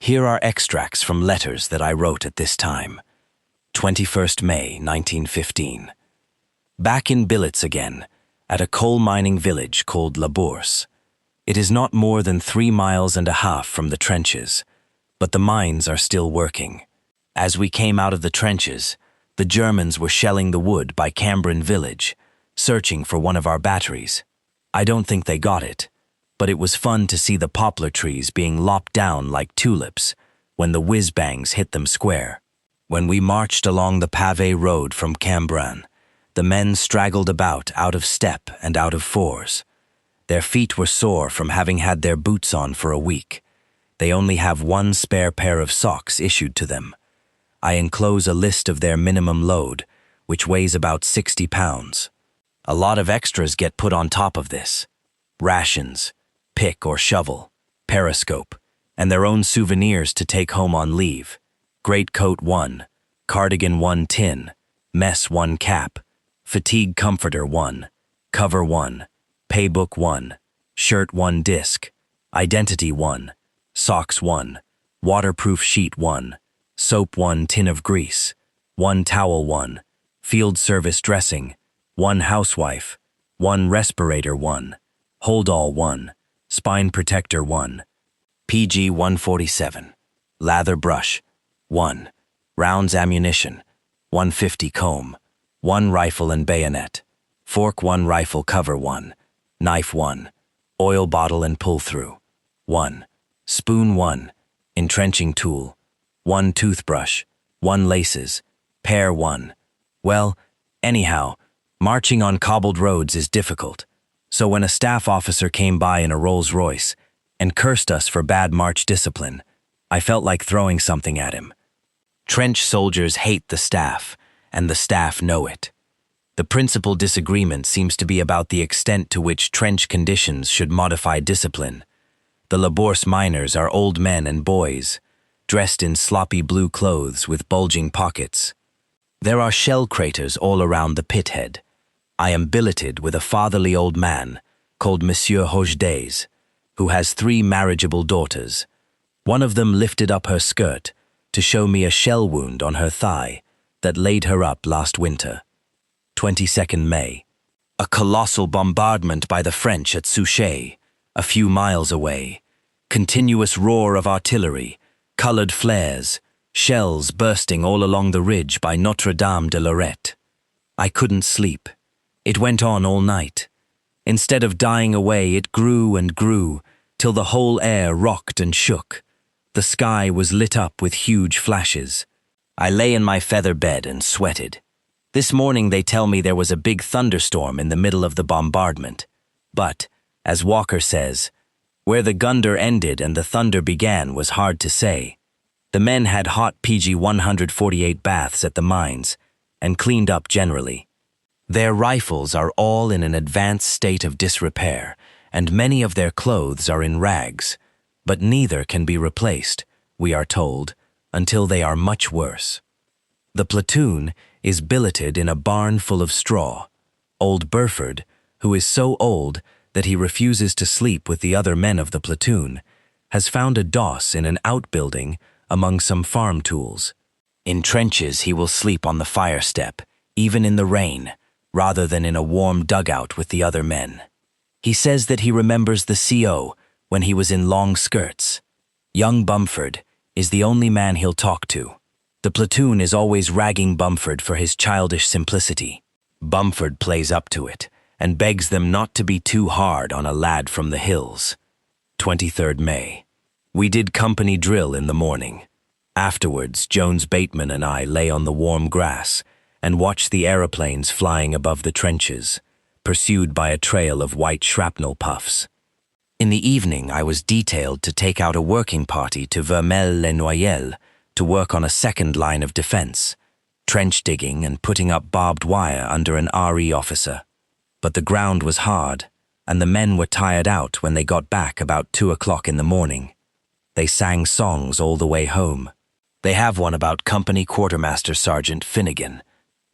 Here are extracts from letters that I wrote at this time. 21st May, 1915. Back in billets again, at a coal mining village called La Bourse. It is not more than 3.5 miles from the trenches, but the mines are still working. As we came out of the trenches, the Germans were shelling the wood by Cambrin village, searching for one of our batteries. I don't think they got it, but it was fun to see the poplar trees being lopped down like tulips when the whiz-bangs hit them square. When we marched along the pavé road from Cambrin, the men straggled about out of step and out of fours. Their feet were sore from having had their boots on for a week. They only have one spare pair of socks issued to them. I enclose a list of their minimum load, which weighs about 60 pounds. A lot of extras get put on top of this. Rations, pick or shovel, periscope, and their own souvenirs to take home on leave. Greatcoat 1, cardigan 1 tin, mess 1 cap, fatigue comforter 1, cover 1, paybook 1, shirt 1 disc, identity 1, socks 1, waterproof sheet 1, soap 1 tin of grease, 1 towel 1, field service dressing, 1 housewife, 1 respirator 1, hold-all 1, spine protector 1, PG 147, lather brush 1, rounds ammunition, 150 comb, 1 rifle and bayonet, fork 1 rifle cover 1, knife 1, oil bottle and pull-through 1, spoon 1, entrenching tool, 1 toothbrush, 1 laces, pear 1. Well, anyhow, marching on cobbled roads is difficult, so when a staff officer came by in a Rolls-Royce and cursed us for bad march discipline, I felt like throwing something at him. Trench soldiers hate the staff, and the staff know it. The principal disagreement seems to be about the extent to which trench conditions should modify discipline. The La Bourse miners are old men and boys, dressed in sloppy blue clothes with bulging pockets. There are shell craters all around the pit head. I am billeted with a fatherly old man called Monsieur Hojdes, who has 3 marriageable daughters. One of them lifted up her skirt to show me a shell wound on her thigh that laid her up last winter. 22nd May. A colossal bombardment by the French at Souchez, a few miles away. Continuous roar of artillery, colored flares, shells bursting all along the ridge by Notre-Dame de Lorette. I couldn't sleep. It went on all night. Instead of dying away, it grew and grew, till the whole air rocked and shook. The sky was lit up with huge flashes. I lay in my feather bed and sweated. This morning they tell me there was a big thunderstorm in the middle of the bombardment. But, as Walker says, where the gunder ended and the thunder began was hard to say. The men had hot PG 148 baths at the mines and cleaned up generally. Their rifles are all in an advanced state of disrepair, and many of their clothes are in rags, but neither can be replaced, we are told, until they are much worse. The platoon is billeted in a barn full of straw. Old Burford, who is so old that he refuses to sleep with the other men of the platoon, has found a doss in an outbuilding among some farm tools. In trenches he will sleep on the fire step, even in the rain, rather than in a warm dugout with the other men. He says that he remembers the CO when he was in long skirts. Young Bumford is the only man he'll talk to. The platoon is always ragging Bumford for his childish simplicity. Bumford plays up to it and begs them not to be too hard on a lad from the hills. 23rd May. We did company drill in the morning. Afterwards, Jones Bateman and I lay on the warm grass and watched the aeroplanes flying above the trenches, pursued by a trail of white shrapnel puffs. In the evening, I was detailed to take out a working party to Vermelles-les-Noyelles to work on a second line of defense, trench digging and putting up barbed wire under an RE officer. But the ground was hard, and the men were tired out when they got back about 2 o'clock in the morning. They sang songs all the way home. They have one about Company Quartermaster Sergeant Finnegan,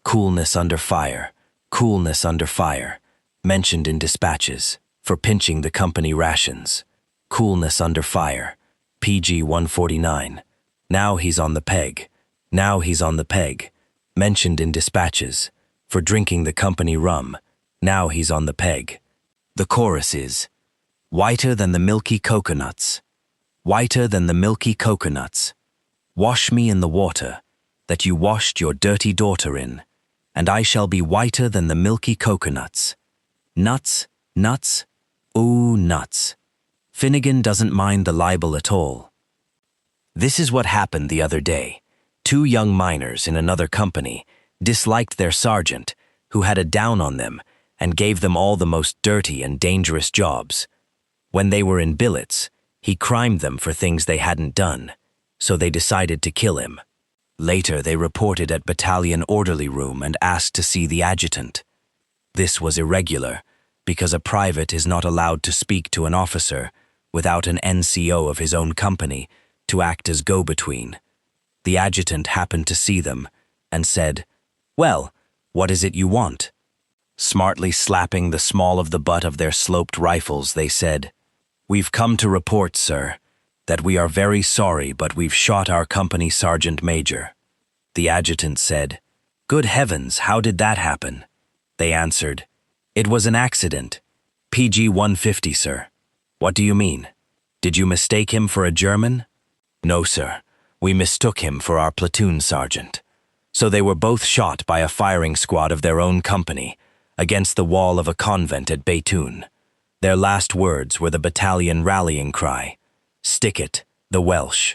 coolness under fire, mentioned in dispatches, for pinching the company rations. Coolness under fire, PG 149. Now he's on the peg. Now he's on the peg. Mentioned in dispatches. For drinking the company rum. Now he's on the peg. The chorus is, whiter than the milky coconuts. Whiter than the milky coconuts. Wash me in the water that you washed your dirty daughter in, and I shall be whiter than the milky coconuts. Nuts, nuts, ooh, nuts. Finnegan doesn't mind the libel at all. This is what happened the other day. 2 young miners in another company disliked their sergeant, who had a down on them and gave them all the most dirty and dangerous jobs. When they were in billets, he crimed them for things they hadn't done, so they decided to kill him. Later, they reported at battalion orderly room and asked to see the adjutant. This was irregular, because a private is not allowed to speak to an officer without an NCO of his own company to act as go-between. The adjutant happened to see them and said, "Well, what is it you want?" Smartly slapping the small of the butt of their sloped rifles, they said, "We've come to report, sir, that we are very sorry, but we've shot our company sergeant major." The adjutant said, "Good heavens, how did that happen?" They answered, "It was an accident. PG 150, sir." "What do you mean? Did you mistake him for a German?" "No, sir. We mistook him for our platoon sergeant." So they were both shot by a firing squad of their own company against the wall of a convent at Béthune. Their last words were the battalion rallying cry, "Stick it, the Welsh."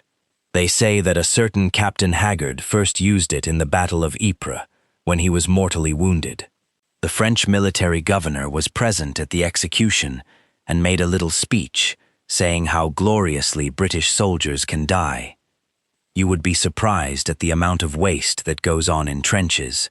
They say that a certain Captain Haggard first used it in the Battle of Ypres when he was mortally wounded. The French military governor was present at the execution and made a little speech saying how gloriously British soldiers can die. You would be surprised at the amount of waste that goes on in trenches.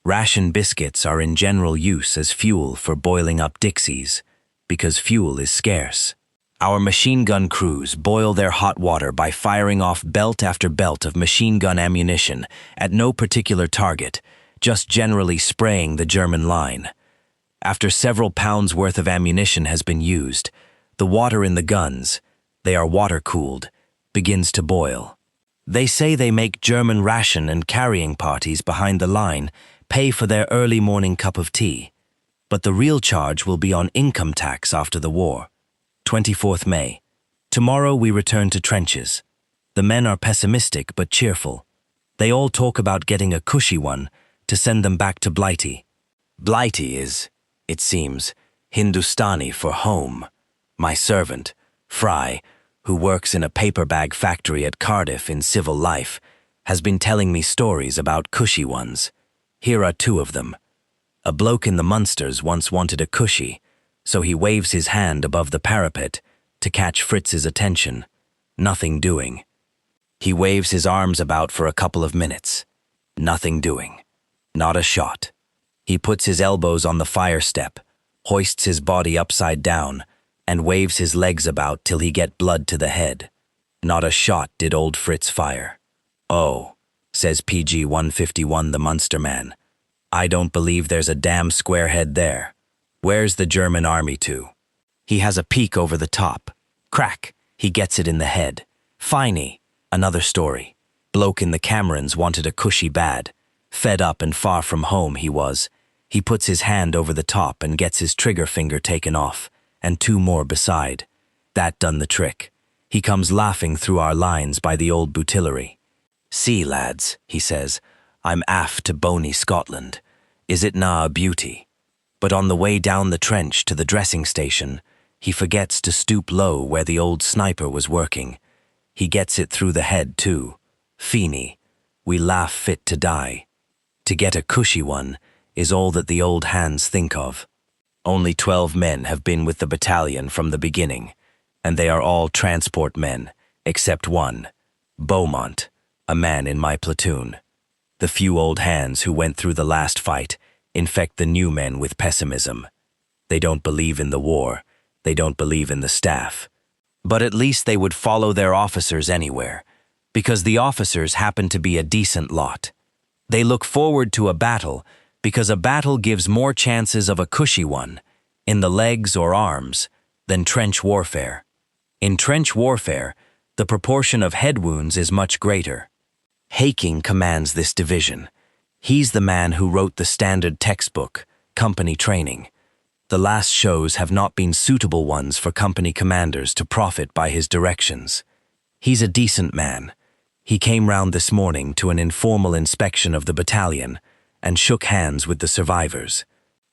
Ration biscuits are in general use as fuel for boiling up Dixies, because fuel is scarce. Our machine gun crews boil their hot water by firing off belt after belt of machine gun ammunition at no particular target, just generally spraying the German line. After several pounds worth of ammunition has been used, the water in the guns, they are water-cooled, begins to boil. They say they make German ration and carrying parties behind the line pay for their early morning cup of tea. But the real charge will be on income tax after the war. 24th May. Tomorrow we return to trenches. The men are pessimistic but cheerful. They all talk about getting a cushy one to send them back to Blighty. Blighty is, it seems, Hindustani for home. My servant, Fry, who works in a paper bag factory at Cardiff in civil life, has been telling me stories about cushy ones. Here are 2 of them. A bloke in the Munsters once wanted a cushy, so he waves his hand above the parapet to catch Fritz's attention. Nothing doing. He waves his arms about for a couple of minutes. Nothing doing. Not a shot. He puts his elbows on the fire step, hoists his body upside down, and waves his legs about till he get blood to the head. Not a shot did old Fritz fire. "Oh," says PG 151, the Munster man, "I don't believe there's a damn squarehead there. Where's the German army to?" He has a peek over the top. Crack, he gets it in the head. Finey, another story. Bloke in the Camerons wanted a cushy bad. Fed up and far from home he was. He puts his hand over the top and gets his trigger finger taken off, and 2 more beside. That done the trick. He comes laughing through our lines by the old Butillery. "See, lads," he says, "I'm aft to Boney, Scotland. Is it na a beauty?" But on the way down the trench to the dressing station, he forgets to stoop low where the old sniper was working. He gets it through the head too. Feeny, we laugh fit to die. To get a cushy one is all that the old hands think of. Only 12 men have been with the battalion from the beginning, and they are all transport men, except one, Beaumont, a man in my platoon. The few old hands who went through the last fight infect the new men with pessimism. They don't believe in the war, they don't believe in the staff. But at least they would follow their officers anywhere, because the officers happen to be a decent lot. They look forward to a battle because a battle gives more chances of a cushy one, in the legs or arms, than trench warfare. In trench warfare, The proportion of head wounds is much greater. Haking commands this division. He's the man who wrote the standard textbook, Company Training. The last shows have not been suitable ones for company commanders to profit by his directions. He's a decent man. He came round this morning to an informal inspection of the battalion and shook hands with the survivors.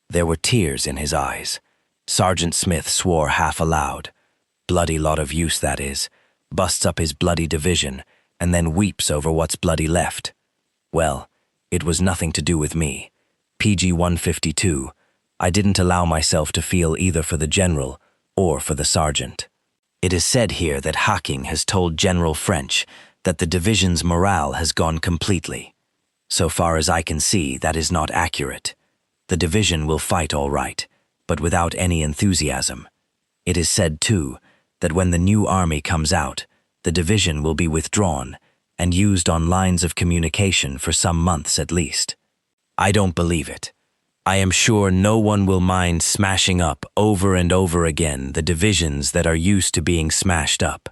There were tears in his eyes. Sergeant Smith swore half aloud. Bloody lot of use, that is. Busts up his bloody division and then weeps over what's bloody left. Well, it was nothing to do with me. PG 152. I didn't allow myself to feel either for the general or for the sergeant. It is said here that Hacking has told General French that the division's morale has gone completely. So far as I can see, that is not accurate. The division will fight all right, but without any enthusiasm. It is said, too, that when the new army comes out, the division will be withdrawn and used on lines of communication for some months at least. I don't believe it. I am sure no one will mind smashing up over and over again the divisions that are used to being smashed up.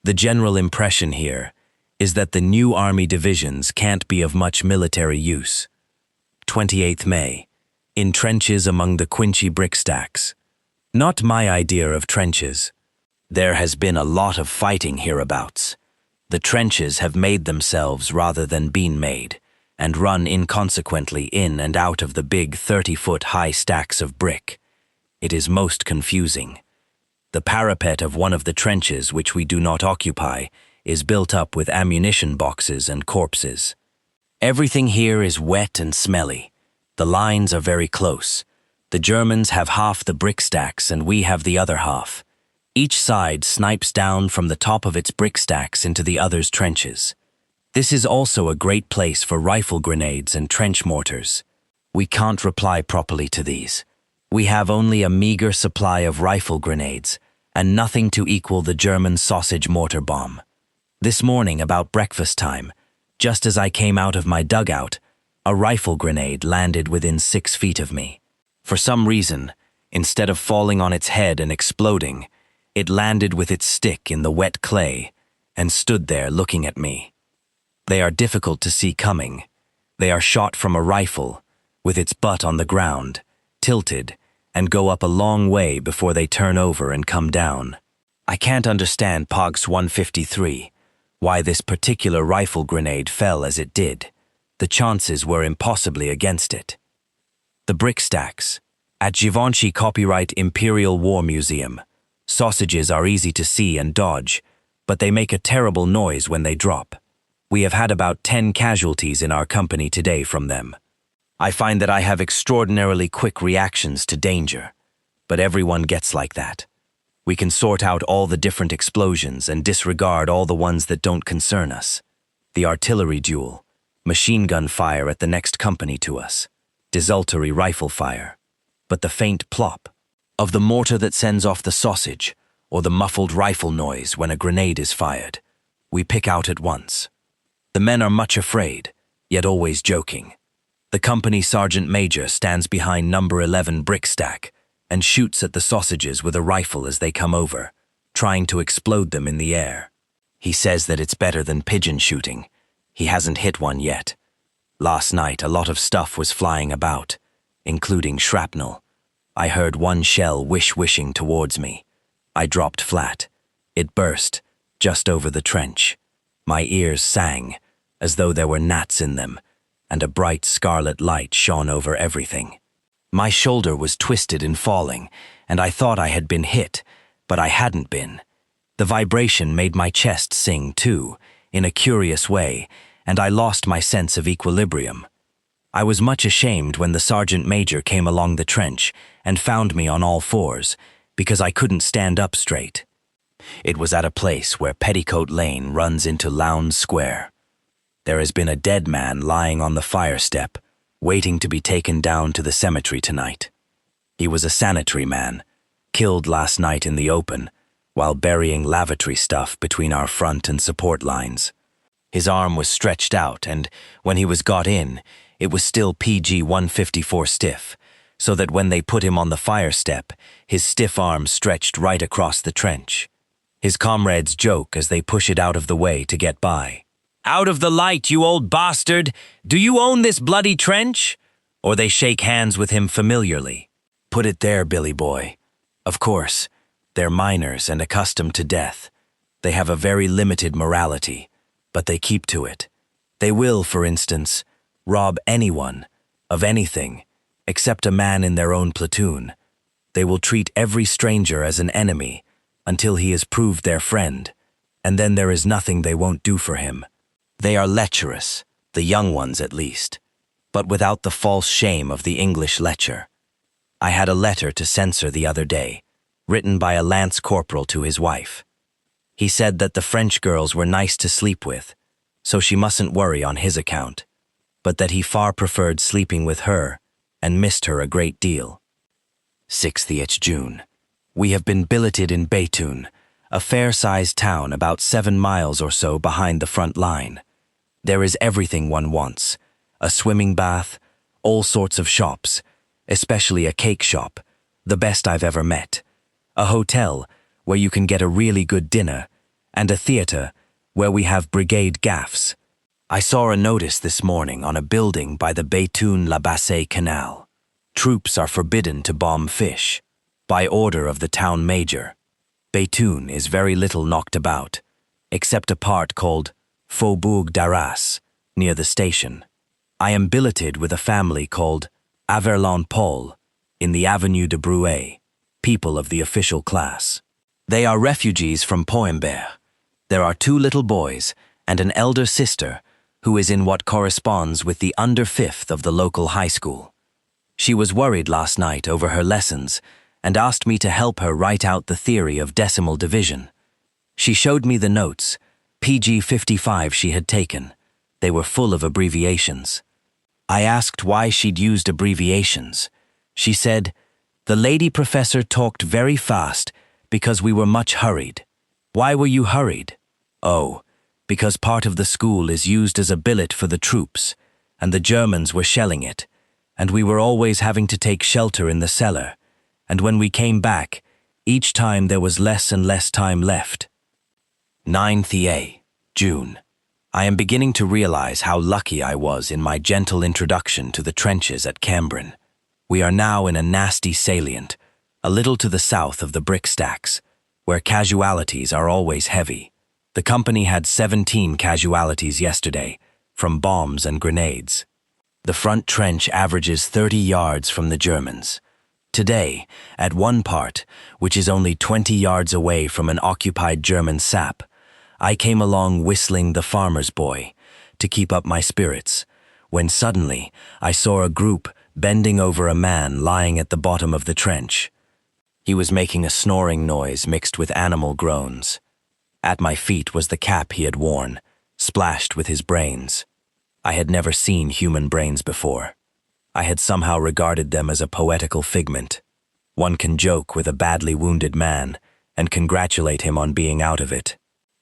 The general impression here is that the new army divisions can't be of much military use. 28th May. In trenches among the Quincy brick stacks. Not my idea of trenches. There has been a lot of fighting hereabouts. The trenches have made themselves rather than been made, and run inconsequently in and out of the big 30-foot high stacks of brick. It is most confusing. The parapet of one of the trenches which we do not occupy is built up with ammunition boxes and corpses. Everything here is wet and smelly. The lines are very close. The Germans have half the brick stacks and we have the other half. Each side snipes down from the top of its brick stacks into the other's trenches. This is also a great place for rifle grenades and trench mortars. We can't reply properly to these. We have only a meager supply of rifle grenades and nothing to equal the German sausage mortar bomb. This morning about breakfast time, just as I came out of my dugout, a rifle grenade landed within 6 feet of me. For some reason, instead of falling on its head and exploding, it landed with its stick in the wet clay and stood there looking at me. They are difficult to see coming. They are shot from a rifle, with its butt on the ground, tilted, and go up a long way before they turn over and come down. I can't understand POGS 153, why this particular rifle grenade fell as it did. The chances were impossibly against it. The brick stacks. At Givenchy Copyright Imperial War Museum, sausages are easy to see and dodge, but they make a terrible noise when they drop. We have had about 10 casualties in our company today from them. I find that I have extraordinarily quick reactions to danger, but everyone gets like that. We can sort out all the different explosions and disregard all the ones that don't concern us. The artillery duel, machine gun fire at the next company to us, desultory rifle fire. But the faint plop of the mortar that sends off the sausage, or the muffled rifle noise when a grenade is fired, we pick out at once. The men are much afraid, yet always joking. The company sergeant major stands behind number 11 brick stack and shoots at the sausages with a rifle as they come over, trying to explode them in the air. He says that it's better than pigeon shooting. He hasn't hit one yet. Last night, a lot of stuff was flying about, including shrapnel. I heard one shell wishing towards me. I dropped flat. It burst, just over the trench. My ears sang, as though there were gnats in them, and a bright scarlet light shone over everything. My shoulder was twisted in falling, and I thought I had been hit, but I hadn't been. The vibration made my chest sing too, in a curious way, and I lost my sense of equilibrium. I was much ashamed when the sergeant major came along the trench and found me on all fours, because I couldn't stand up straight. It was at a place where Petticoat Lane runs into Lowndes Square. There has been a dead man lying on the fire step, waiting to be taken down to the cemetery tonight. He was a sanitary man, killed last night in the open, while burying lavatory stuff between our front and support lines. His arm was stretched out, and when he was got in, it was still PG 154 stiff, so that when they put him on the fire step, his stiff arm stretched right across the trench. His comrades joke as they push it out of the way to get by. "Out of the light, you old bastard! Do you own this bloody trench?" Or they shake hands with him familiarly. "Put it there, Billy boy." Of course, they're miners and accustomed to death. They have a very limited morality, but they keep to it. They will, for instance, rob anyone, of anything, except a man in their own platoon. They will treat every stranger as an enemy until he has proved their friend, and then there is nothing they won't do for him. They are lecherous, the young ones at least, but without the false shame of the English lecher. I had a letter to censor the other day, written by a lance corporal to his wife. He said that the French girls were nice to sleep with, so she mustn't worry on his account, but that he far preferred sleeping with her and missed her a great deal. 6th June. We have been billeted in Béthune, a fair-sized town about 7 miles or so behind the front line. There is everything one wants: a swimming bath, all sorts of shops, especially a cake shop, the best I've ever met, a hotel where you can get a really good dinner, and a theater where we have brigade gaffs. I saw a notice this morning on a building by the Béthune-La Bassée Canal. Troops are forbidden to bomb fish, by order of the town major. Béthune is very little knocked about, except a part called Faubourg d'Arras, near the station. I am billeted with a family called Averland-Paul in the Avenue de Bruay, people of the official class. They are refugees from Coimbra. There are 2 little boys and an elder sister who is in what corresponds with the under 5th of the local high school. She was worried last night over her lessons and asked me to help her write out the theory of decimal division. She showed me the notes, PG 55 she had taken. They were full of abbreviations. I asked why she'd used abbreviations. She said, "The lady professor talked very fast because we were much hurried." "Why were you hurried?" "Oh, because part of the school is used as a billet for the troops, and the Germans were shelling it, and we were always having to take shelter in the cellar, and when we came back, each time there was less and less time left." 9th June. I am beginning to realize how lucky I was in my gentle introduction to the trenches at Cambrin. We are now in a nasty salient, a little to the south of the brick stacks, where casualties are always heavy. The company had 17 casualties yesterday, from bombs and grenades. The front trench averages 30 yards from the Germans. Today, at one part, which is only 20 yards away from an occupied German sap, I came along whistling The Farmer's Boy to keep up my spirits, when suddenly I saw a group bending over a man lying at the bottom of the trench. He was making a snoring noise mixed with animal groans. At my feet was the cap he had worn, splashed with his brains. I had never seen human brains before. I had somehow regarded them as a poetical figment. One can joke with a badly wounded man and congratulate him on being out of it.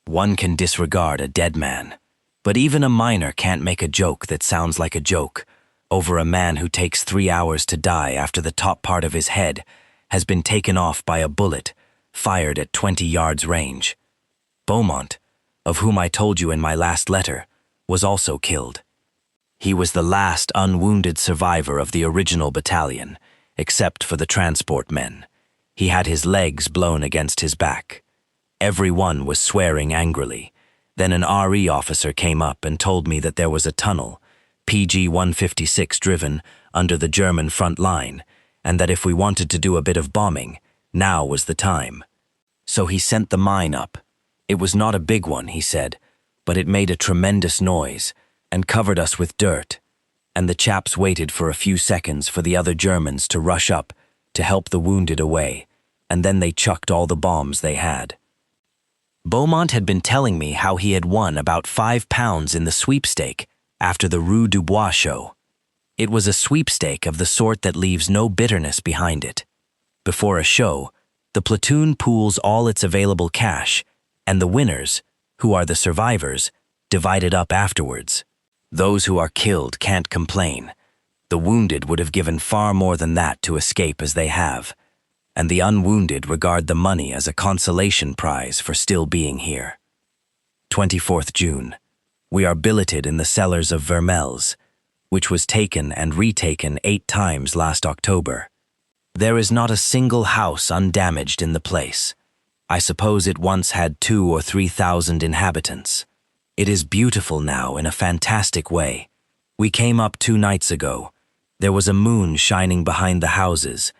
One can disregard a dead man, but even a miner can't make a joke that sounds like a joke over a man who takes 3 hours to die after the top part of his head has been taken off by a bullet fired at 20 yards range. Beaumont, of whom I told you in my last letter, was also killed. He was the last unwounded survivor of the original battalion, except for the transport men. He had his legs blown against his back. Every one was swearing angrily. Then an RE officer came up and told me that there was a tunnel, PG 156 driven, under the German front line, and that if we wanted to do a bit of bombing, now was the time. So he sent the mine up. It was not a big one, he said, but it made a tremendous noise and covered us with dirt, and the chaps waited for a few seconds for the other Germans to rush up to help the wounded away, and then they chucked all the bombs they had. Beaumont had been telling me how he had won about £5 in the sweepstake after the Rue du Bois show. It was a sweepstake of the sort that leaves no bitterness behind it. Before a show, the platoon pools all its available cash, and the winners, who are the survivors, divide it up afterwards. Those who are killed can't complain. The wounded would have given far more than that to escape as they have. and the unwounded regard the money as a consolation prize for still being here. 24th June. We are billeted in the cellars of Vermel's, which was taken and retaken 8 times last October. There is not a single house undamaged in the place. I suppose it once had 2,000 or 3,000 inhabitants. It is beautiful now in a fantastic way. We came up 2 nights ago. There was a moon shining behind the houses,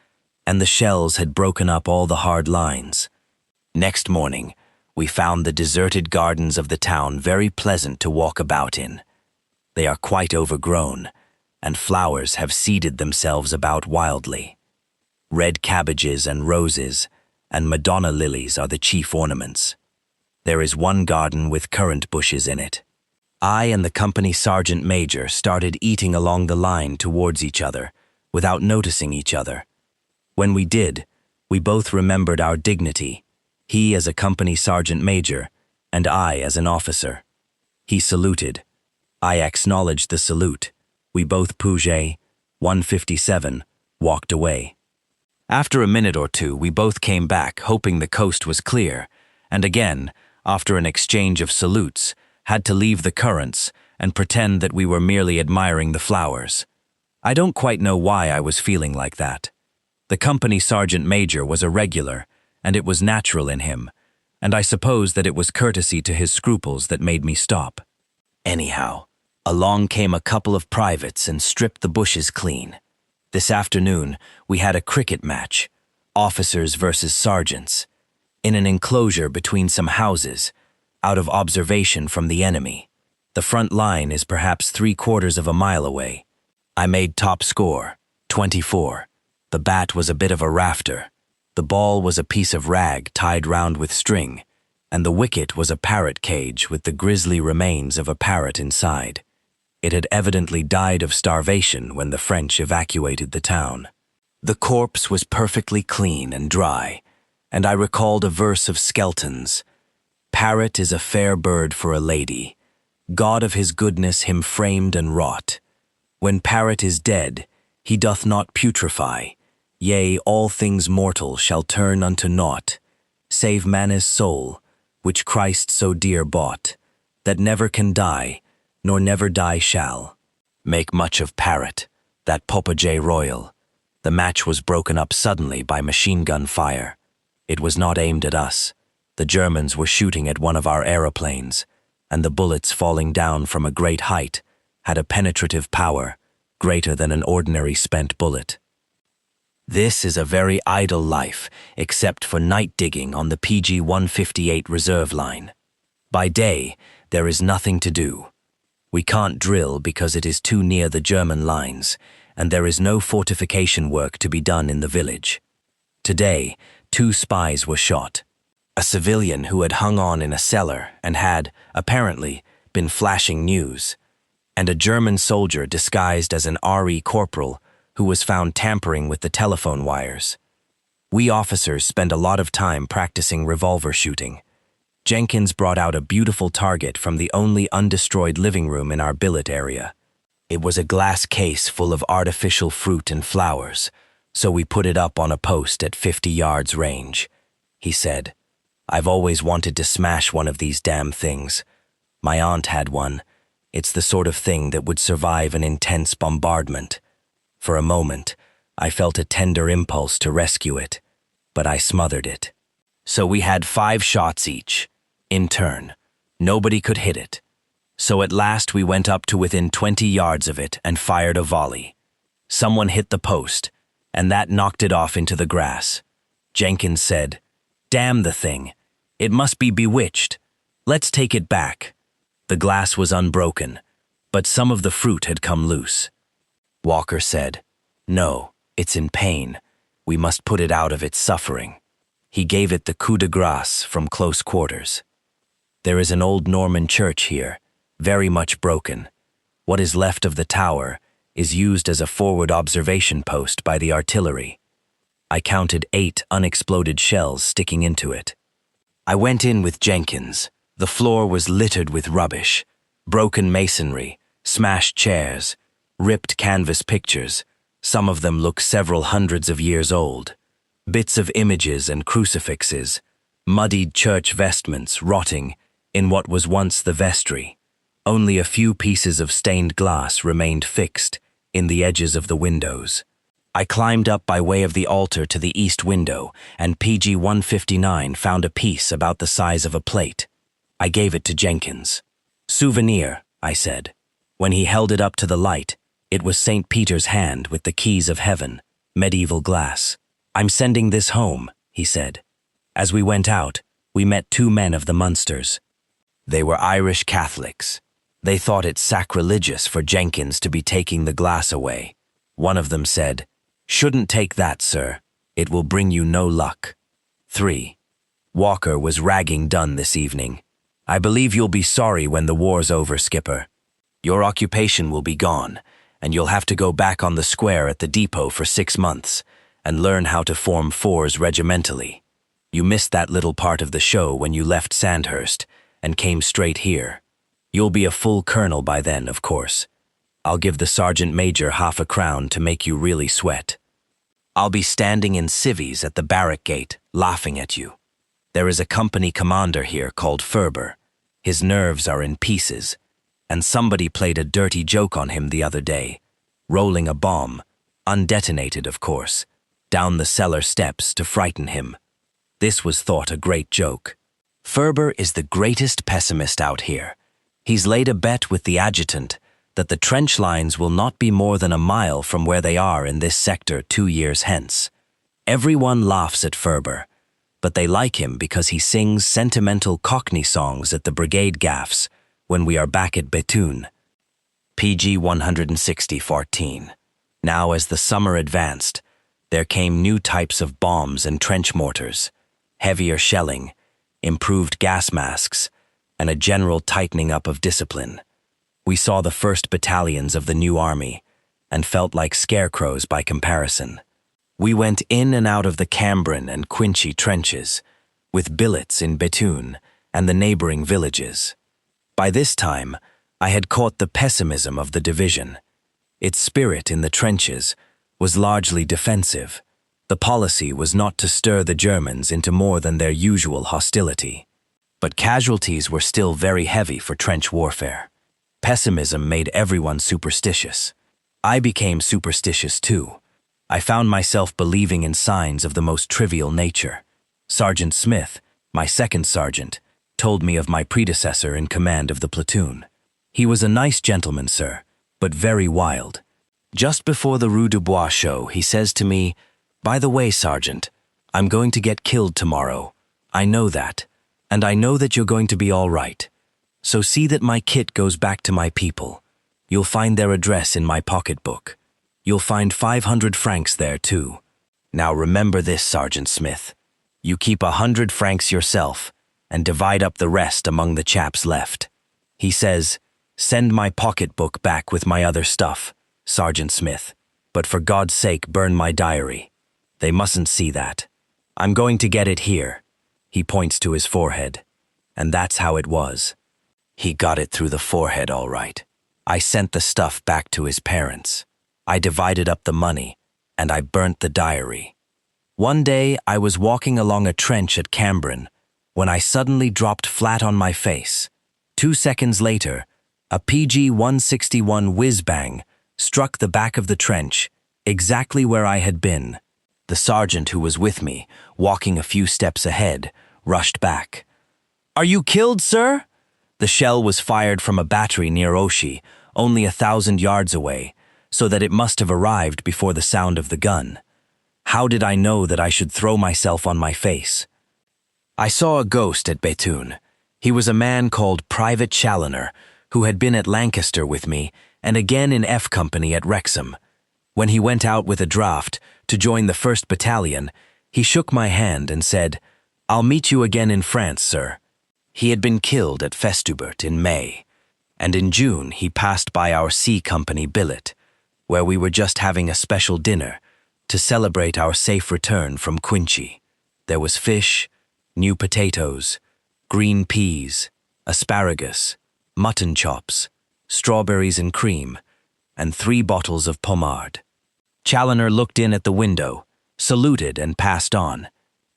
and the shells had broken up all the hard lines. Next morning, we found the deserted gardens of the town very pleasant to walk about in. They are quite overgrown, and flowers have seeded themselves about wildly. Red cabbages and roses and Madonna lilies are the chief ornaments. There is one garden with currant bushes in it. I and the company sergeant major started eating along the line towards each other, without noticing each other. When we did, we both remembered our dignity, he as a company sergeant major, and I as an officer. He saluted. I acknowledged the salute. We both Pouget, 157, walked away. After a minute or two, we both came back, hoping the coast was clear, and again, after an exchange of salutes, had to leave the currants and pretend that we were merely admiring the flowers. I don't quite know why I was feeling like that. The company sergeant major was a regular, and it was natural in him, and I suppose that it was courtesy to his scruples that made me stop. Anyhow, along came a couple of privates and stripped the bushes clean. This afternoon, we had a cricket match, officers versus sergeants, in an enclosure between some houses, out of observation from the enemy. The front line is perhaps 3/4 of a mile away. I made top score, 24. The bat was a bit of a rafter. The ball was a piece of rag tied round with string, and the wicket was a parrot cage with the grisly remains of a parrot inside. It had evidently died of starvation when the French evacuated the town. The corpse was perfectly clean and dry, and I recalled a verse of Skelton's. Parrot is a fair bird for a lady. God of his goodness him framed and wrought. When parrot is dead, he doth not putrefy. Yea, all things mortal shall turn unto naught, save man's soul, which Christ so dear bought, that never can die, nor never die shall. Make much of parrot, that popinjay royal. The match was broken up suddenly by machine gun fire. It was not aimed at us. The Germans were shooting at one of our aeroplanes, and the bullets falling down from a great height had a penetrative power greater than an ordinary spent bullet. This is a very idle life, except for night digging on the PG 158 reserve line. By day, there is nothing to do. We can't drill because it is too near the German lines, and there is no fortification work to be done in the village. Today, 2 spies were shot. A civilian who had hung on in a cellar and had, apparently, been flashing news, and a German soldier disguised as an RE corporal who was found tampering with the telephone wires. We officers spend a lot of time practicing revolver shooting. Jenkins brought out a beautiful target from the only undestroyed living room in our billet area. It was a glass case full of artificial fruit and flowers, so we put it up on a post at 50 yards range. He said, I've always wanted to smash one of these damn things. My aunt had one. It's the sort of thing that would survive an intense bombardment. For a moment, I felt a tender impulse to rescue it, but I smothered it. So we had 5 shots each, in turn. Nobody could hit it. So at last we went up to within 20 yards of it and fired a volley. Someone hit the post, and that knocked it off into the grass. Jenkins said, Damn the thing. It must be bewitched. Let's take it back. The glass was unbroken, but some of the fruit had come loose. Walker said, No, it's in pain. We must put it out of its suffering. He gave it the coup de grace from close quarters. There is an old Norman church here, very much broken. What is left of the tower is used as a forward observation post by the artillery. I counted 8 unexploded shells sticking into it. I went in with Jenkins. The floor was littered with rubbish, broken masonry, smashed chairs, ripped canvas pictures. Some of them look several hundreds of years old. Bits of images and crucifixes, muddied church vestments rotting in what was once the vestry. Only a few pieces of stained glass remained fixed in the edges of the windows. I climbed up by way of the altar to the east window, and PG 159 found a piece about the size of a plate. I gave it to Jenkins. "Souvenir," I said. When he held it up to the light, it was St. Peter's hand with the keys of heaven, medieval glass. "I'm sending this home," he said. As we went out, we met two men of the Munsters. They were Irish Catholics. They thought it sacrilegious for Jenkins to be taking the glass away. One of them said, "Shouldn't take that, sir. It will bring you no luck." 3. Walker was ragging Dunn this evening. "I believe you'll be sorry when the war's over, Skipper. Your occupation will be gone, and you'll have to go back on the square at the depot for 6 months and learn how to form fours regimentally. You missed that little part of the show when you left Sandhurst and came straight here. You'll be a full colonel by then, of course. I'll give the sergeant major half a crown to make you really sweat. I'll be standing in civvies at the barrack gate, laughing at you. There is a company commander here called Ferber. His nerves are in pieces, and somebody played a dirty joke on him the other day, rolling a bomb, undetonated of course, down the cellar steps to frighten him. This was thought a great joke. Ferber is the greatest pessimist out here. He's laid a bet with the adjutant that the trench lines will not be more than a mile from where they are in this sector 2 years hence. Everyone laughs at Ferber, but they like him because he sings sentimental Cockney songs at the brigade gaffs when we are back at Bethune. PG 160-14. Now as the summer advanced, there came new types of bombs and trench mortars, heavier shelling, improved gas masks, and a general tightening up of discipline. We saw the first battalions of the new army and felt like scarecrows by comparison. We went in and out of the Cambrin and Quincy trenches, with billets in Bethune and the neighboring villages. By this time, I had caught the pessimism of the division. Its spirit in the trenches was largely defensive. The policy was not to stir the Germans into more than their usual hostility. But casualties were still very heavy for trench warfare. Pessimism made everyone superstitious. I became superstitious too. I found myself believing in signs of the most trivial nature. Sergeant Smith, my second sergeant, told me of my predecessor in command of the platoon. He was a nice gentleman, sir, but very wild. Just before the Rue du Bois show, he says to me, "By the way, Sergeant, I'm going to get killed tomorrow. I know that, and I know that you're going to be all right. So see that my kit goes back to my people. You'll find their address in my pocketbook. You'll find 500 francs there, too. Now remember this, Sergeant Smith. You keep 100 francs yourself and divide up the rest among the chaps left." He says, "Send my pocketbook back with my other stuff, Sergeant Smith, but for God's sake burn my diary. They mustn't see that. I'm going to get it here." He points to his forehead. And that's how it was. He got it through the forehead all right. I sent the stuff back to his parents. I divided up the money, and I burnt the diary. One day, I was walking along a trench at Cambrin when I suddenly dropped flat on my face. 2 seconds later, a PG 161 whiz-bang struck the back of the trench, exactly where I had been. The sergeant who was with me, walking a few steps ahead, rushed back. "Are you killed, sir?" The shell was fired from a battery near Oshi, only 1,000 yards away, so that it must have arrived before the sound of the gun. How did I know that I should throw myself on my face? I saw a ghost at Bethune. He was a man called Private Challoner, who had been at Lancaster with me and again in F Company at Wrexham. When he went out with a draft to join the 1st Battalion, he shook my hand and said, "I'll meet you again in France, sir." He had been killed at Festubert in May, and in June he passed by our C Company billet, where we were just having a special dinner to celebrate our safe return from Quincy. There was fish, new potatoes, green peas, asparagus, mutton chops, strawberries and cream, and 3 bottles of pomard. Challoner looked in at the window saluted and passed on.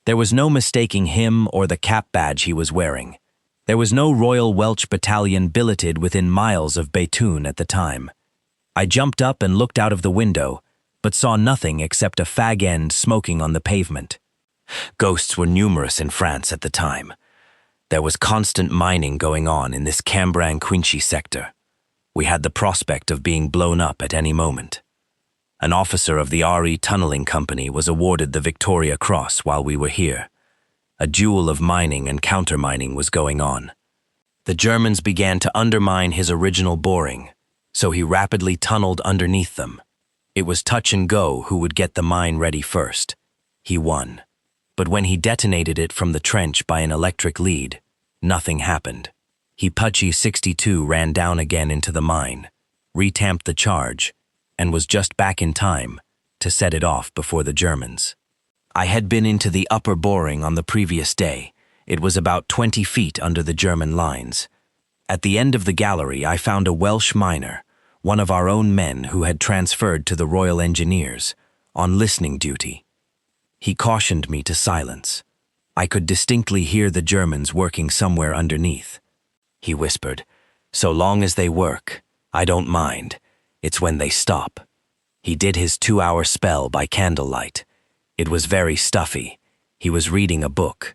There was no mistaking him or the cap badge he was wearing. There was no Royal Welch Battalion billeted within miles of Béthune at the time. I jumped up and looked out of the window, but saw nothing except a fag end smoking on the pavement. Ghosts were numerous in France at the time. There was constant mining going on in this Cambrai-Quincy sector. We had the prospect of being blown up at any moment. An officer of the RE Tunneling Company was awarded the Victoria Cross while we were here. A duel of mining and countermining was going on. The Germans began to undermine his original boring, so he rapidly tunneled underneath them. It was touch and go who would get the mine ready first. He won. But when he detonated it from the trench by an electric lead, nothing happened. Hipachi 62 ran down again into the mine, retamped the charge, and was just back in time to set it off before the Germans. I had been into the upper boring on the previous day. It was about 20 feet under the German lines. At the end of the gallery, I found a Welsh miner, one of our own men who had transferred to the Royal Engineers, on listening duty. He cautioned me to silence. I could distinctly hear the Germans working somewhere underneath. He whispered, "So long as they work, I don't mind. It's when they stop." He did his 2-hour spell by candlelight. It was very stuffy. He was reading a book.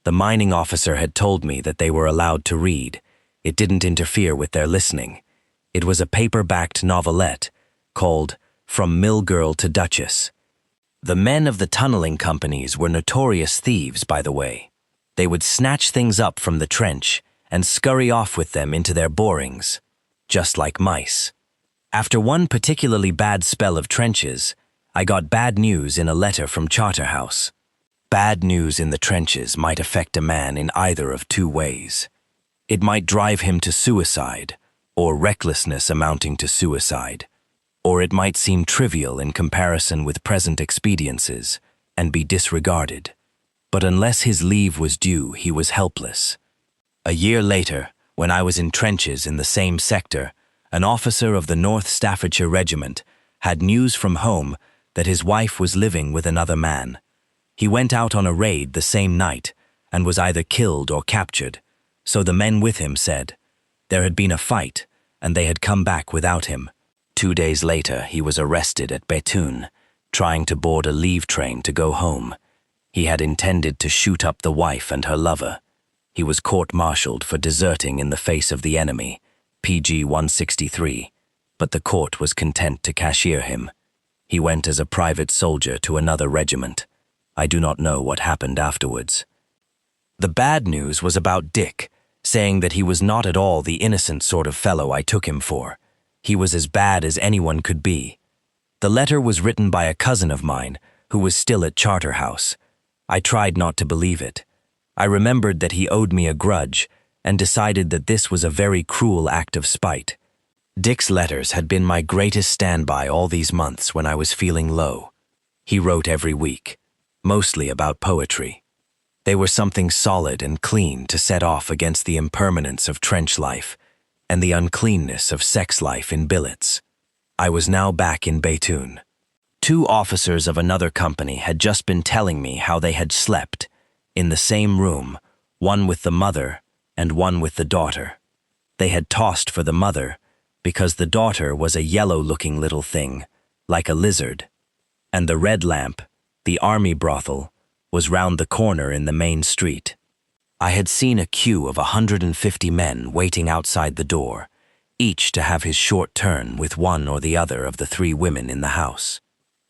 The mining officer had told me that they were allowed to read. It didn't interfere with their listening. It was a paper-backed novelette called From Mill Girl to Duchess. The men of the tunneling companies were notorious thieves, by the way. They would snatch things up from the trench and scurry off with them into their borings, just like mice. After one particularly bad spell of trenches, I got bad news in a letter from Charterhouse. Bad news in the trenches might affect a man in either of two ways. It might drive him to suicide, or recklessness amounting to suicide, or it might seem trivial in comparison with present expediences and be disregarded. But unless his leave was due, he was helpless. A year later, when I was in trenches in the same sector, an officer of the North Staffordshire Regiment had news from home that his wife was living with another man. He went out on a raid the same night and was either killed or captured, so the men with him said. There had been a fight, and they had come back without him. 2 days later, he was arrested at Béthune, trying to board a leave train to go home. He had intended to shoot up the wife and her lover. He was court-martialed for deserting in the face of the enemy, PG 163, but the court was content to cashier him. He went as a private soldier to another regiment. I do not know what happened afterwards. The bad news was about Dick, saying that he was not at all the innocent sort of fellow I took him for. He was as bad as anyone could be. The letter was written by a cousin of mine who was still at Charterhouse. I tried not to believe it. I remembered that he owed me a grudge and decided that this was a very cruel act of spite. Dick's letters had been my greatest standby all these months when I was feeling low. He wrote every week, mostly about poetry. They were something solid and clean to set off against the impermanence of trench life and the uncleanness of sex life in billets. I was now back in Béthune. 2 officers of another company had just been telling me how they had slept in the same room, one with the mother and one with the daughter. They had tossed for the mother because the daughter was a yellow-looking little thing, like a lizard, and the red lamp, the army brothel, was round the corner in the main street. I had seen a queue of 150 men waiting outside the door, each to have his short turn with one or the other of the 3 women in the house.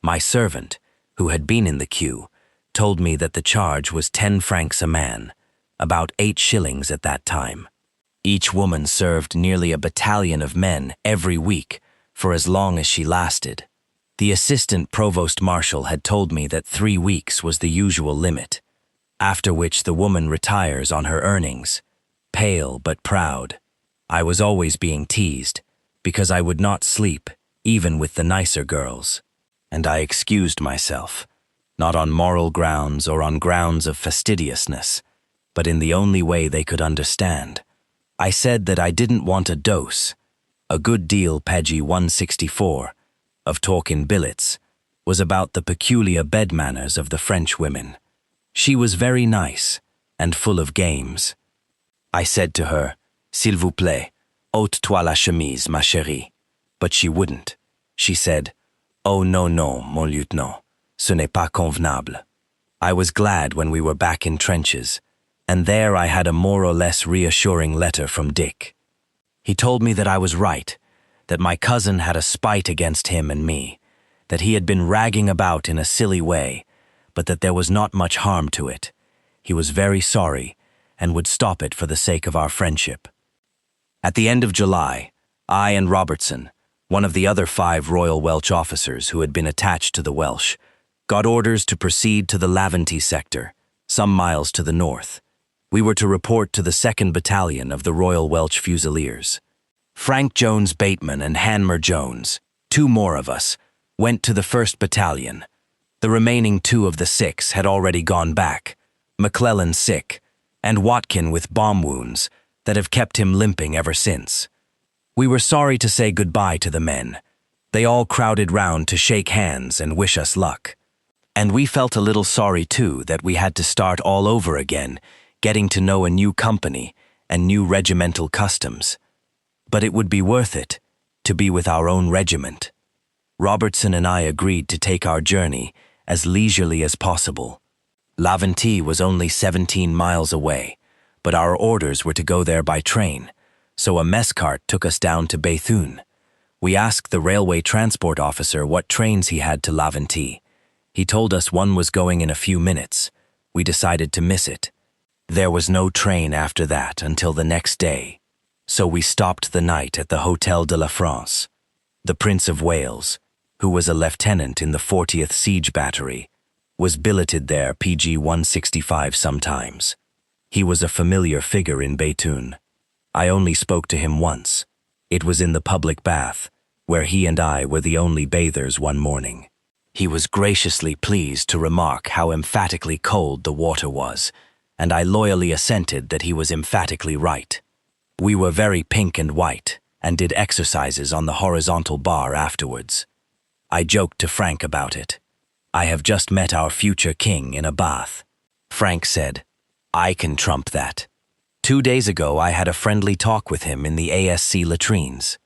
My servant, who had been in the queue, told me that the charge was 10 francs a man, about 8 shillings at that time. Each woman served nearly a battalion of men every week for as long as she lasted. The assistant provost marshal had told me that 3 weeks was the usual limit, after which the woman retires on her earnings, pale but proud. I was always being teased because I would not sleep, even with the nicer girls, and I excused myself, not on moral grounds or on grounds of fastidiousness, but in the only way they could understand. I said that I didn't want a dose, a good deal PG 164, of talk in billets, was about the peculiar bed manners of the French women. She was very nice and full of games. I said to her, "S'il vous plaît, ôte-toi la chemise, ma chérie." But she wouldn't. She said, "Oh non, non, mon lieutenant, ce n'est pas convenable." I was glad when we were back in trenches, and there I had a more or less reassuring letter from Dick. He told me that I was right, that my cousin had a spite against him and me, that he had been ragging about in a silly way, but that there was not much harm to it. He was very sorry and would stop it for the sake of our friendship. At the end of July, I and Robertson, one of the other 5 Royal Welsh officers who had been attached to the Welsh, got orders to proceed to the Laventille sector, some miles to the north. We were to report to the 2nd Battalion of the Royal Welsh Fusiliers. Frank Jones Bateman and Hanmer Jones, 2 more of us, went to the 1st Battalion. The remaining 2 of the 6 had already gone back, McClellan sick, and Watkin with bomb wounds that have kept him limping ever since. We were sorry to say goodbye to the men. They all crowded round to shake hands and wish us luck. And we felt a little sorry too that we had to start all over again, getting to know a new company and new regimental customs. But it would be worth it to be with our own regiment. Robertson and I agreed to take our journey as leisurely as possible. Laventille was only 17 miles away, but our orders were to go there by train, so a mess cart took us down to Béthune. We asked the railway transport officer what trains he had to Laventille. He told us one was going in a few minutes. We decided to miss it. There was no train after that until the next day, so we stopped the night at the Hotel de la France. The Prince of Wales, who was a lieutenant in the 40th Siege Battery, was billeted there PG 165 sometimes. He was a familiar figure in Béthune. I only spoke to him once. It was in the public bath, where he and I were the only bathers one morning. He was graciously pleased to remark how emphatically cold the water was, and I loyally assented that he was emphatically right. We were very pink and white, and did exercises on the horizontal bar afterwards. I joked to Frank about it. "I have just met our future king in a bath." Frank said, "I can trump that." 2 days ago I had a friendly talk with him in the ASC latrines.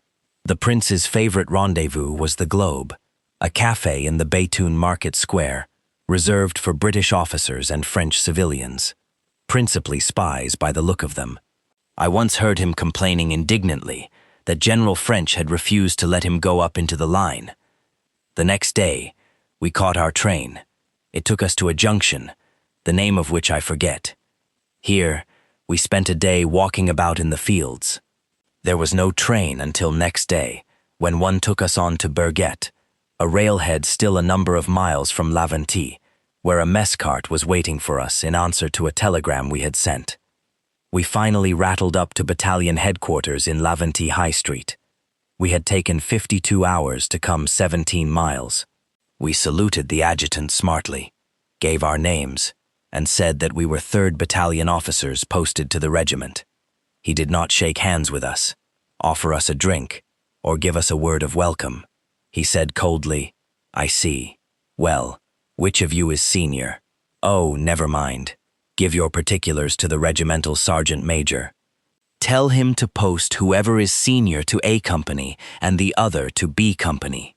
The prince's favorite rendezvous was the Globe, a cafe in the Béthune Market Square, reserved for British officers and French civilians, principally spies by the look of them. I once heard him complaining indignantly that General French had refused to let him go up into the line. The next day, we caught our train. It took us to a junction, the name of which I forget. Here, we spent a day walking about in the fields. There was no train until next day, when one took us on to Berguet, a railhead still a number of miles from Laventille, where a mess cart was waiting for us in answer to a telegram we had sent. We finally rattled up to battalion headquarters in Laventille High Street. We had taken 52 hours to come 17 miles. We saluted the adjutant smartly, gave our names, and said that we were 3rd Battalion officers posted to the regiment. He did not shake hands with us, offer us a drink, or give us a word of welcome. He said coldly, "I see. Well, which of you is senior? Oh, never mind. Give your particulars to the regimental sergeant major. Tell him to post whoever is senior to A Company and the other to B Company."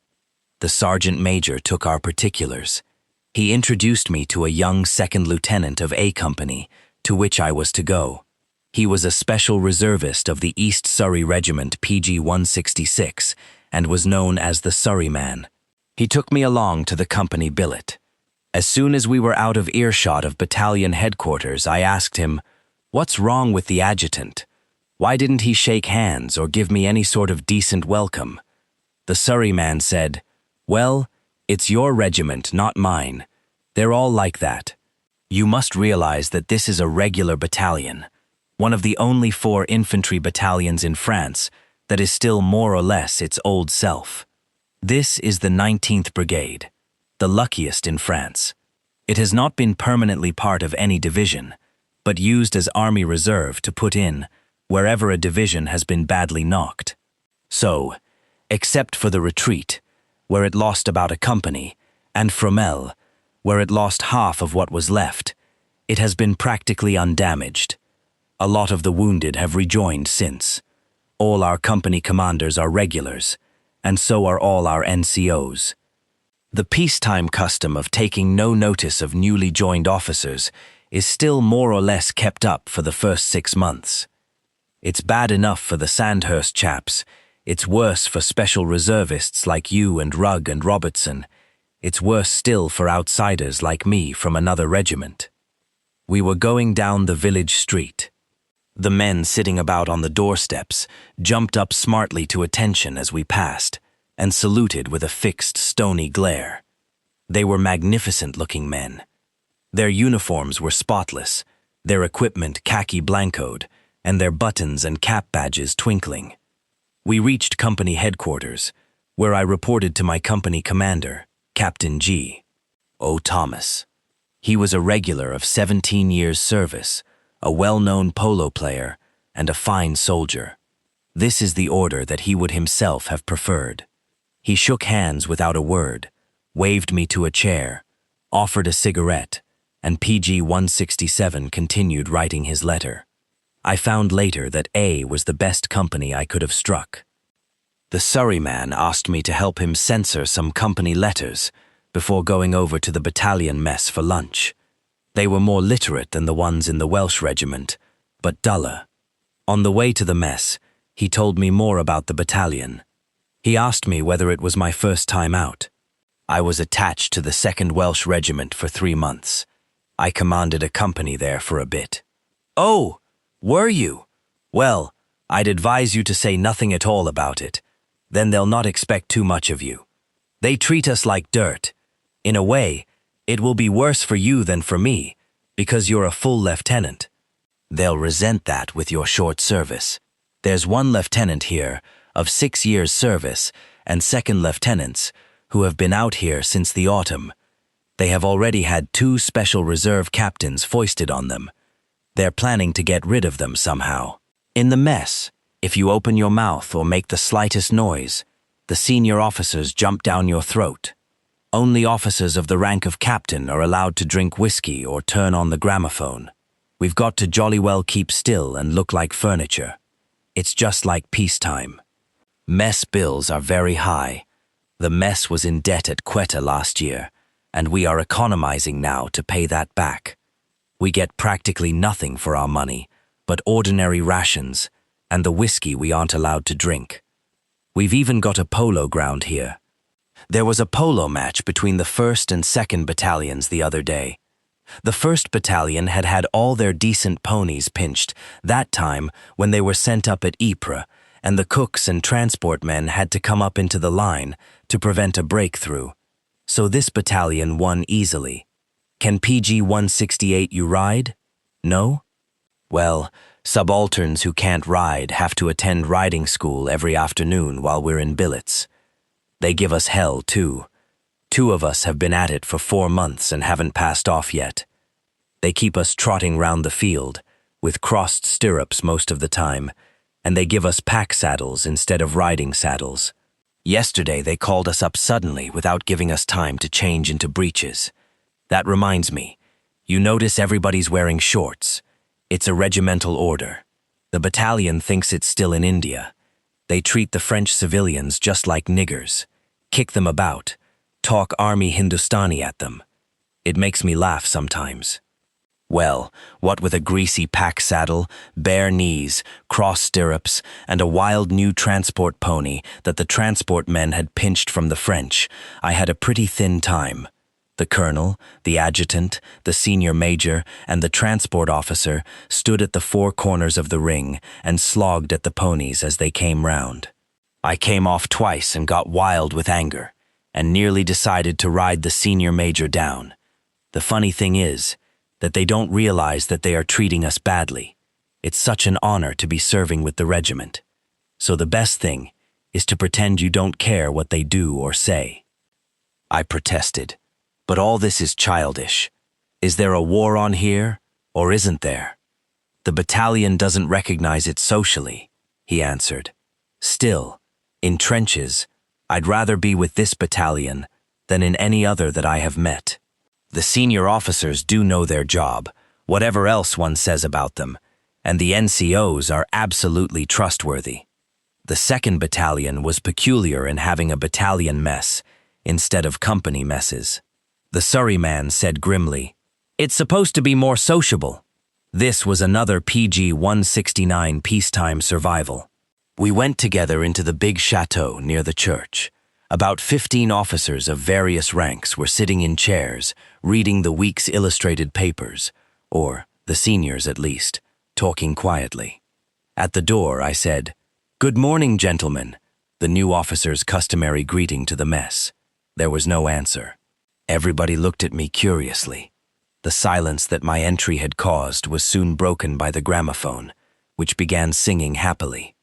The sergeant major took our particulars. He introduced me to a young 2nd lieutenant of A Company, to which I was to go. He was a special reservist of the East Surrey Regiment PG 166 and was known as the Surrey Man. He took me along to the company billet. As soon as we were out of earshot of battalion headquarters, I asked him, "What's wrong with the adjutant? Why didn't he shake hands or give me any sort of decent welcome?" The Surrey Man said, "Well, it's your regiment, not mine. They're all like that. You must realize that this is a regular battalion, one of the only 4 infantry battalions in France that is still more or less its old self. This is the 19th Brigade, the luckiest in France. It has not been permanently part of any division, but used as Army Reserve to put in wherever a division has been badly knocked. So, except for the retreat, where it lost about a company, And Fromelles, where it lost half of what was left, it has been practically undamaged. A lot of the wounded have rejoined since. All our company commanders are regulars, and so are all our NCOs. The peacetime custom of taking no notice of newly joined officers is still more or less kept up for the first 6 months. It's bad enough for the Sandhurst chaps. It's worse for special reservists like you and Rugg and Robertson. It's worse still for outsiders like me from another regiment. We were going down the village street. The men sitting about on the doorsteps jumped up smartly to attention as we passed and saluted with a fixed, stony glare. They were magnificent-looking men. Their uniforms were spotless, their equipment khaki blancoed, and their buttons and cap badges twinkling. We reached company headquarters, where I reported to my company commander, Captain G. O. Thomas. He was a regular of 17 years' service, a well-known polo player, and a fine soldier. This is the order that he would himself have preferred. He shook hands without a word, waved me to a chair, offered a cigarette, and PG 167 continued writing his letter. I found later that A was the best company I could have struck. The Surrey man asked me to help him censor some company letters before going over to the battalion mess for lunch. They were more literate than the ones in the Welsh regiment, but duller. On the way to the mess, he told me more about the battalion. He asked me whether it was my first time out. I was attached to the 2nd Welsh Regiment for 3 months. I commanded a company there for a bit. Oh, were you? Well, I'd advise you to say nothing at all about it. Then they'll not expect too much of you. They treat us like dirt. In a way, it will be worse for you than for me, because you're a full lieutenant. They'll resent that with your short service. There's one lieutenant here, of 6 years' service, and 2nd lieutenants, who have been out here since the autumn. They have already had 2 special reserve captains foisted on them. They're planning to get rid of them somehow. In the mess, if you open your mouth or make the slightest noise, the senior officers jump down your throat. Only officers of the rank of captain are allowed to drink whiskey or turn on the gramophone. We've got to jolly well keep still and look like furniture. It's just like peacetime. Mess bills are very high. The mess was in debt at Quetta last year, and we are economizing now to pay that back. We get practically nothing for our money, but ordinary rations, and the whiskey we aren't allowed to drink. We've even got a polo ground here. There was a polo match between the 1st and 2nd battalions the other day. The 1st battalion had had all their decent ponies pinched that time when they were sent up at Ypres, and the cooks and transport men had to come up into the line to prevent a breakthrough. So this battalion won easily. Can PG 168 you ride? No? Well, subalterns who can't ride have to attend riding school every afternoon while we're in billets. They give us hell, too. 2 of us have been at it for 4 months and haven't passed off yet. They keep us trotting round the field, with crossed stirrups most of the time, and they give us pack saddles instead of riding saddles. Yesterday they called us up suddenly without giving us time to change into breeches. That reminds me, you notice everybody's wearing shorts. It's a regimental order. The battalion thinks it's still in India. They treat the French civilians just like niggers, kick them about, talk army Hindustani at them. It makes me laugh sometimes. Well, what with a greasy pack saddle, bare knees, cross stirrups, and a wild new transport pony that the transport men had pinched from the French, I had a pretty thin time. The colonel, the adjutant, the senior major, and the transport officer stood at the 4 corners of the ring and slogged at the ponies as they came round. I came off twice and got wild with anger, and nearly decided to ride the senior major down. The funny thing is that they don't realize that they are treating us badly. It's such an honor to be serving with the regiment. So the best thing is to pretend you don't care what they do or say. I protested. But all this is childish. Is there a war on here, or isn't there? The battalion doesn't recognize it socially, he answered. Still, in trenches, I'd rather be with this battalion than in any other that I have met. The senior officers do know their job, whatever else one says about them, and the NCOs are absolutely trustworthy. The 2nd Battalion was peculiar in having a battalion mess instead of company messes. The Surrey man said grimly, "It's supposed to be more sociable." This was another PG-169 peacetime survival. We went together into the big chateau near the church. About 15 officers of various ranks were sitting in chairs, reading the week's illustrated papers, or the seniors at least, talking quietly. At the door, I said, "Good morning, gentlemen," the new officer's customary greeting to the mess. There was no answer. Everybody looked at me curiously. The silence that my entry had caused was soon broken by the gramophone, which began singing happily.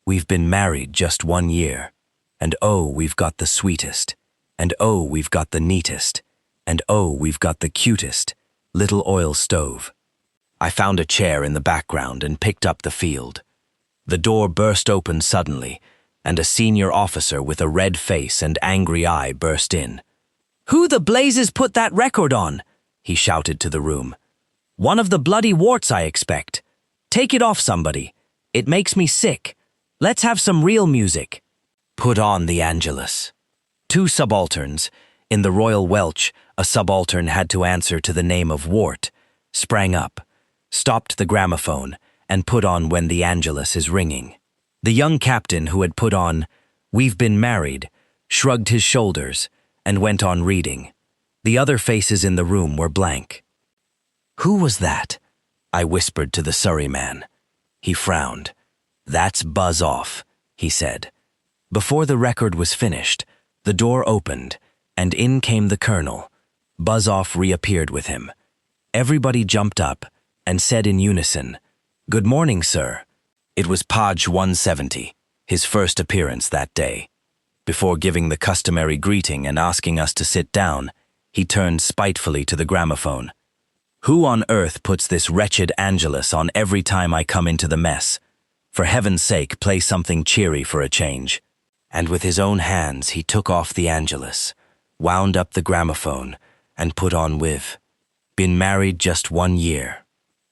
"We've been married just 1 year, and oh, we've got the sweetest, and oh, we've got the neatest, and oh, we've got the cutest little oil stove." I found a chair in the background and picked up the field. The door burst open suddenly, and a senior officer with a red face and angry eye burst in. "Who the blazes put that record on?" he shouted to the room. "One of the bloody warts, I expect. Take it off, somebody. It makes me sick. Let's have some real music." Put on the Angelus. 2 subalterns, in the Royal Welch, a subaltern had to answer to the name of Wart, sprang up, stopped the gramophone, and put on When the Angelus is Ringing. The young captain who had put on We've Been Married shrugged his shoulders and went on reading. The other faces in the room were blank. "Who was that?" I whispered to the Surrey man. He frowned. "That's Buzz Off," he said. Before the record was finished, the door opened, and in came the colonel. Buzz Off reappeared with him. Everybody jumped up and said in unison, "Good morning, sir." It was Page 170, his first appearance that day. Before giving the customary greeting and asking us to sit down, he turned spitefully to the gramophone. "Who on earth puts this wretched Angelus on every time I come into the mess? For heaven's sake, play something cheery for a change." And with his own hands he took off the Angelus, wound up the gramophone, and put on We've Been Married Just 1 Year.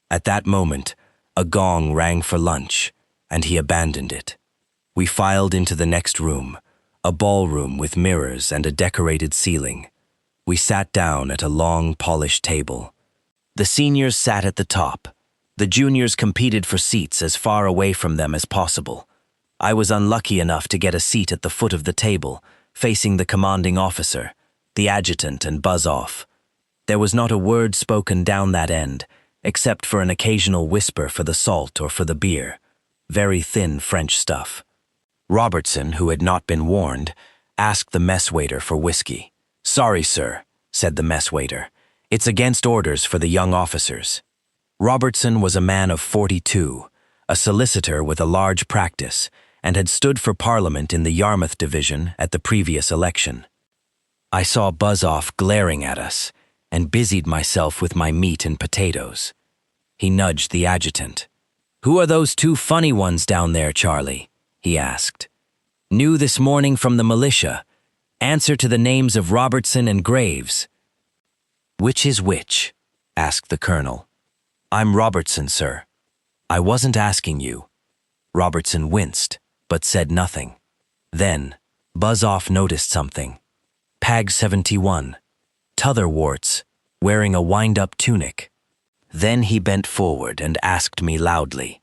At that moment, a gong rang for lunch, and he abandoned it. We filed into the next room, a ballroom with mirrors and a decorated ceiling. We sat down at a long, polished table. The seniors sat at the top. The juniors competed for seats as far away from them as possible. I was unlucky enough to get a seat at the foot of the table, facing the commanding officer, the adjutant, and Buzz Off. There was not a word spoken down that end, except for an occasional whisper for the salt or for the beer. Very thin French stuff. Robertson, who had not been warned, asked the mess waiter for whiskey. "Sorry, sir," said the mess waiter. "It's against orders for the young officers." Robertson was a man of 42, a solicitor with a large practice, and had stood for Parliament in the Yarmouth Division at the previous election. I saw Buzz Off glaring at us, and busied myself with my meat and potatoes. He nudged the adjutant. "Who are those 2 funny ones down there, Charlie?" he asked. "New this morning from the militia. Answer to the names of Robertson and Graves." "Which is which?" asked the colonel. "I'm Robertson, sir." "I wasn't asking you." Robertson winced, but said nothing. Then, Buzz Off noticed something. Pag 71. T'other warts, wearing a wind-up tunic. Then he bent forward and asked me loudly,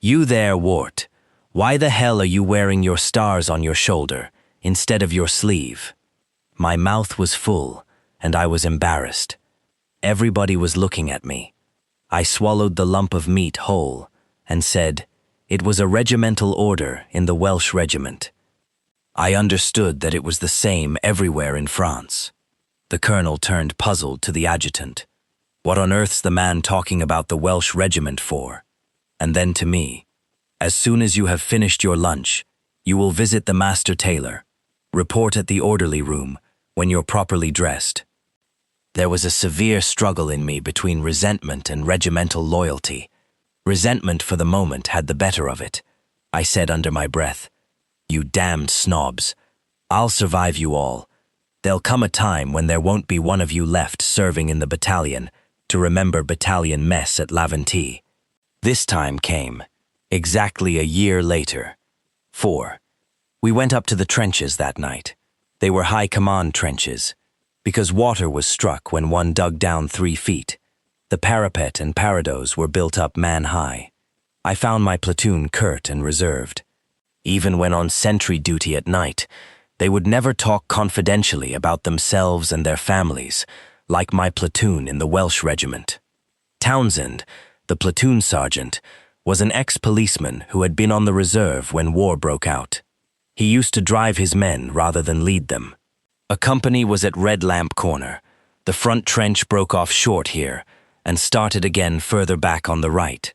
"You there, Wart, why the hell are you wearing your stars on your shoulder instead of your sleeve?" My mouth was full, and I was embarrassed. Everybody was looking at me. I swallowed the lump of meat whole and said, "It was a regimental order in the Welsh regiment." I understood that it was the same everywhere in France. The colonel turned puzzled to the adjutant. "What on earth's the man talking about the Welsh regiment for?" And then to me, "As soon as you have finished your lunch, you will visit the master tailor. Report at the orderly room when you're properly dressed." There was a severe struggle in me between resentment and regimental loyalty. Resentment for the moment had the better of it. I said under my breath, "You damned snobs. I'll survive you all. There'll come a time when there won't be one of you left serving in the battalion to remember battalion mess at Laventille. This time came, exactly a year later. 4. We went up to the trenches that night. They were high command trenches, because water was struck when one dug down 3 feet. The parapet and parados were built up man-high. I found my platoon curt and reserved. Even when on sentry duty at night, they would never talk confidentially about themselves and their families, like my platoon in the Welsh regiment. Townsend, the platoon sergeant, was an ex-policeman who had been on the reserve when war broke out. He used to drive his men rather than lead them. A company was at Red Lamp Corner. The front trench broke off short here and started again further back on the right.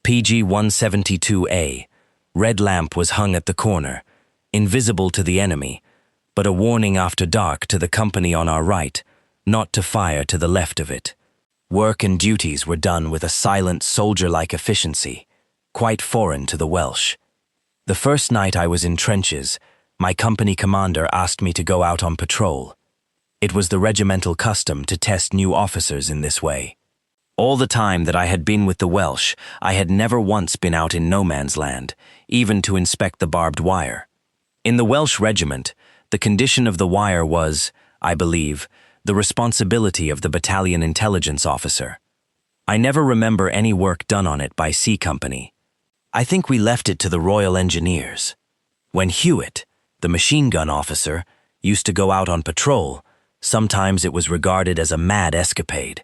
PG 172A. Red Lamp was hung at the corner, invisible to the enemy, but a warning after dark to the company on our right not to fire to the left of it. Work and duties were done with a silent, soldier-like efficiency, quite foreign to the Welsh. The first night I was in trenches, my company commander asked me to go out on patrol. It was the regimental custom to test new officers in this way. All the time that I had been with the Welsh, I had never once been out in no man's land, even to inspect the barbed wire. In the Welsh regiment, the condition of the wire was, I believe, the responsibility of the battalion intelligence officer. I never remember any work done on it by C Company. I think we left it to the Royal Engineers. When Hewitt, the machine gun officer, used to go out on patrol, sometimes it was regarded as a mad escapade.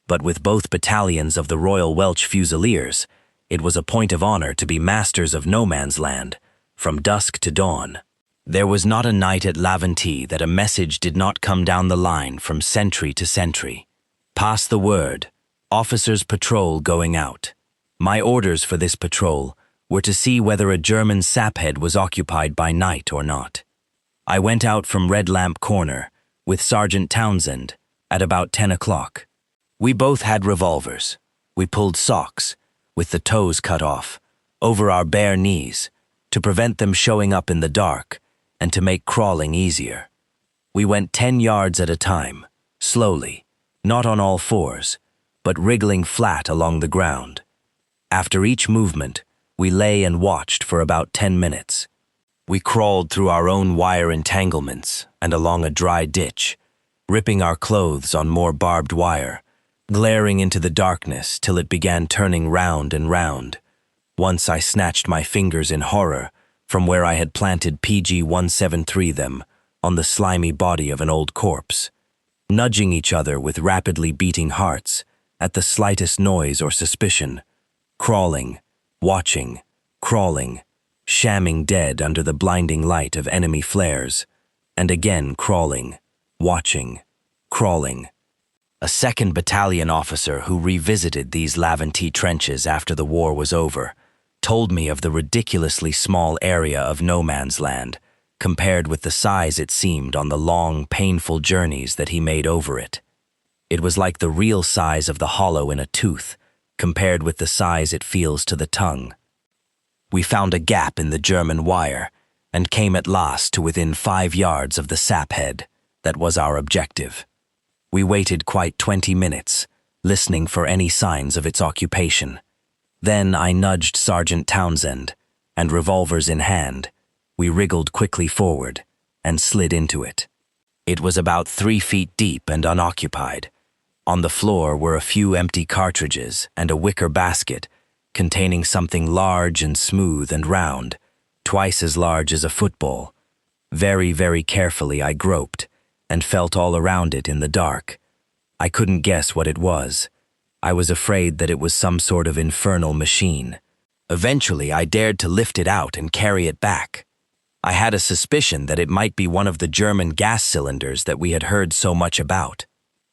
But with both battalions of the Royal Welsh Fusiliers, it was a point of honor to be masters of no man's land, from dusk to dawn. There was not a night at Laventille that a message did not come down the line from sentry to sentry. Pass the word. Officers patrol going out. My orders for this patrol were to see whether a German saphead was occupied by night or not. I went out from Red Lamp Corner with Sergeant Townsend at about 10 o'clock. We both had revolvers. We pulled socks, with the toes cut off, over our bare knees, to prevent them showing up in the dark and to make crawling easier. We went 10 yards at a time, slowly, not on all fours, but wriggling flat along the ground. After each movement, we lay and watched for about 10 minutes. We crawled through our own wire entanglements and along a dry ditch, ripping our clothes on more barbed wire, glaring into the darkness till it began turning round and round. Once I snatched my fingers in horror from where I had planted PG 173 them on the slimy body of an old corpse, nudging each other with rapidly beating hearts at the slightest noise or suspicion, crawling, watching, crawling, shamming dead under the blinding light of enemy flares, and again crawling, watching, crawling. A 2nd Battalion officer who revisited these Laventille trenches after the war was over told me of the ridiculously small area of no man's land compared with the size it seemed on the long, painful journeys that he made over it. It was like the real size of the hollow in a tooth compared with the size it feels to the tongue. We found a gap in the German wire and came at last to within 5 yards of the saphead. That was our objective. We waited quite 20 minutes, listening for any signs of its occupation. Then I nudged Sergeant Townsend, and revolvers in hand, we wriggled quickly forward and slid into it. It was about 3 feet deep and unoccupied. On the floor were a few empty cartridges and a wicker basket containing something large and smooth and round, twice as large as a football. Very, very carefully I groped and felt all around it in the dark. I couldn't guess what it was. I was afraid that it was some sort of infernal machine. Eventually, I dared to lift it out and carry it back. I had a suspicion that it might be one of the German gas cylinders that we had heard so much about.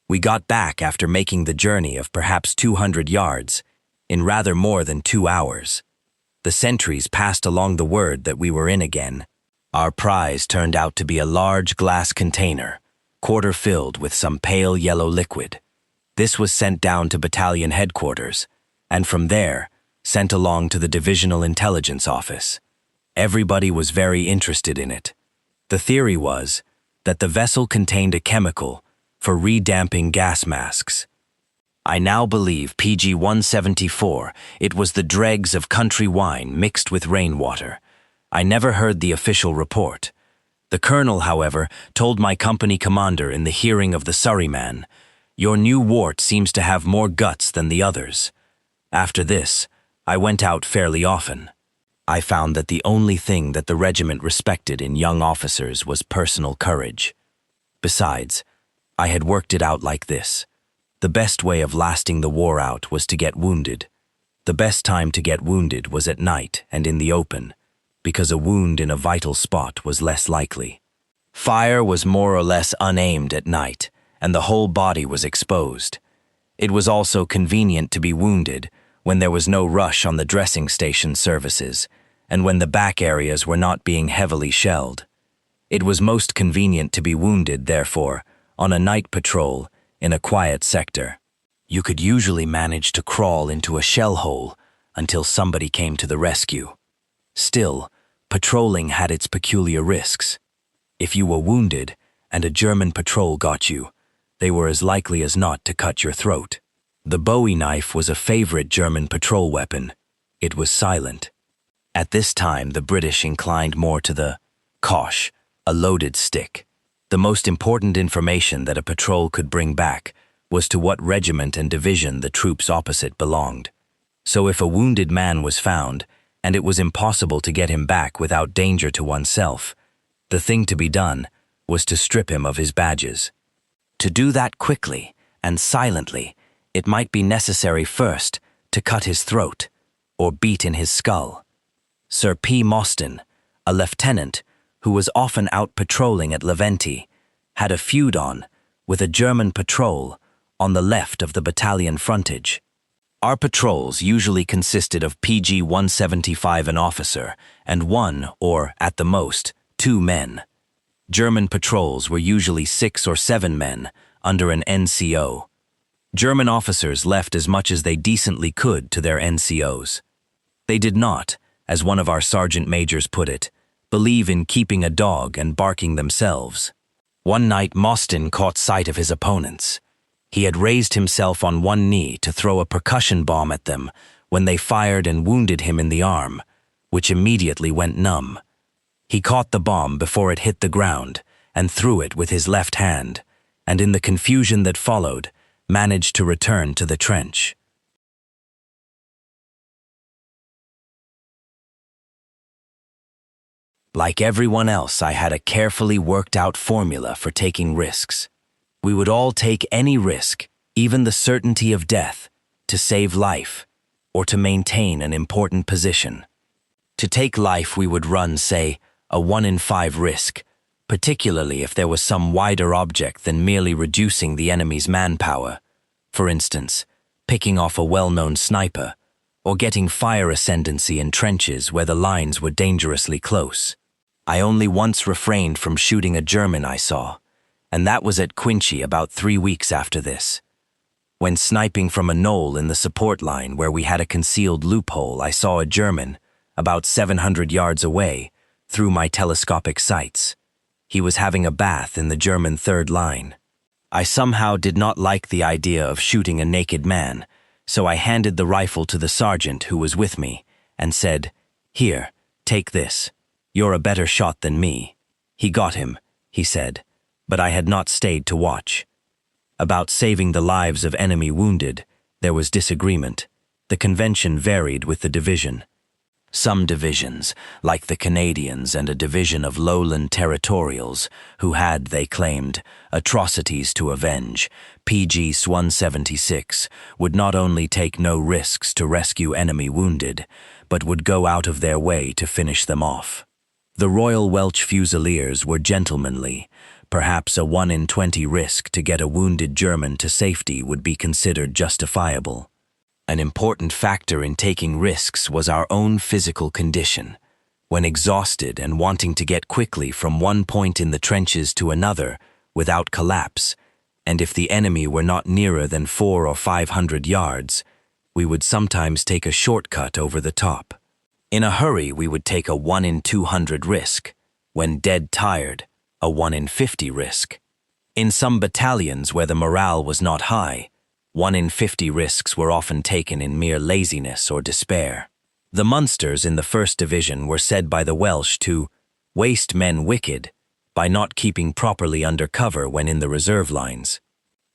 We got back after making the journey of perhaps 200 yards, in rather more than 2 hours. The sentries passed along the word that we were in again. Our prize turned out to be a large glass container, quarter filled with some pale yellow liquid. This was sent down to battalion headquarters, and from there, sent along to the divisional intelligence office. Everybody was very interested in it. The theory was, that the vessel contained a chemical for redamping gas masks. I now believe PG-174, it was the dregs of country wine mixed with rainwater. I never heard the official report. The colonel, however, told my company commander in the hearing of the Surreyman, "Your new wart seems to have more guts than the others." After this, I went out fairly often. I found that the only thing that the regiment respected in young officers was personal courage. Besides, I had worked it out like this. The best way of lasting the war out was to get wounded. The best time to get wounded was at night and in the open, because a wound in a vital spot was less likely. Fire was more or less unaimed at night, and the whole body was exposed. It was also convenient to be wounded when there was no rush on the dressing station services, and when the back areas were not being heavily shelled. It was most convenient to be wounded, therefore, on a night patrol in a quiet sector. You could usually manage to crawl into a shell hole until somebody came to the rescue. Still, patrolling had its peculiar risks. If you were wounded and a German patrol got you, they were as likely as not to cut your throat. The Bowie knife was a favorite German patrol weapon. It was silent. At this time, the British inclined more to the Kosh, a loaded stick. The most important information that a patrol could bring back was to what regiment and division the troops opposite belonged. So if a wounded man was found, and it was impossible to get him back without danger to oneself, the thing to be done was to strip him of his badges. To do that quickly and silently, it might be necessary first to cut his throat or beat in his skull. Sir P. Mostyn, a lieutenant who was often out patrolling at Leventi, had a feud on with a German patrol on the left of the battalion frontage. Our patrols usually consisted of PG-175 an officer and one, or at the most, 2 men. German patrols were usually 6 or 7 men under an NCO. German officers left as much as they decently could to their NCOs. They did not, as one of our sergeant majors put it, believe in keeping a dog and barking themselves. One night Mostyn caught sight of his opponents. He had raised himself on one knee to throw a percussion bomb at them when they fired and wounded him in the arm, which immediately went numb. He caught the bomb before it hit the ground and threw it with his left hand, and in the confusion that followed, managed to return to the trench. Like everyone else, I had a carefully worked-out formula for taking risks. We would all take any risk, even the certainty of death, to save life or to maintain an important position. To take life, we would run, say, a 1 in 5 risk, particularly if there was some wider object than merely reducing the enemy's manpower. For instance, picking off a well-known sniper, or getting fire ascendancy in trenches where the lines were dangerously close. I only once refrained from shooting a German I saw, and that was at Quincy about 3 weeks after this. When sniping from a knoll in the support line where we had a concealed loophole, I saw a German, about 700 yards away, through my telescopic sights. He was having a bath in the German third line. I somehow did not like the idea of shooting a naked man, so I handed the rifle to the sergeant who was with me and said, "Here, take this. You're a better shot than me." He got him, he said, but I had not stayed to watch. About saving the lives of enemy wounded, there was disagreement. The convention varied with the division. Some divisions, like the Canadians and a division of lowland territorials, who had, they claimed, atrocities to avenge, PG-176, would not only take no risks to rescue enemy wounded, but would go out of their way to finish them off. The Royal Welch Fusiliers were gentlemanly. Perhaps a 1 in 20 risk to get a wounded German to safety would be considered justifiable. An important factor in taking risks was our own physical condition. When exhausted and wanting to get quickly from one point in the trenches to another without collapse, and if the enemy were not nearer than 400 or 500 yards, we would sometimes take a shortcut over the top. In a hurry, we would take a 1 in 200 risk. When dead tired, a 1 in 50 risk. In some battalions where the morale was not high, 1 in 50 risks were often taken in mere laziness or despair. The Munsters in the 1st Division were said by the Welsh to waste men wicked by not keeping properly under cover when in the reserve lines.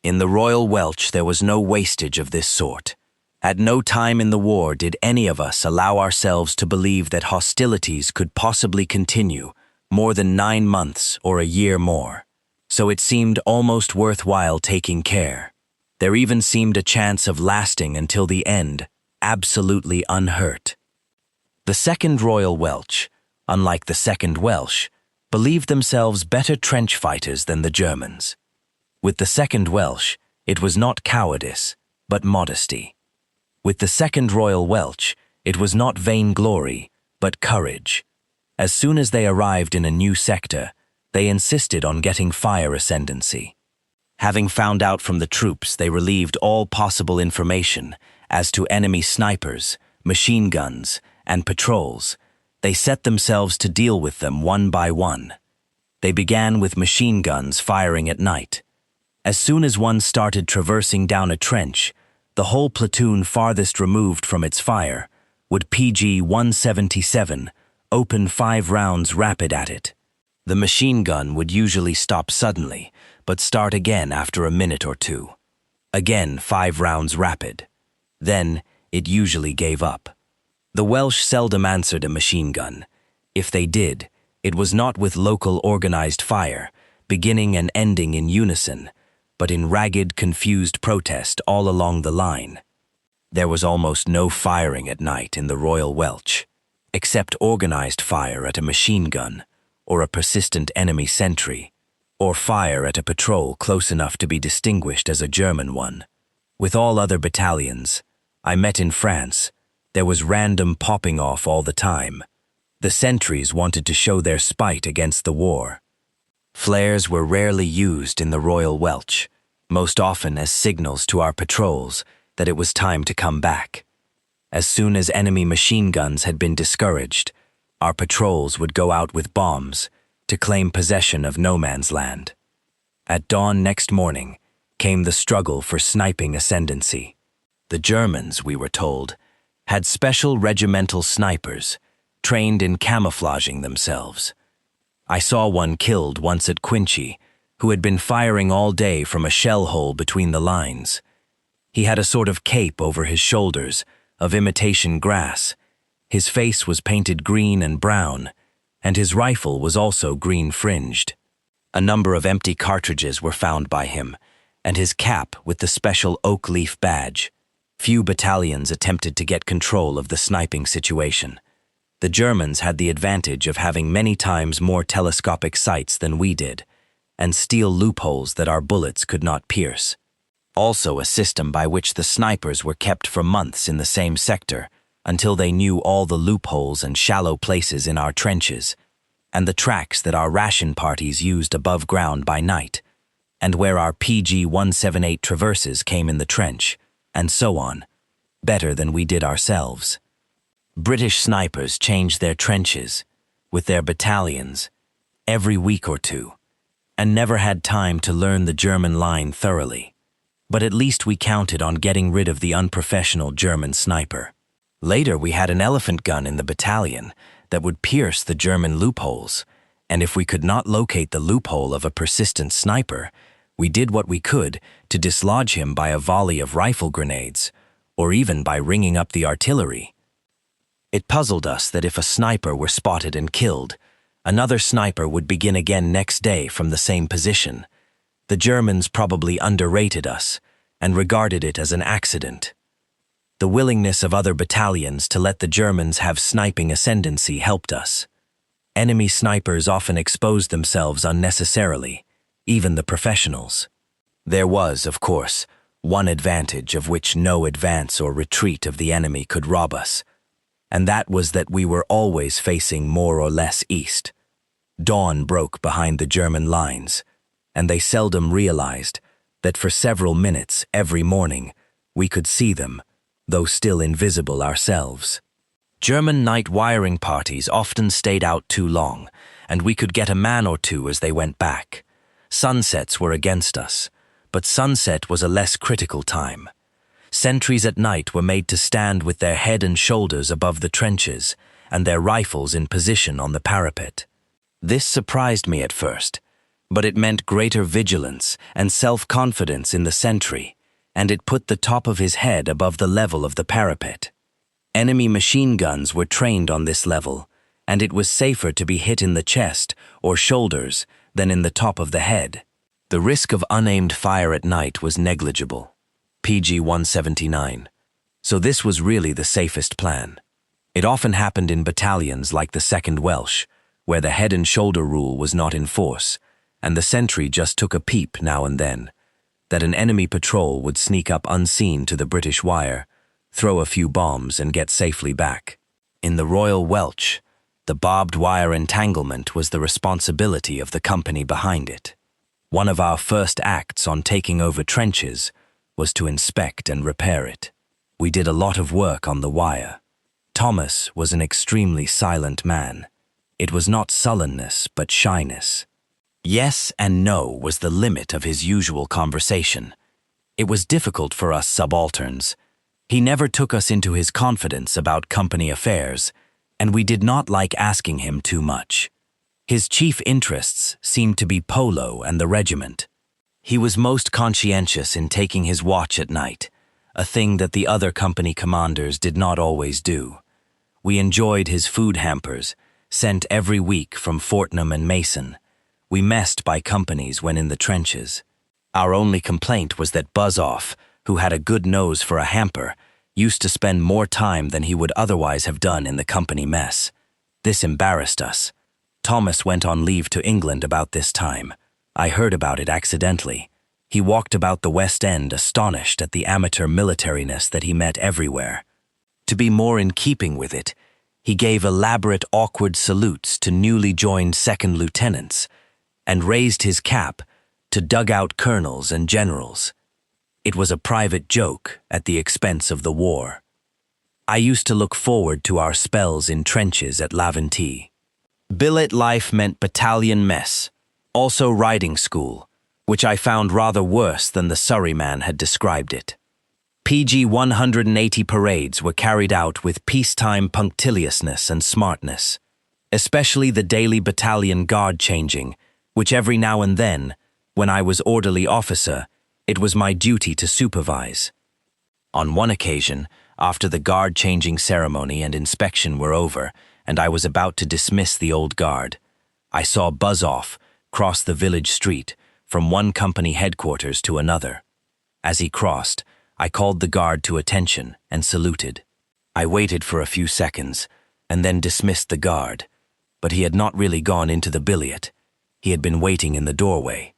In the Royal Welsh there was no wastage of this sort. At no time in the war did any of us allow ourselves to believe that hostilities could possibly continue more than 9 months or a year more. So it seemed almost worthwhile taking care. There even seemed a chance of lasting until the end, absolutely unhurt. The 2nd Royal Welsh, unlike the 2nd Welsh, believed themselves better trench fighters than the Germans. With the 2nd Welsh, it was not cowardice, but modesty. With the 2nd Royal Welsh, it was not vainglory, but courage. As soon as they arrived in a new sector, they insisted on getting fire ascendancy. Having found out from the troops, they relieved all possible information as to enemy snipers, machine guns, and patrols. They set themselves to deal with them one by one. They began with machine guns firing at night. As soon as one started traversing down a trench, the whole platoon farthest removed from its fire would PG-177 open 5 rounds rapid at it. The machine gun would usually stop suddenly, but start again after a minute or two. Again 5 rounds rapid. Then it usually gave up. The Welsh seldom answered a machine gun. If they did, it was not with local organized fire, beginning and ending in unison, but in ragged, confused protest all along the line. There was almost no firing at night in the Royal Welsh, except organized fire at a machine gun, or a persistent enemy sentry, or fire at a patrol close enough to be distinguished as a German one. With all other battalions I met in France, there was random popping off all the time. The sentries wanted to show their spite against the war. Flares were rarely used in the Royal Welsh, most often as signals to our patrols that it was time to come back. As soon as enemy machine guns had been discouraged, our patrols would go out with bombs to claim possession of no man's land. At dawn next morning came the struggle for sniping ascendancy. The Germans, we were told, had special regimental snipers trained in camouflaging themselves. I saw one killed once at Quincy, who had been firing all day from a shell hole between the lines. He had a sort of cape over his shoulders of imitation grass. His face was painted green and brown, and his rifle was also green-fringed. A number of empty cartridges were found by him, and his cap with the special oak leaf badge. Few battalions attempted to get control of the sniping situation. The Germans had the advantage of having many times more telescopic sights than we did, and steel loopholes that our bullets could not pierce. Also a system by which the snipers were kept for months in the same sector until they knew all the loopholes and shallow places in our trenches, and the tracks that our ration parties used above ground by night, and where our PG-178 traverses came in the trench, and so on, better than we did ourselves. British snipers changed their trenches, with their battalions, every week or two, and never had time to learn the German line thoroughly. But at least we counted on getting rid of the unprofessional German sniper. Later we had an elephant gun in the battalion that would pierce the German loopholes, and if we could not locate the loophole of a persistent sniper, we did what we could to dislodge him by a volley of rifle grenades, or even by ringing up the artillery. It puzzled us that if a sniper were spotted and killed, another sniper would begin again next day from the same position. The Germans probably underrated us and regarded it as an accident. The willingness of other battalions to let the Germans have sniping ascendancy helped us. Enemy snipers often exposed themselves unnecessarily, even the professionals. There was, of course, one advantage of which no advance or retreat of the enemy could rob us, and that was that we were always facing more or less east. Dawn broke behind the German lines, and they seldom realized that for several minutes every morning we could see them, though still invisible ourselves. German night wiring parties often stayed out too long, and we could get a man or two as they went back. Sunsets were against us, but sunset was a less critical time. Sentries at night were made to stand with their head and shoulders above the trenches and their rifles in position on the parapet. This surprised me at first, but it meant greater vigilance and self-confidence in the sentry, and it put the top of his head above the level of the parapet. Enemy machine guns were trained on this level, and it was safer to be hit in the chest or shoulders than in the top of the head. The risk of unaimed fire at night was negligible, PG 179, so this was really the safest plan. It often happened in battalions like the 2nd Welsh, where the head and shoulder rule was not in force, and the sentry just took a peep now and then, that an enemy patrol would sneak up unseen to the British wire, throw a few bombs and get safely back. In the Royal Welsh, the barbed wire entanglement was the responsibility of the company behind it. One of our first acts on taking over trenches was to inspect and repair it. We did a lot of work on the wire. Thomas was an extremely silent man. It was not sullenness, but shyness. Yes and no was the limit of his usual conversation. It was difficult for us subalterns. He never took us into his confidence about company affairs, and we did not like asking him too much. His chief interests seemed to be polo and the regiment. He was most conscientious in taking his watch at night, a thing that the other company commanders did not always do. We enjoyed his food hampers, sent every week from Fortnum and Mason. We messed by companies when in the trenches. Our only complaint was that Buzz-Off, who had a good nose for a hamper, used to spend more time than he would otherwise have done in the company mess. This embarrassed us. Thomas went on leave to England about this time. I heard about it accidentally. He walked about the West End astonished at the amateur militariness that he met everywhere. To be more in keeping with it, he gave elaborate awkward salutes to newly joined second lieutenants and raised his cap to dugout colonels and generals. It was a private joke at the expense of the war. I used to look forward to our spells in trenches at Laventille. Billet life meant battalion mess, also riding school, which I found rather worse than the Surrey man had described it. PG 180 parades were carried out with peacetime punctiliousness and smartness, especially the daily battalion guard changing, which every now and then, when I was orderly officer, it was my duty to supervise. On one occasion, after the guard-changing ceremony and inspection were over, and I was about to dismiss the old guard, I saw Buzz-Off cross the village street from one company headquarters to another. As he crossed, I called the guard to attention and saluted. I waited for a few seconds and then dismissed the guard, but he had not really gone into the billet. He had been waiting in the doorway.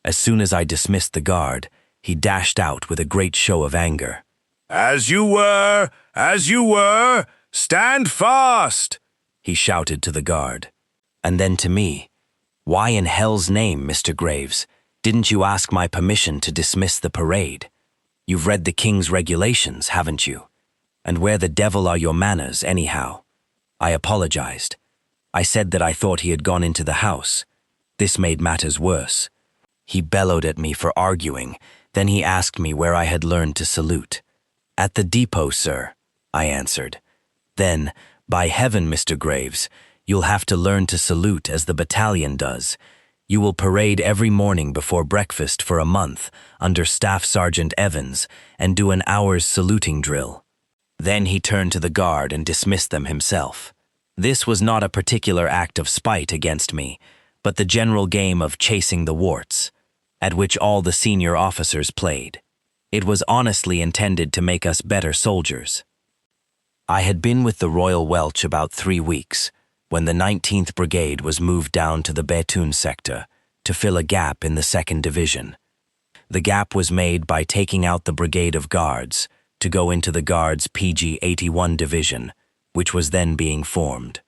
As soon as I dismissed the guard, he dashed out with a great show of anger. As you were, stand fast!" he shouted to the guard. And then to me, "Why in hell's name, Mr. Graves, didn't you ask my permission to dismiss the parade? You've read the King's regulations, haven't you? And where the devil are your manners, anyhow?" I apologized. I said that I thought he had gone into the house. This made matters worse. He bellowed at me for arguing, then he asked me where I had learned to salute. "At the depot, sir," I answered. "Then, by heaven, Mr. Graves, you'll have to learn to salute as the battalion does. You will parade every morning before breakfast for a month under Staff Sergeant Evans and do an hour's saluting drill." Then he turned to the guard and dismissed them himself. This was not a particular act of spite against me, but the general game of chasing the warts, at which all the senior officers played. It was honestly intended to make us better soldiers. I had been with the Royal Welsh about 3 weeks, when the 19th Brigade was moved down to the Bethune sector to fill a gap in the 2nd Division. The gap was made by taking out the Brigade of Guards to go into the Guards' PG 81 Division, which was then being formed.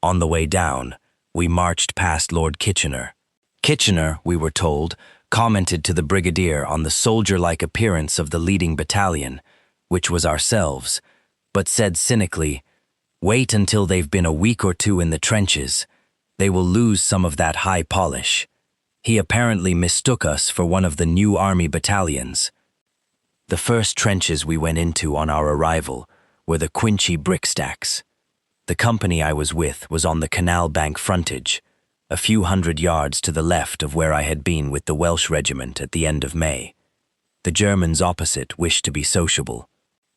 On the way down, we marched past Lord Kitchener. Kitchener, we were told, commented to the brigadier on the soldier-like appearance of the leading battalion, which was ourselves, but said cynically, "Wait until they've been a week or two in the trenches. They will lose some of that high polish. He apparently mistook us for one of the new army battalions. The first trenches we went into on our arrival were the Quincy brick stacks. The company I was with was on the canal bank frontage, a few hundred yards to the left of where I had been with the Welsh regiment at the end of May. The Germans opposite wished to be sociable.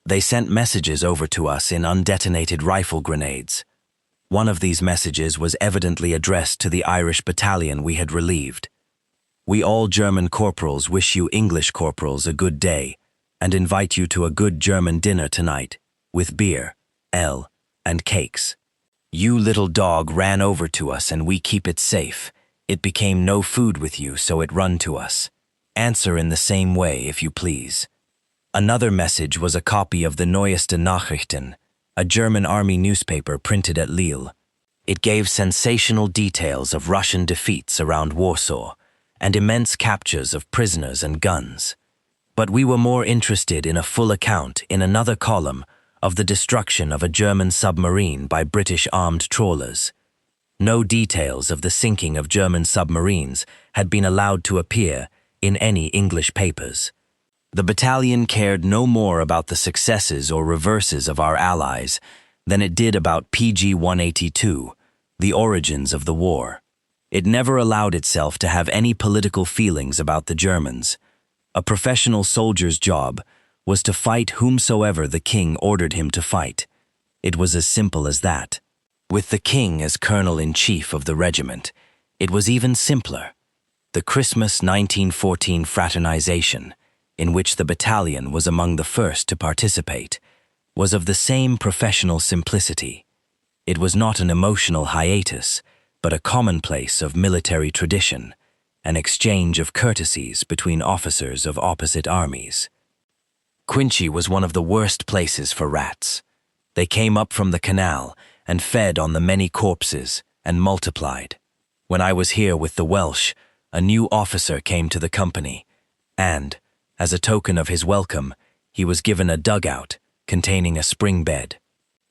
They sent messages over to us in undetonated rifle grenades. One of these messages was evidently addressed to the Irish battalion we had relieved. We all German corporals wish you English corporals a good day and invite you to a good German dinner tonight, with beer, ale, and cakes. You little dog ran over to us and we keep it safe. It became no food with you, so it run to us. Answer in the same way, if you please. Another message was a copy of the Neueste Nachrichten, a German army newspaper printed at Lille. It gave sensational details of Russian defeats around Warsaw and immense captures of prisoners and guns. But we were more interested in a full account in another column of the destruction of a German submarine by British armed trawlers. No details of the sinking of German submarines had been allowed to appear in any English papers. The battalion cared no more about the successes or reverses of our allies than it did about PG 182, the origins of the war. It never allowed itself to have any political feelings about the Germans. A professional soldier's job was to fight whomsoever the king ordered him to fight. It was as simple as that. With the king as colonel-in-chief of the regiment, it was even simpler. The Christmas 1914 fraternization, in which the battalion was among the first to participate, was of the same professional simplicity. It was not an emotional hiatus, but a commonplace of military tradition, an exchange of courtesies between officers of opposite armies. Quincy was one of the worst places for rats. They came up from the canal and fed on the many corpses and multiplied. When I was here with the Welsh, a new officer came to the company, and, as a token of his welcome, he was given a dugout containing a spring bed.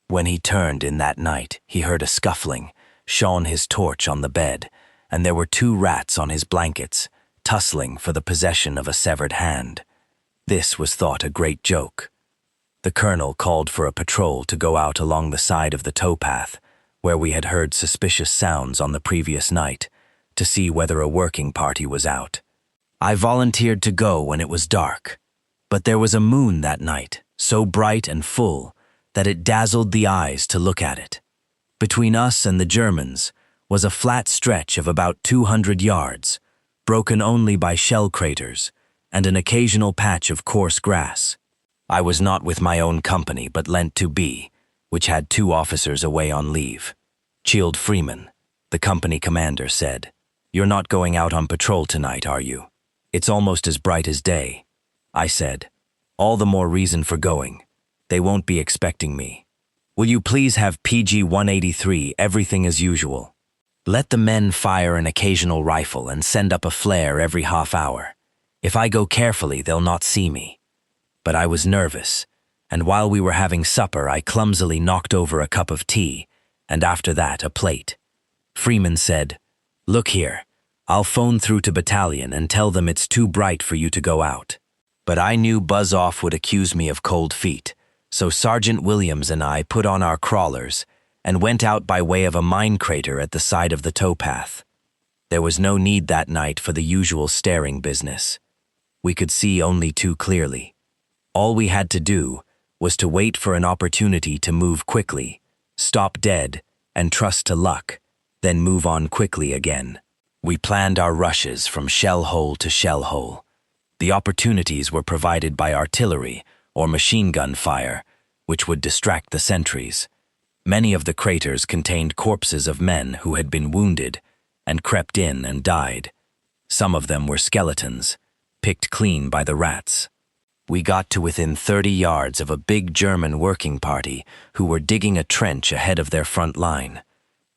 When he turned in that night, he heard a scuffling, shone his torch on the bed, and there were 2 rats on his blankets, tussling for the possession of a severed hand. This was thought a great joke. The colonel called for a patrol to go out along the side of the towpath, where we had heard suspicious sounds on the previous night, to see whether a working party was out. I volunteered to go when it was dark, but there was a moon that night, so bright and full that it dazzled the eyes to look at it. Between us and the Germans was a flat stretch of about 200 yards, broken only by shell craters and an occasional patch of coarse grass. I was not with my own company, but lent to B, which had 2 officers away on leave. Child Freeman, the company commander, said, "You're not going out on patrol tonight, are you? It's almost as bright as day." I said, "All the more reason for going. They won't be expecting me. Will you please have PG 183 everything as usual? Let the men fire an occasional rifle and send up a flare every half hour. If I go carefully, they'll not see me." But I was nervous, and while we were having supper, I clumsily knocked over a cup of tea, and after that a plate. Freeman said, "Look here, I'll phone through to battalion and tell them it's too bright for you to go out." But I knew Buzz-Off would accuse me of cold feet, so Sergeant Williams and I put on our crawlers and went out by way of a mine crater at the side of the towpath. There was no need that night for the usual staring business. We could see only too clearly. All we had to do was to wait for an opportunity to move quickly, stop dead, and trust to luck, then move on quickly again. We planned our rushes from shell hole to shell hole. The opportunities were provided by artillery or machine gun fire, which would distract the sentries. Many of the craters contained corpses of men who had been wounded and crept in and died. Some of them were skeletons, picked clean by the rats. We got to within 30 yards of a big German working party who were digging a trench ahead of their front line.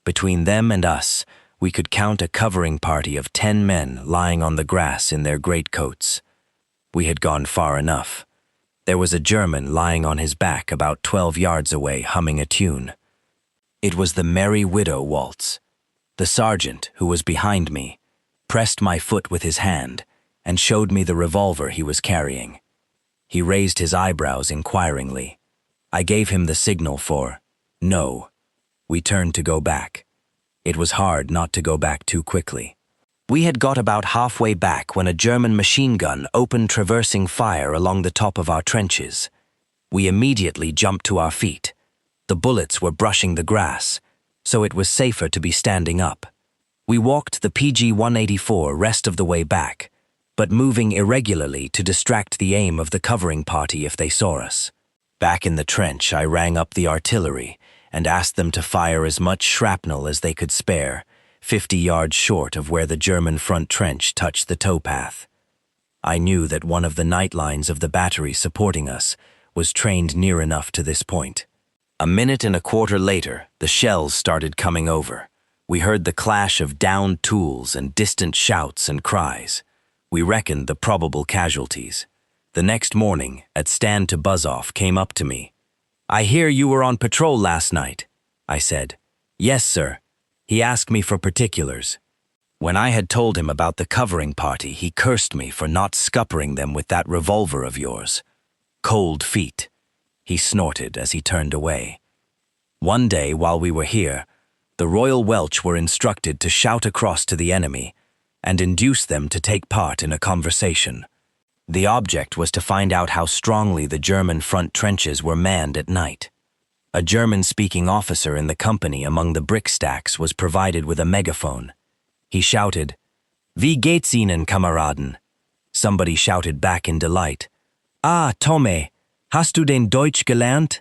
Between them and us, we could count a covering party of 10 men lying on the grass in their greatcoats. We had gone far enough. There was a German lying on his back about 12 yards away, humming a tune. It was the Merry Widow Waltz. The sergeant, who was behind me, pressed my foot with his hand and showed me the revolver he was carrying. He raised his eyebrows inquiringly. I gave him the signal for no. We turned to go back. It was hard not to go back too quickly. We had got about halfway back when a German machine gun opened traversing fire along the top of our trenches. We immediately jumped to our feet. The bullets were brushing the grass, so it was safer to be standing up. We walked the PG-184 rest of the way back, but moving irregularly to distract the aim of the covering party if they saw us. Back in the trench, I rang up the artillery and asked them to fire as much shrapnel as they could spare, 50 yards short of where the German front trench touched the towpath. I knew that one of the night lines of the battery supporting us was trained near enough to this point. A minute and a quarter later, the shells started coming over. We heard the clash of downed tools and distant shouts and cries. We reckoned the probable casualties. The next morning, at stand to buzz-off, came up to me. "I hear you were on patrol last night," I said. "Yes, sir." He asked me for particulars. When I had told him about the covering party, he cursed me for not scuppering them with that revolver of yours. Cold feet, he snorted as he turned away. One day, while we were here, the Royal Welch were instructed to shout across to the enemy and induce them to take part in a conversation. The object was to find out how strongly the German front trenches were manned at night. A German-speaking officer in the company among the brick stacks was provided with a megaphone. He shouted, "Wie geht's Ihnen, Kameraden?" Somebody shouted back in delight, "Ah, Tome, hast du den Deutsch gelernt?"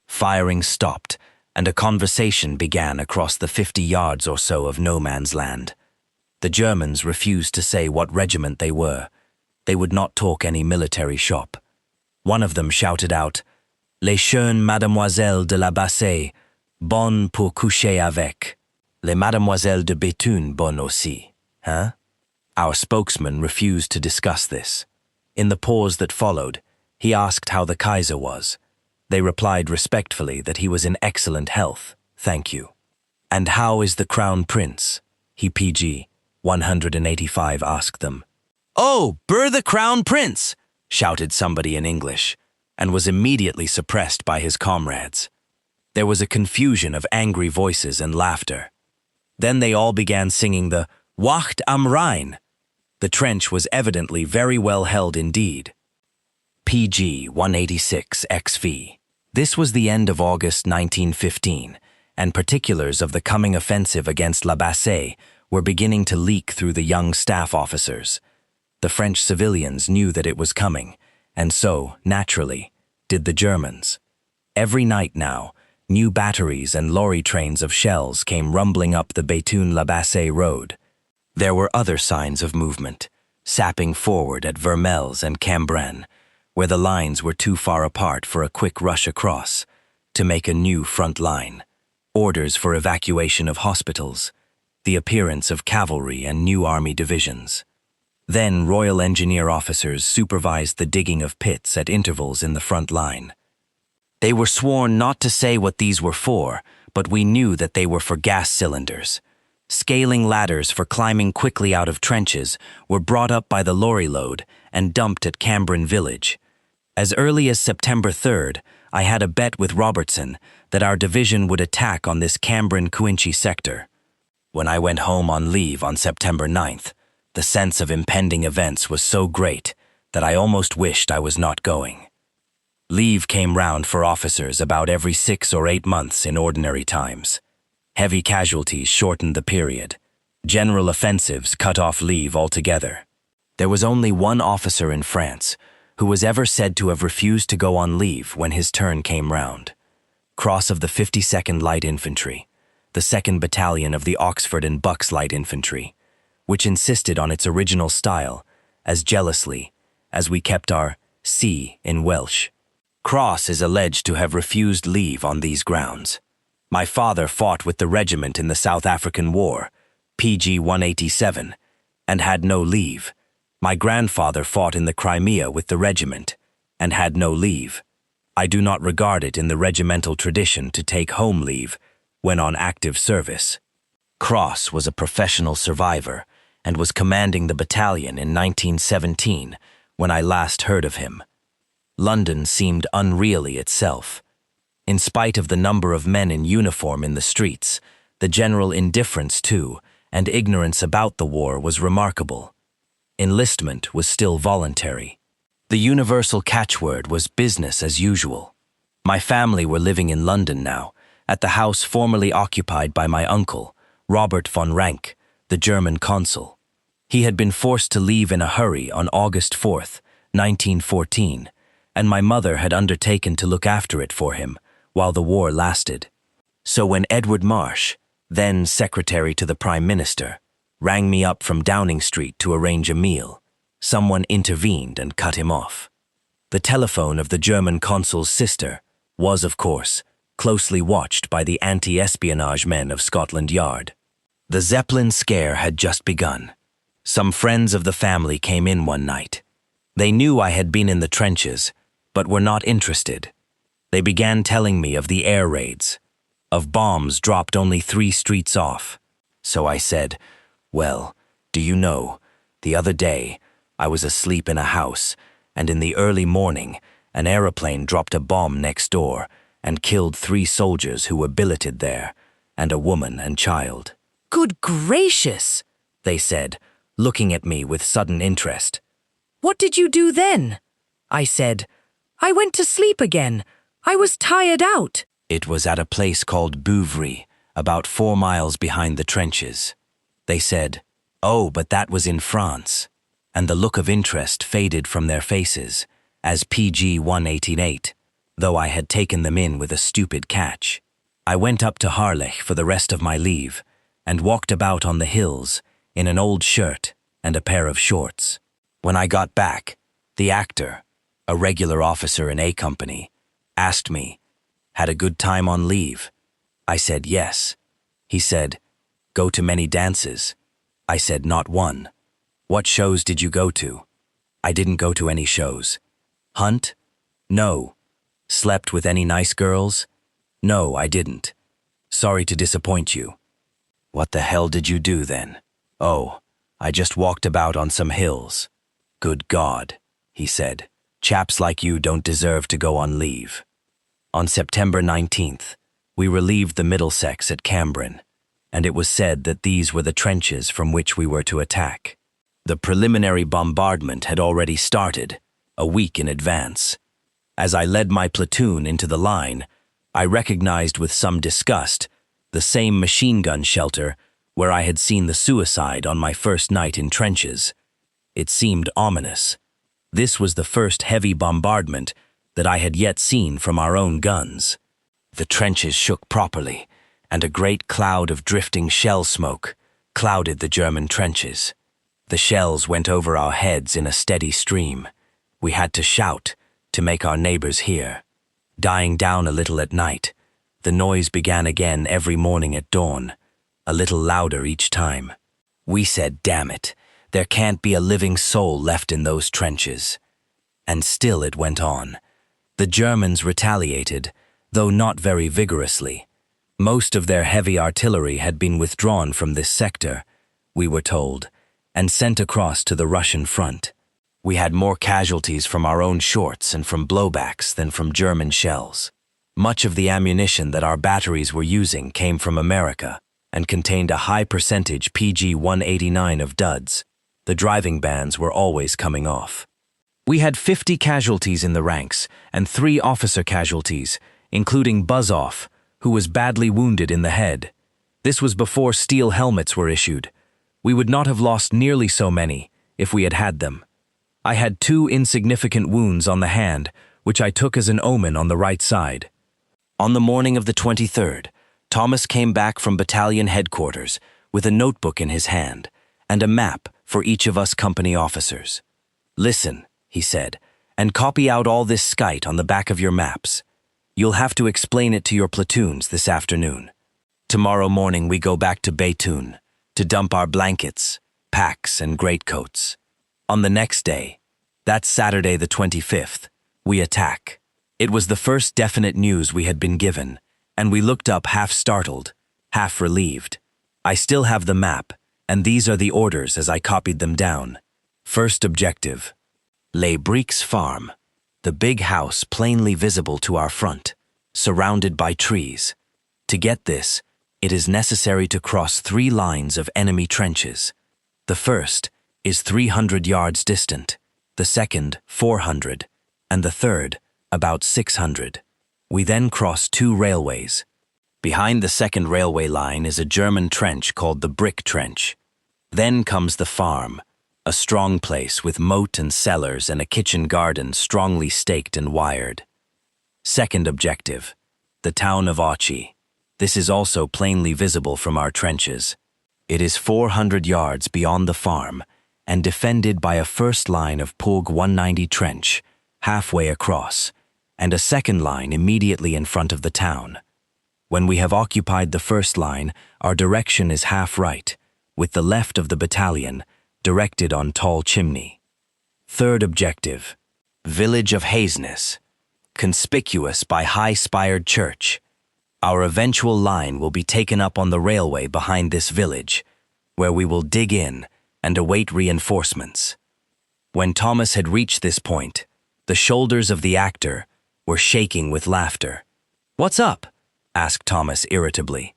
Firing stopped, and a conversation began across the 50 yards or so of no man's land. The Germans refused to say what regiment they were. They would not talk any military shop. One of them shouted out, "Les jeunes mademoiselles de la Bassée, bonnes pour coucher avec. Les mademoiselles de Béthune bonnes aussi, hein?" Our spokesman refused to discuss this. In the pause that followed, he asked how the Kaiser was. They replied respectfully that he was in excellent health, thank you. "And how is the Crown Prince?" he PG-185 asked them. "Oh, burr the Crown Prince!" shouted somebody in English, and was immediately suppressed by his comrades. There was a confusion of angry voices and laughter. Then they all began singing the Wacht am Rhein. The trench was evidently very well held indeed. PG-186 XV. This was the end of August 1915, and particulars of the coming offensive against La Bassée were beginning to leak through the young staff officers. The French civilians knew that it was coming, and so, naturally, did the Germans. Every night now, new batteries and lorry trains of shells came rumbling up the Béthune-La Bassée road. There were other signs of movement, sapping forward at Vermelles and Cambrai, where the lines were too far apart for a quick rush across, to make a new front line, orders for evacuation of hospitals, the appearance of cavalry and new army divisions. Then Royal Engineer officers supervised the digging of pits at intervals in the front line. They were sworn not to say what these were for, but we knew that they were for gas cylinders. Scaling ladders for climbing quickly out of trenches were brought up by the lorry load and dumped at Cambrai village. As early as September 3rd, I had a bet with Robertson that our division would attack on this Cambrai-Cuinchy sector. When I went home on leave on September 9th, the sense of impending events was so great that I almost wished I was not going. Leave came round for officers about every 6 or 8 months in ordinary times. Heavy casualties shortened the period. General offensives cut off leave altogether. There was only one officer in France who was ever said to have refused to go on leave when his turn came round. Cross of the 52nd Light Infantry, the 2nd Battalion of the Oxford and Bucks Light Infantry, which insisted on its original style as jealously as we kept our C in Welsh. Cross is alleged to have refused leave on these grounds. My father fought with the regiment in the South African War, PG-187, and had no leave. My grandfather fought in the Crimea with the regiment and had no leave. I do not regard it in the regimental tradition to take home leave when on active service. Cross was a professional survivor and was commanding the battalion in 1917 when I last heard of him. London seemed unreally itself. In spite of the number of men in uniform in the streets, the general indifference to and ignorance about the war was remarkable. Enlistment was still voluntary. The universal catchword was business as usual. My family were living in London now, at the house formerly occupied by my uncle, Robert von Rank, the German consul. He had been forced to leave in a hurry on August 4th, 1914, and my mother had undertaken to look after it for him while the war lasted. So when Edward Marsh, then secretary to the Prime Minister, rang me up from Downing Street to arrange a meal, someone intervened and cut him off. The telephone of the German consul's sister was, of course, closely watched by the anti-espionage men of Scotland Yard. The Zeppelin scare had just begun. Some friends of the family came in one night. They knew I had been in the trenches, but were not interested. They began telling me of the air raids, of bombs dropped only 3 streets off. So I said, "Well, do you know, the other day, I was asleep in a house, and in the early morning, an aeroplane dropped a bomb next door and killed 3 soldiers who were billeted there, and a woman and child." "Good gracious," they said, looking at me with sudden interest. "What did you do then?" I said, "I went to sleep again. I was tired out." It was at a place called Bouvry, about 4 miles behind the trenches. They said, "Oh, but that was in France," and the look of interest faded from their faces, as PG 188, though I had taken them in with a stupid catch. I went up to Harlech for the rest of my leave, and walked about on the hills in an old shirt and a pair of shorts. When I got back, the actor, a regular officer in A Company, asked me, "Had a good time on leave?" I said yes. He said, "Go to many dances?" I said not one. "What shows did you go to?" I didn't go to any shows. Hunt? No. Slept with any nice girls? No, I didn't. Sorry to disappoint you. What the hell did you do then? Oh, I just walked about on some hills. Good God, he said. Chaps like you don't deserve to go on leave. On September 19th, we relieved the Middlesex at Cambrin, and it was said that these were the trenches from which we were to attack. The preliminary bombardment had already started, a week in advance. As I led my platoon into the line, I recognized with some disgust the same machine gun shelter where I had seen the suicide on my first night in trenches. It seemed ominous. This was the first heavy bombardment that I had yet seen from our own guns. The trenches shook properly, and a great cloud of drifting shell smoke clouded the German trenches. The shells went over our heads in a steady stream. We had to shout to make our neighbors hear. Dying down a little at night, the noise began again every morning at dawn, a little louder each time. We said, "Damn it, there can't be a living soul left in those trenches." And still it went on. The Germans retaliated, though not very vigorously. Most of their heavy artillery had been withdrawn from this sector, we were told, and sent across to the Russian front. We had more casualties from our own shorts and from blowbacks than from German shells. Much of the ammunition that our batteries were using came from America and contained a high percentage PG 189 of duds. The driving bans were always coming off. We had 50 casualties in the ranks and 3 officer casualties, including Buzzoff, who was badly wounded in the head. This was before steel helmets were issued. We would not have lost nearly so many if we had had them. I had 2 insignificant wounds on the hand, which I took as an omen on the right side. On the morning of the 23rd, Thomas came back from battalion headquarters with a notebook in his hand and a map for each of us company officers. "Listen," he said, "and copy out all this skite on the back of your maps. You'll have to explain it to your platoons this afternoon. Tomorrow morning we go back to Béthune to dump our blankets, packs, and greatcoats. On the next day, that's Saturday the 25th, we attack." It was the first definite news we had been given, and we looked up half startled, half relieved. I still have the map, and these are the orders as I copied them down. First objective: Les Briques Farm, the big house plainly visible to our front, surrounded by trees. To get this, it is necessary to cross 3 lines of enemy trenches. The first is 300 yards distant, the second 400, and the third about 600. We then cross 2 railways. Behind the second railway line is a German trench called the Brick Trench. Then comes the farm, a strong place with moat and cellars and a kitchen garden strongly staked and wired. Second objective: the town of Auchy. This is also plainly visible from our trenches. It is 400 yards beyond the farm and defended by a first line of Pug 190 trench, halfway across, and a second line immediately in front of the town. When we have occupied the first line, our direction is half right, with the left of the battalion directed on Tall Chimney. Third objective: village of Hazeness, conspicuous by high-spired church. Our eventual line will be taken up on the railway behind this village, where we will dig in and await reinforcements. When Thomas had reached this point, the shoulders of the actor were shaking with laughter. "What's up?" asked Thomas irritably.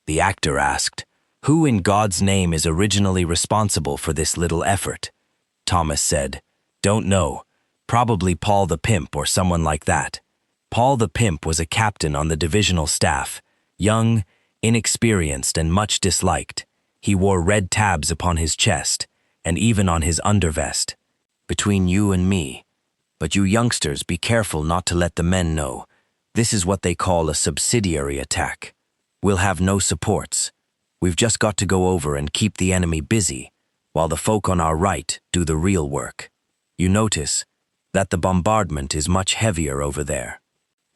The actor asked, "Who in God's name is originally responsible for this little effort?" Thomas said, "Don't know. Probably Paul the Pimp or someone like that." Paul the Pimp was a captain on the divisional staff, young, inexperienced, and much disliked. He wore red tabs upon his chest, and even on his undervest. "Between you and me. But you youngsters be careful not to let the men know. This is what they call a subsidiary attack. We'll have no supports. We've just got to go over and keep the enemy busy, while the folk on our right do the real work. You notice that the bombardment is much heavier over there.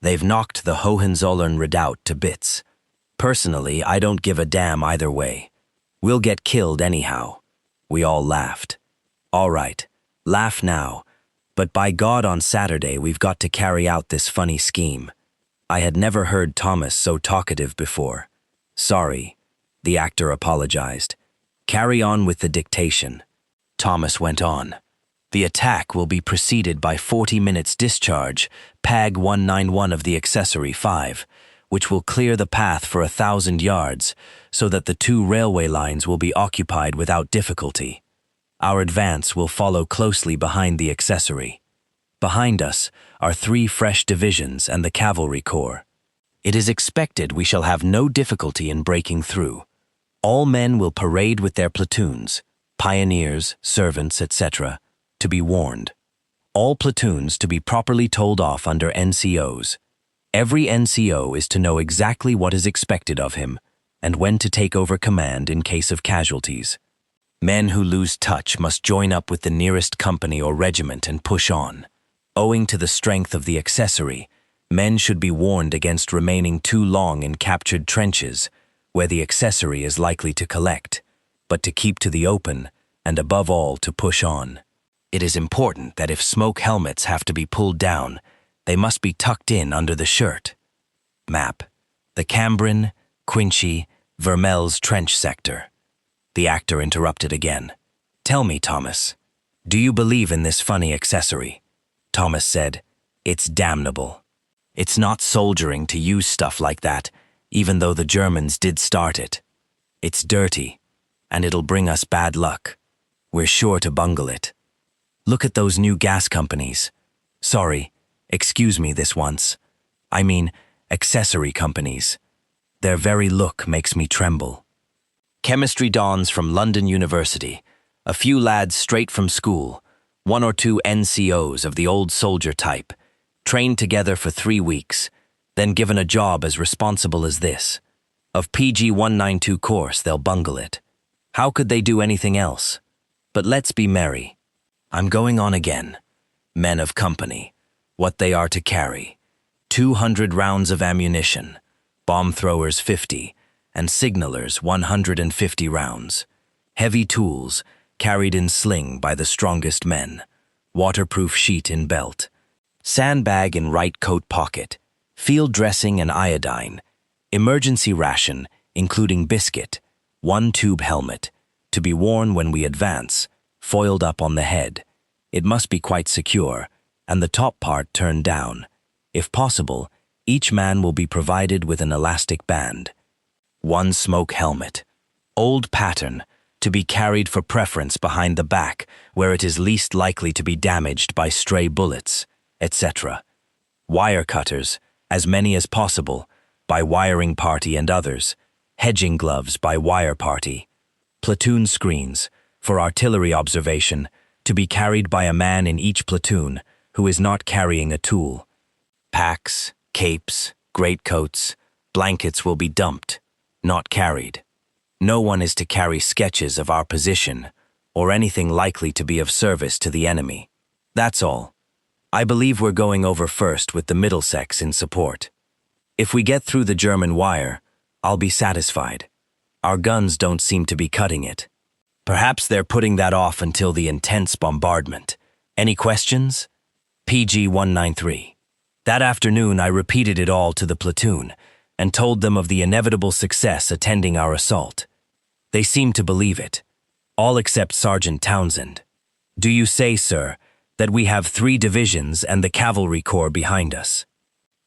They've knocked the Hohenzollern redoubt to bits. Personally, I don't give a damn either way. We'll get killed anyhow." We all laughed. "All right, laugh now, but by God on Saturday we've got to carry out this funny scheme." I had never heard Thomas so talkative before. "Sorry," the actor apologized. "Carry on with the dictation." Thomas went on. "The attack will be preceded by 40 minutes discharge, PAG 191 of the accessory 5, which will clear the path for 1,000 yards, so that the 2 railway lines will be occupied without difficulty. Our advance will follow closely behind the accessory. Behind us are 3 fresh divisions and the cavalry corps. It is expected we shall have no difficulty in breaking through. All men will parade with their platoons, pioneers, servants, etc., to be warned. All platoons to be properly told off under NCOs. Every NCO is to know exactly what is expected of him and when to take over command in case of casualties. Men who lose touch must join up with the nearest company or regiment and push on. Owing to the strength of the accessory, men should be warned against remaining too long in captured trenches, where the accessory is likely to collect, but to keep to the open and above all to push on. It is important that if smoke helmets have to be pulled down, they must be tucked in under the shirt. Map: the Cambrin, Quinchy, Vermel's trench sector. The actor interrupted again. "Tell me, Thomas, do you believe in this funny accessory?" Thomas said, "It's damnable. It's not soldiering to use stuff like that, even though the Germans did start it. It's dirty, and it'll bring us bad luck. We're sure to bungle it. Look at those new gas companies. Sorry, excuse me this once. I mean, accessory companies. Their very look makes me tremble. Chemistry dons from London University, a few lads straight from school, 1 or 2 NCOs of the old soldier type, trained together for 3 weeks, then given a job as responsible as this. Of PG 192 course, they'll bungle it. How could they do anything else? But let's be merry. I'm going on again. Men of company, what they are to carry. 200 rounds of ammunition, bomb throwers 50, and signalers 150 rounds. Heavy tools, carried in sling by the strongest men. Waterproof sheet in belt. Sandbag in right coat pocket. Field dressing and iodine. Emergency ration, including biscuit. One tube helmet, to be worn when we advance, foiled up on the head. It must be quite secure, and the top part turned down. If possible, each man will be provided with an elastic band. One smoke helmet, old pattern, to be carried for preference behind the back, where it is least likely to be damaged by stray bullets, etc. Wire cutters, as many as possible, by wiring party and others. Hedging gloves by wire party. Platoon screens, for artillery observation, to be carried by a man in each platoon who is not carrying a tool. Packs, capes, greatcoats, blankets will be dumped, not carried. No one is to carry sketches of our position or anything likely to be of service to the enemy. That's all. I believe we're going over first with the Middlesex in support. If we get through the German wire, I'll be satisfied. Our guns don't seem to be cutting it. Perhaps they're putting that off until the intense bombardment. Any questions? PG 193. That afternoon I repeated it all to the platoon and told them of the inevitable success attending our assault. They seemed to believe it, all except Sergeant Townsend. Do you say, sir, that we have 3 divisions and the cavalry corps behind us?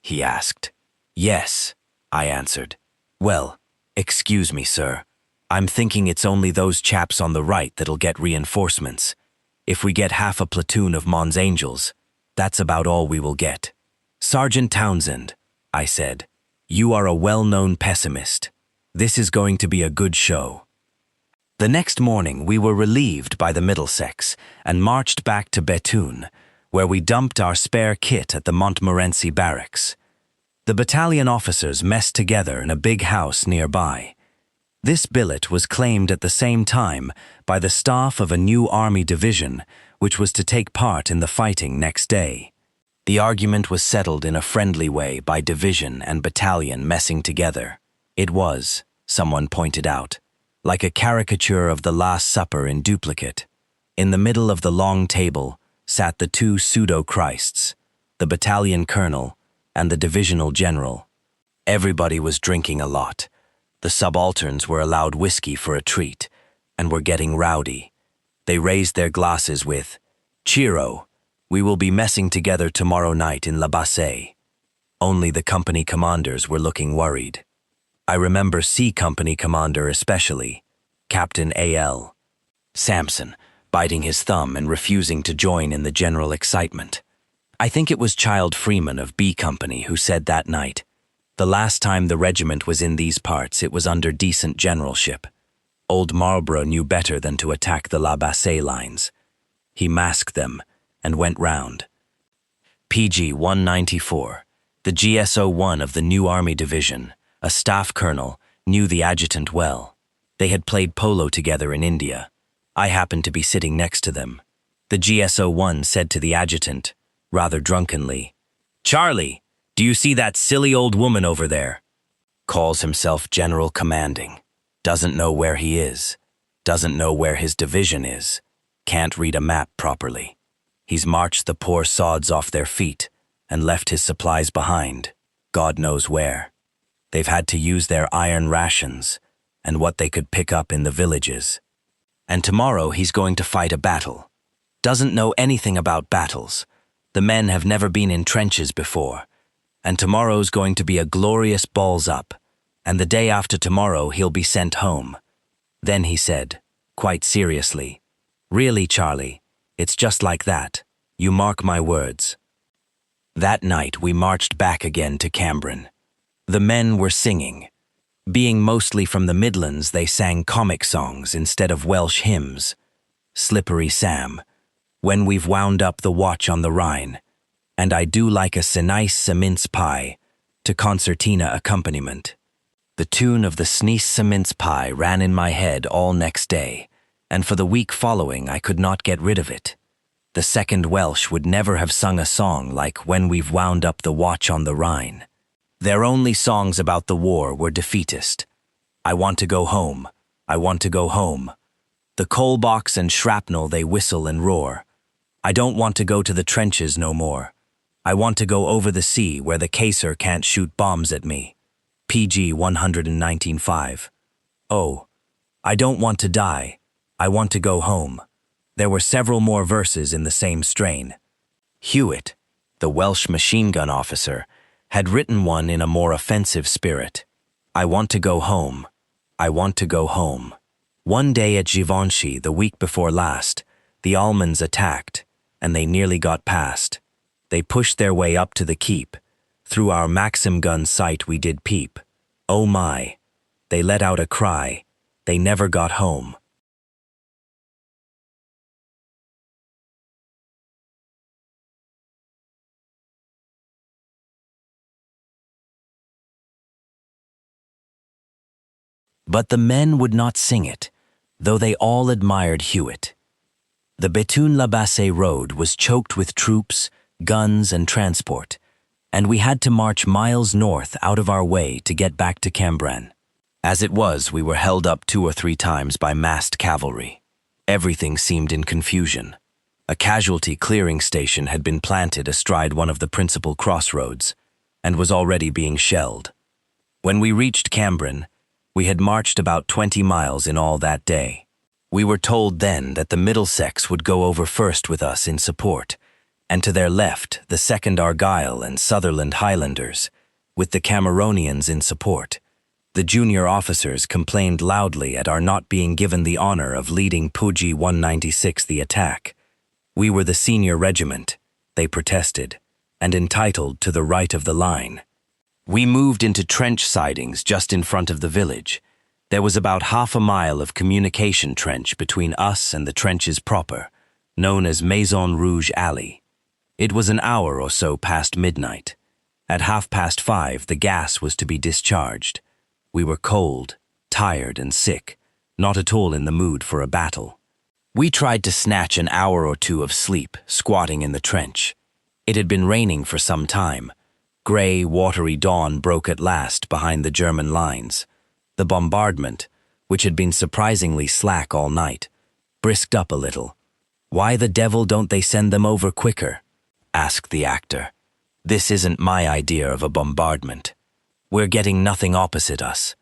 He asked. Yes, I answered. Well, excuse me, sir. I'm thinking it's only those chaps on the right that'll get reinforcements. If we get half a platoon of Mons Angels, that's about all we will get. Sergeant Townsend, I said, you are a well-known pessimist. This is going to be a good show. The next morning we were relieved by the Middlesex and marched back to Bethune, where we dumped our spare kit at the Montmorency barracks. The battalion officers messed together in a big house nearby. This billet was claimed at the same time by the staff of a new army division, which was to take part in the fighting next day. The argument was settled in a friendly way by division and battalion messing together. It was, someone pointed out, like a caricature of the Last Supper in duplicate. In the middle of the long table sat the 2 pseudo-Christs, the battalion colonel and the divisional general. Everybody was drinking a lot. The subalterns were allowed whiskey for a treat and were getting rowdy. They raised their glasses with, "Cheero, we will be messing together tomorrow night in La Bassée." Only the company commanders were looking worried. I remember C Company Commander especially, Captain A.L. Sampson, biting his thumb and refusing to join in the general excitement. I think it was Child Freeman of B Company who said that night, the last time the regiment was in these parts it was under decent generalship. Old Marlborough knew better than to attack the La Bassée lines. He masked them and went round. PG 194, the GSO-1 of the New Army Division, a staff colonel, knew the adjutant well. They had played polo together in India. I happened to be sitting next to them. The GSO-1 said to the adjutant, rather drunkenly, "Charlie, do you see that silly old woman over there? Calls himself General Commanding. Doesn't know where he is. Doesn't know where his division is. Can't read a map properly. He's marched the poor sods off their feet and left his supplies behind, God knows where. They've had to use their iron rations and what they could pick up in the villages. And tomorrow he's going to fight a battle. Doesn't know anything about battles. The men have never been in trenches before. And tomorrow's going to be a glorious balls up. And the day after tomorrow he'll be sent home." Then he said, quite seriously, "Really, Charlie, it's just like that. You mark my words." That night we marched back again to Cambrin. The men were singing. Being mostly from the Midlands, they sang comic songs instead of Welsh hymns. Slippery Sam, "When We've Wound Up the Watch on the Rhine," and "I Do Like a Snice Mince Pie," to concertina accompaniment. The tune of the Snice Mince Pie ran in my head all next day, and for the week following I could not get rid of it. The second Welsh would never have sung a song like "When We've Wound Up the Watch on the Rhine." Their only songs about the war were defeatist. "I want to go home, I want to go home." The coal box and shrapnel they whistle and roar. "I don't want to go to the trenches no more. I want to go over the sea where the Kaiser can't shoot bombs at me." PG 119.5. Oh, I don't want to die. I want to go home. There were several more verses in the same strain. Hewitt, the Welsh machine gun officer, had written one in a more offensive spirit. I want to go home. I want to go home. One day at Givenchy, the week before last, the Almonds attacked, and they nearly got past. They pushed their way up to the keep. Through our Maxim gun sight we did peep. Oh my! They let out a cry. They never got home. But the men would not sing it, though they all admired Hewitt. The Bethune-la-Bassée road was choked with troops, guns, and transport, and we had to march miles north out of our way to get back to Cambrai. As it was, we were held up 2 or 3 times by massed cavalry. Everything seemed in confusion. A casualty clearing station had been planted astride one of the principal crossroads, and was already being shelled. When we reached Cambrai, we had marched about 20 miles in all that day. We were told then that the Middlesex would go over first with us in support, and to their left the 2nd Argyll and Sutherland Highlanders, with the Cameronians in support. The junior officers complained loudly at our not being given the honor of leading Puji 196 the attack. We were the senior regiment, they protested, and entitled to the right of the line. We moved into trench sidings just in front of the village. There was about half a mile of communication trench between us and the trenches proper, known as Maison Rouge Alley. It was an hour or so past midnight. At 5:30, the gas was to be discharged. We were cold, tired, and sick, not at all in the mood for a battle. We tried to snatch an hour or 2 of sleep, squatting in the trench. It had been raining for some time. Gray, watery dawn broke at last behind the German lines. The bombardment, which had been surprisingly slack all night, brisked up a little. "Why the devil don't they send them over quicker?" asked the actor. "This isn't my idea of a bombardment. We're getting nothing opposite us.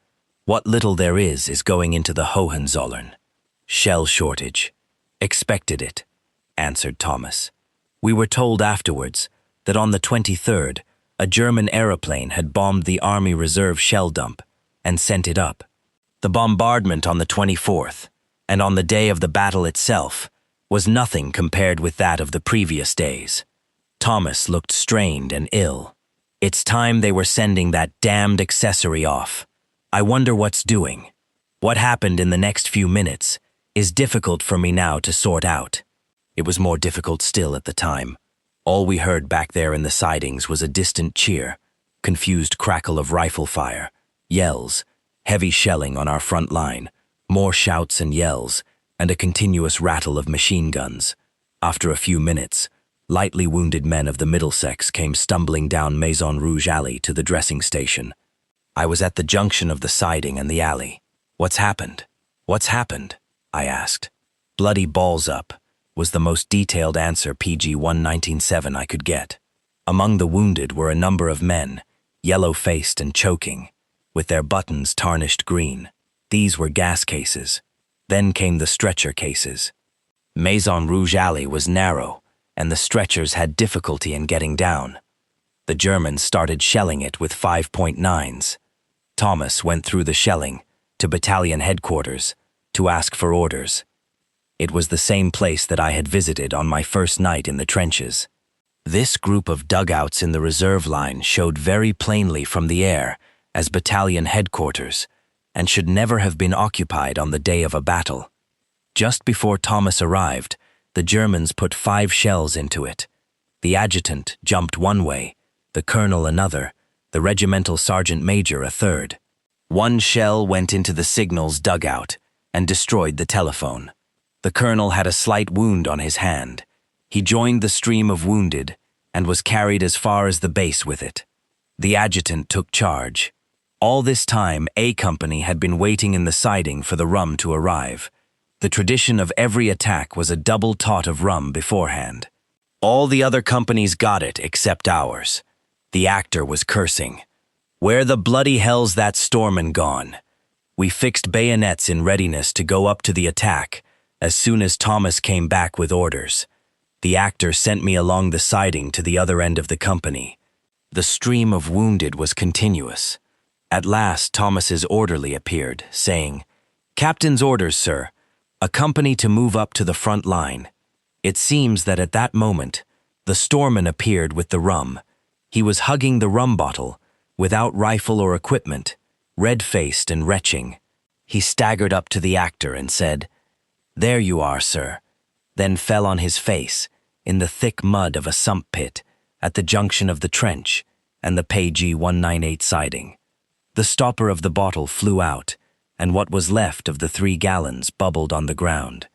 What little there is going into the Hohenzollern. Shell shortage. Expected it," answered Thomas. "We were told afterwards that on the 23rd, a German aeroplane had bombed the Army Reserve shell dump and sent it up. The bombardment on the 24th, and on the day of the battle itself, was nothing compared with that of the previous days." Thomas looked strained and ill. "It's time they were sending that damned accessory off. I wonder what's doing. What happened in the next few minutes is difficult for me now to sort out." It was more difficult still at the time. All we heard back there in the sidings was a distant cheer, confused crackle of rifle fire, yells, heavy shelling on our front line, more shouts and yells, and a continuous rattle of machine guns. After a few minutes, lightly wounded men of the Middlesex came stumbling down Maison Rouge Alley to the dressing station. I was at the junction of the siding and the alley. "What's happened? What's happened?" I asked. "Bloody balls up," was the most detailed answer PG 197 I could get. Among the wounded were a number of men, yellow-faced and choking, with their buttons tarnished green. These were gas cases. Then came the stretcher cases. Maison Rouge Alley was narrow, and the stretchers had difficulty in getting down. The Germans started shelling it with 5.9s. Thomas went through the shelling to battalion headquarters to ask for orders. It was the same place that I had visited on my first night in the trenches. This group of dugouts in the reserve line showed very plainly from the air as battalion headquarters and should never have been occupied on the day of a battle. Just before Thomas arrived, the Germans put 5 shells into it. The adjutant jumped one way, the colonel another, the regimental sergeant major a third. One shell went into the signals dugout and destroyed the telephone. The colonel had a slight wound on his hand. He joined the stream of wounded and was carried as far as the base with it. The adjutant took charge. All this time, A Company had been waiting in the siding for the rum to arrive. The tradition of every attack was a double tot of rum beforehand. All the other companies got it except ours. The actor was cursing. "Where the bloody hell's that Storman gone? We fixed bayonets in readiness to go up to the attack as soon as Thomas came back with orders. The actor sent me along the siding to the other end of the company. The stream of wounded was continuous. At last, Thomas's orderly appeared, saying, "Captain's orders, sir. A company to move up to the front line." It seems that at that moment, the storeman appeared with the rum. He was hugging the rum bottle, without rifle or equipment, red-faced and retching. He staggered up to the actor and said, "There you are, sir," then fell on his face, in the thick mud of a sump pit, at the junction of the trench and the Page 198 siding. The stopper of the bottle flew out, and what was left of the 3 gallons bubbled on the ground.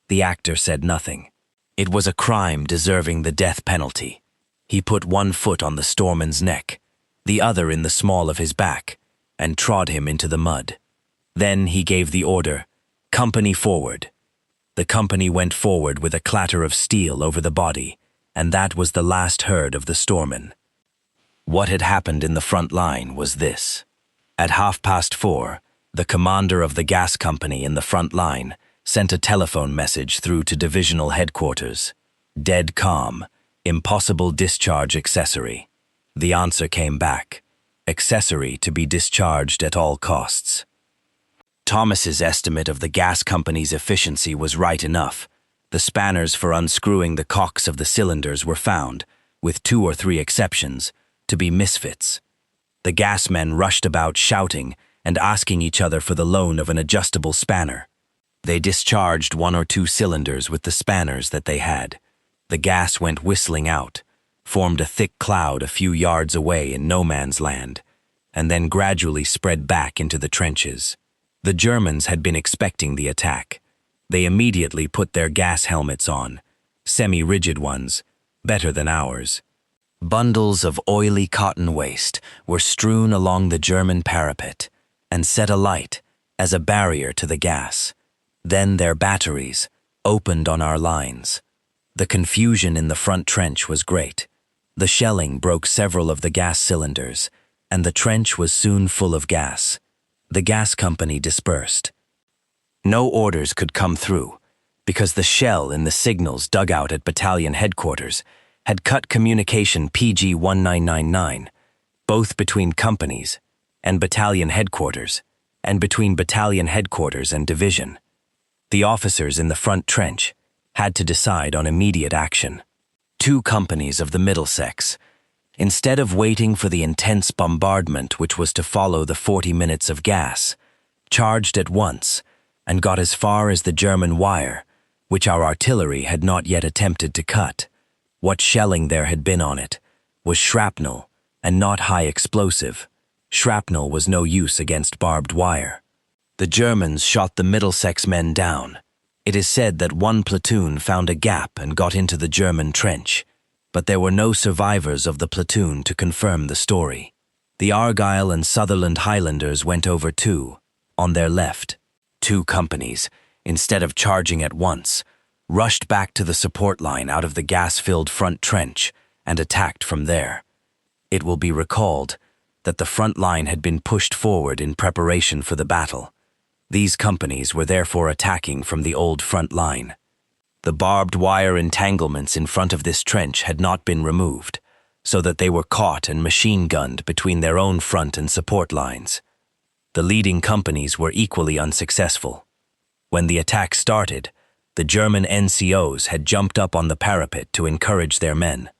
The actor said nothing. It was a crime deserving the death penalty. He put one foot on the storeman's neck, the other in the small of his back, and trod him into the mud. Then he gave the order, "Company forward." The company went forward with a clatter of steel over the body, and that was the last heard of the storeman. What had happened in the front line was this. At 4:30, the commander of the gas company in the front line sent a telephone message through to divisional headquarters. "Dead calm. Impossible discharge accessory." The answer came back. Accessory to be discharged at all costs. Thomas's estimate of the gas company's efficiency was right enough. The spanners for unscrewing the cocks of the cylinders were found, with 2 or 3 exceptions, to be misfits. The gas men rushed about shouting and asking each other for the loan of an adjustable spanner. They discharged 1 or 2 cylinders with the spanners that they had. The gas went whistling out, formed a thick cloud a few yards away in no man's land, and then gradually spread back into the trenches. The Germans had been expecting the attack. They immediately put their gas helmets on, semi-rigid ones, better than ours. Bundles of oily cotton waste were strewn along the German parapet and set alight as a barrier to the gas. Then their batteries opened on our lines. The confusion in the front trench was great. The shelling broke several of the gas cylinders, and the trench was soon full of gas. The gas company dispersed. No orders could come through, because the shell in the signals dug out at battalion headquarters had cut communication PG 1999, both between companies and battalion headquarters, and between battalion headquarters and division. The officers in the front trench had to decide on immediate action. 2 companies of the Middlesex, instead of waiting for the intense bombardment which was to follow the 40 minutes of gas, charged at once and got as far as the German wire, which our artillery had not yet attempted to cut. What shelling there had been on it was shrapnel and not high explosive. Shrapnel was no use against barbed wire. The Germans shot the Middlesex men down. It is said that 1 platoon found a gap and got into the German trench, but there were no survivors of the platoon to confirm the story. The Argyll and Sutherland Highlanders went over too, on their left. 2 companies, instead of charging at once, rushed back to the support line out of the gas-filled front trench and attacked from there. It will be recalled that the front line had been pushed forward in preparation for the battle. These companies were therefore attacking from the old front line. The barbed wire entanglements in front of this trench had not been removed, so that they were caught and machine-gunned between their own front and support lines. The leading companies were equally unsuccessful. When the attack started, the German NCOs had jumped up on the parapet to encourage their men.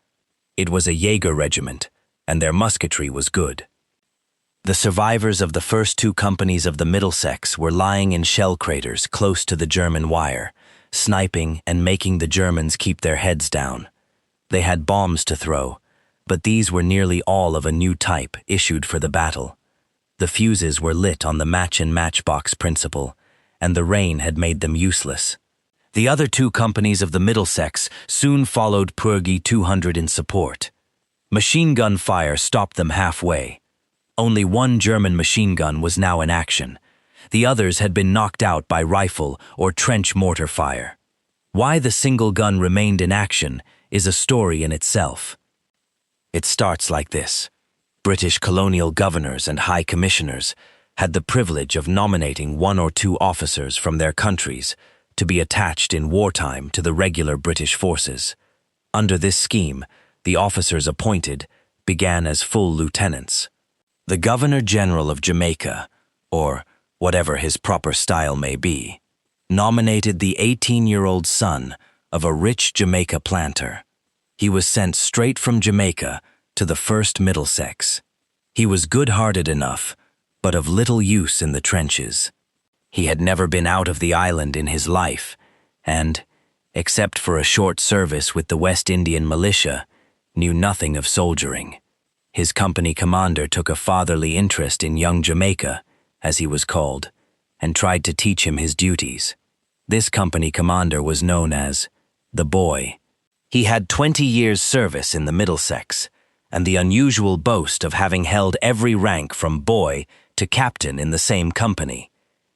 It was a Jaeger regiment, and their musketry was good. The survivors of the first 2 companies of the Middlesex were lying in shell craters close to the German wire, sniping and making the Germans keep their heads down. They had bombs to throw, but these were nearly all of a new type issued for the battle. The fuses were lit on the match-in-matchbox principle, and the rain had made them useless. The other 2 companies of the Middlesex soon followed Purgy 200 in support. Machine gun fire stopped them halfway. Only 1 German machine gun was now in action. The others had been knocked out by rifle or trench mortar fire. Why the single gun remained in action is a story in itself. It starts like this. British colonial governors and high commissioners had the privilege of nominating one or two officers from their countries to be attached in wartime to the regular British forces. Under this scheme, the officers appointed began as full lieutenants. The Governor-General of Jamaica, or whatever his proper style may be, nominated the 18-year-old son of a rich Jamaica planter. He was sent straight from Jamaica to the 1st Middlesex. He was good-hearted enough, but of little use in the trenches. He had never been out of the island in his life, and, except for a short service with the West Indian militia, knew nothing of soldiering. His company commander took a fatherly interest in young Jamaica, as he was called, and tried to teach him his duties. This company commander was known as the Boy. He had 20 years' service in the Middlesex, and the unusual boast of having held every rank from boy to captain in the same company.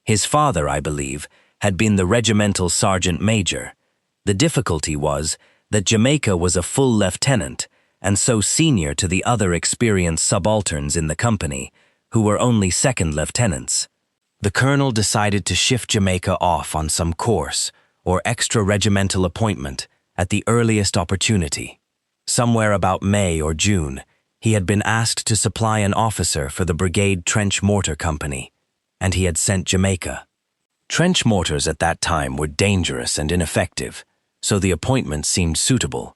His father, I believe, had been the regimental sergeant major. The difficulty was that Jamaica was a full lieutenant, and so senior to the other experienced subalterns in the company, who were only second lieutenants. The colonel decided to shift Jamaica off on some course or extra regimental appointment at the earliest opportunity. Somewhere about May or June, he had been asked to supply an officer for the Brigade Trench Mortar Company, and he had sent Jamaica. Trench mortars at that time were dangerous and ineffective, so the appointment seemed suitable.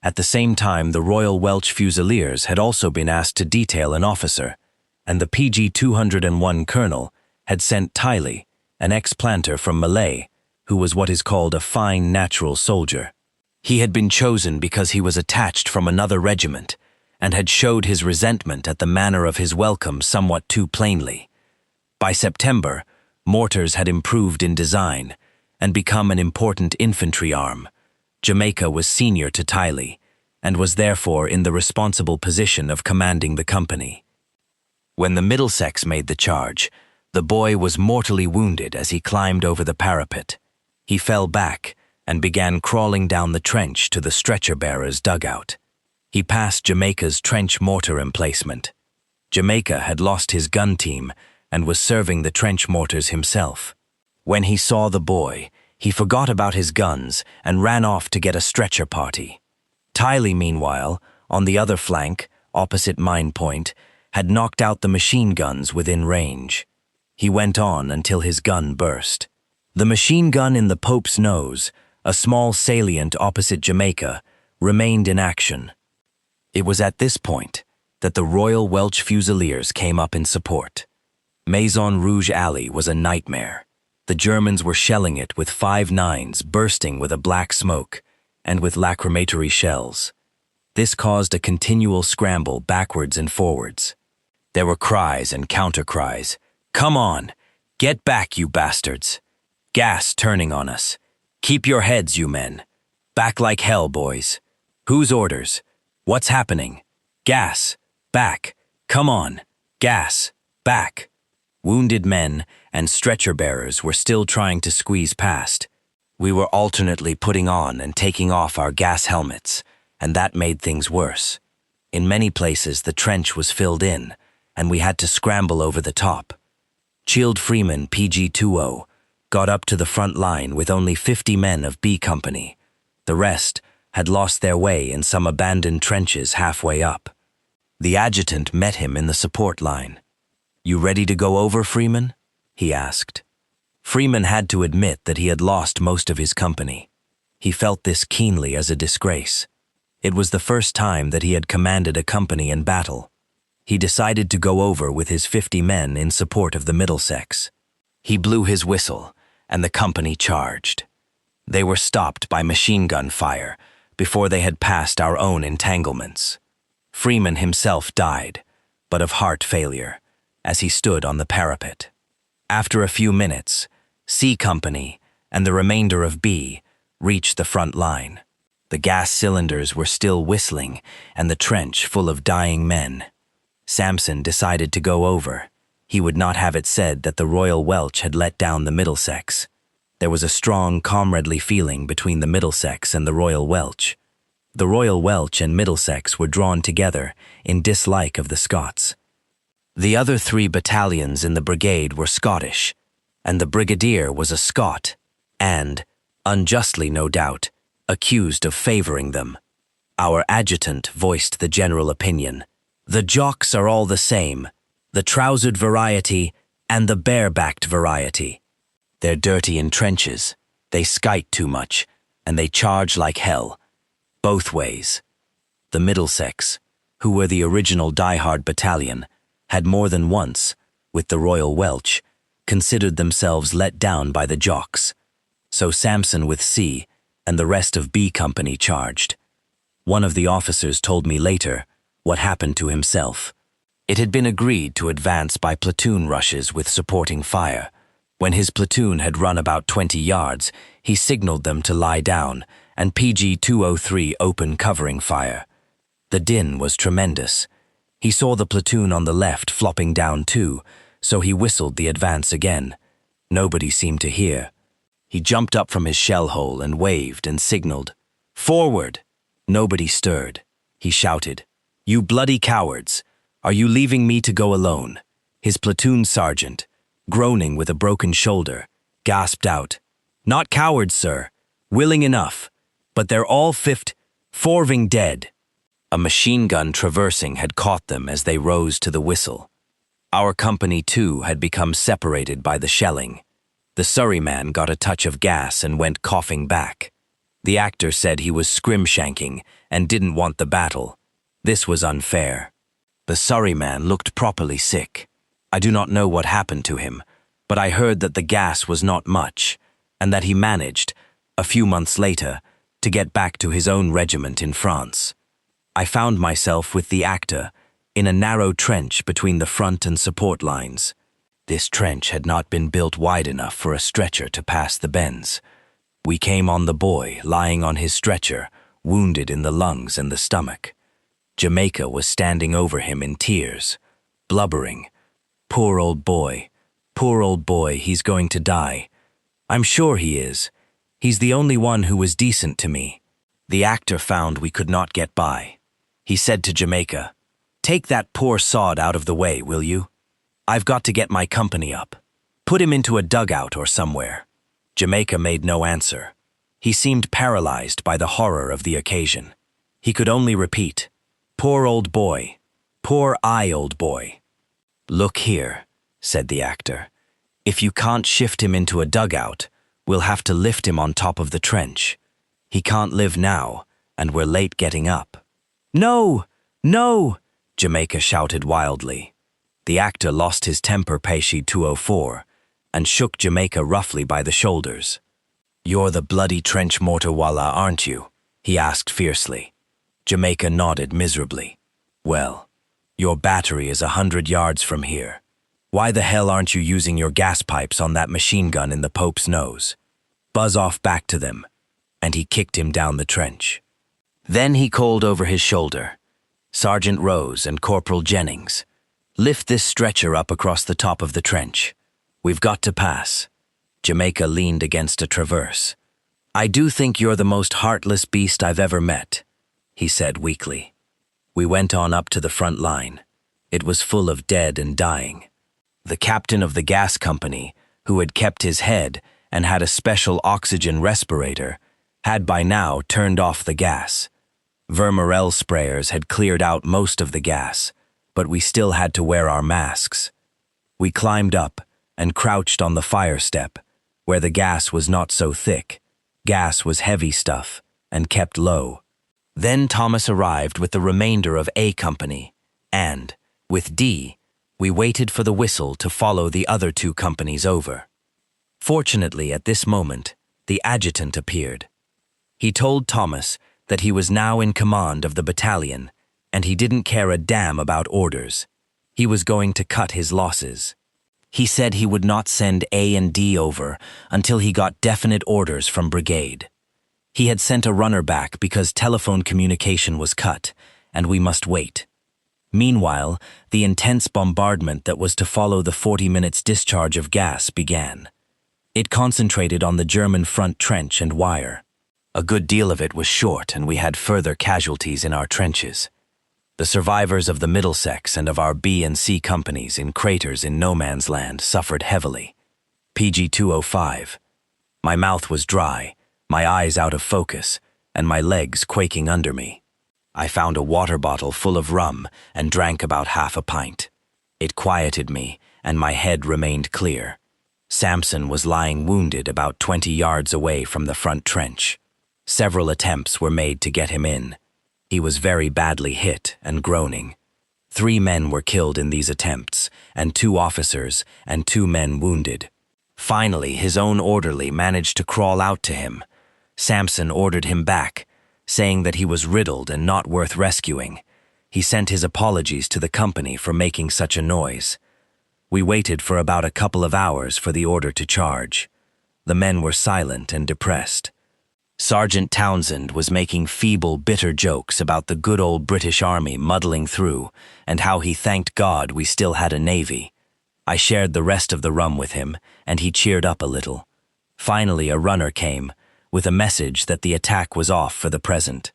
At the same time, the Royal Welch Fusiliers had also been asked to detail an officer, and the PG 201 colonel had sent Tiley, an ex-planter from Malay, who was what is called a fine natural soldier. He had been chosen because he was attached from another regiment and had showed his resentment at the manner of his welcome somewhat too plainly. By September, mortars had improved in design and become an important infantry arm. Jamaica was senior to Tiley and was therefore in the responsible position of commanding the company. When the Middlesex made the charge, the boy was mortally wounded as he climbed over the parapet. He fell back and began crawling down the trench to the stretcher-bearer's dugout. He passed Jamaica's trench mortar emplacement. Jamaica had lost his gun team and was serving the trench mortars himself. When he saw the boy, he forgot about his guns and ran off to get a stretcher party. Tiley, meanwhile, on the other flank, opposite Mine Point, had knocked out the machine guns within range. He went on until his gun burst. The machine gun in the Pope's Nose, a small salient opposite Jamaica, remained in action. It was at this point that the Royal Welch Fusiliers came up in support. Maison Rouge Alley was a nightmare. The Germans were shelling it with 5.9s bursting with a black smoke and with lacrimatory shells. This caused a continual scramble backwards and forwards. There were cries and counter-cries. "Come on! Get back, you bastards! Gas turning on us! Keep your heads, you men! Back like hell, boys! Whose orders? What's happening? Gas! Back! Come on! Gas! Back!" Wounded men and stretcher-bearers were still trying to squeeze past. We were alternately putting on and taking off our gas helmets, and that made things worse. In many places, the trench was filled in, and we had to scramble over the top. Chilled Freeman PG-20 got up to the front line with only 50 men of B Company. The rest had lost their way in some abandoned trenches halfway up. The adjutant met him in the support line. "You ready to go over, Freeman?" he asked. Freeman had to admit that he had lost most of his company. He felt this keenly as a disgrace. It was the first time that he had commanded a company in battle. He decided to go over with his 50 men in support of the Middlesex. He blew his whistle, and the company charged. They were stopped by machine gun fire before they had passed our own entanglements. Freeman himself died, but of heart failure, as he stood on the parapet. After a few minutes, C Company and the remainder of B reached the front line. The gas cylinders were still whistling and the trench full of dying men. Sampson decided to go over. He would not have it said that the Royal Welch had let down the Middlesex. There was a strong comradely feeling between the Middlesex and the Royal Welch. The Royal Welch and Middlesex were drawn together in dislike of the Scots. The other 3 battalions in the brigade were Scottish, and the brigadier was a Scot, and, unjustly no doubt, accused of favoring them. Our adjutant voiced the general opinion. The jocks are all the same, the trousered variety and the bare-backed variety. They're dirty in trenches, they skite too much, and they charge like hell. Both ways. The Middlesex, who were the original die-hard battalion, had more than once, with the Royal Welch, considered themselves let down by the jocks. So Samson with C and the rest of B Company charged. One of the officers told me later what happened to himself. It had been agreed to advance by platoon rushes with supporting fire. When his platoon had run about 20 yards, he signaled them to lie down and PG-203 open covering fire. The din was tremendous. He saw the platoon on the left flopping down too, so he whistled the advance again. Nobody seemed to hear. He jumped up from his shell hole and waved and signaled, "Forward!" Nobody stirred. He shouted, "You bloody cowards! Are you leaving me to go alone?" His platoon sergeant, groaning with a broken shoulder, gasped out, "Not cowards, sir. Willing enough. But they're all forving dead." A machine gun traversing had caught them as they rose to the whistle. Our company, too, had become separated by the shelling. The Surrey man got a touch of gas and went coughing back. The actor said he was scrimshanking and didn't want the battle. This was unfair. The Surrey man looked properly sick. I do not know what happened to him, but I heard that the gas was not much, and that he managed, a few months later, to get back to his own regiment in France. I found myself with the actor in a narrow trench between the front and support lines. This trench had not been built wide enough for a stretcher to pass the bends. We came on the boy lying on his stretcher, wounded in the lungs and the stomach. Jamaica was standing over him in tears, blubbering. Poor old boy, he's going to die. I'm sure he is. He's the only one who was decent to me." The actor found we could not get by. He said to Jamaica, "Take that poor sod out of the way, will you? I've got to get my company up. Put him into a dugout or somewhere." Jamaica made no answer. He seemed paralyzed by the horror of the occasion. He could only repeat, "Poor old boy. Poor old boy." "Look here," said the actor. "If you can't shift him into a dugout, we'll have to lift him on top of the trench. He can't live now, and we're late getting up." "No! No!" Jamaica shouted wildly. The actor lost his temper PG-204 and shook Jamaica roughly by the shoulders. "You're the bloody trench mortar wallah, aren't you?" he asked fiercely. Jamaica nodded miserably. "Well, your battery is 100 yards from here. Why the hell aren't you using your gas pipes on that machine gun in the Pope's nose? Buzz off back to them." And he kicked him down the trench. Then he called over his shoulder, "Sergeant Rose and Corporal Jennings, lift this stretcher up across the top of the trench. We've got to pass." Jamaica leaned against a traverse. "I do think you're the most heartless beast I've ever met," he said weakly. We went on up to the front line. It was full of dead and dying. The captain of the gas company, who had kept his head and had a special oxygen respirator, had by now turned off the gas. Vermorel sprayers had cleared out most of the gas, but we still had to wear our masks. We climbed up and crouched on the fire step, where the gas was not so thick. Gas was heavy stuff and kept low. Then Thomas arrived with the remainder of A Company, and, with D, we waited for the whistle to follow the other 2 companies over. Fortunately, at this moment, the adjutant appeared. He told Thomas that he was now in command of the battalion, and he didn't care a damn about orders. He was going to cut his losses. He said he would not send A and D over until he got definite orders from brigade. He had sent a runner back because telephone communication was cut, and we must wait. Meanwhile, the intense bombardment that was to follow the 40 minutes discharge of gas began. It concentrated on the German front trench and wire. A good deal of it was short, and we had further casualties in our trenches. The survivors of the Middlesex and of our B and C companies in craters in no man's land suffered heavily. PG 205. My mouth was dry, my eyes out of focus, and my legs quaking under me. I found a water bottle full of rum and drank about half a pint. It quieted me, and my head remained clear. Samson was lying wounded about 20 yards away from the front trench. Several attempts were made to get him in. He was very badly hit and groaning. 3 men were killed in these attempts, and 2 officers and 2 men wounded. Finally, his own orderly managed to crawl out to him. Samson ordered him back, saying that he was riddled and not worth rescuing. He sent his apologies to the company for making such a noise. We waited for about a couple of hours for the order to charge. The men were silent and depressed. Sergeant Townsend was making feeble, bitter jokes about the good old British Army muddling through and how he thanked God we still had a navy. I shared the rest of the rum with him, and he cheered up a little. Finally, a runner came, with a message that the attack was off for the present.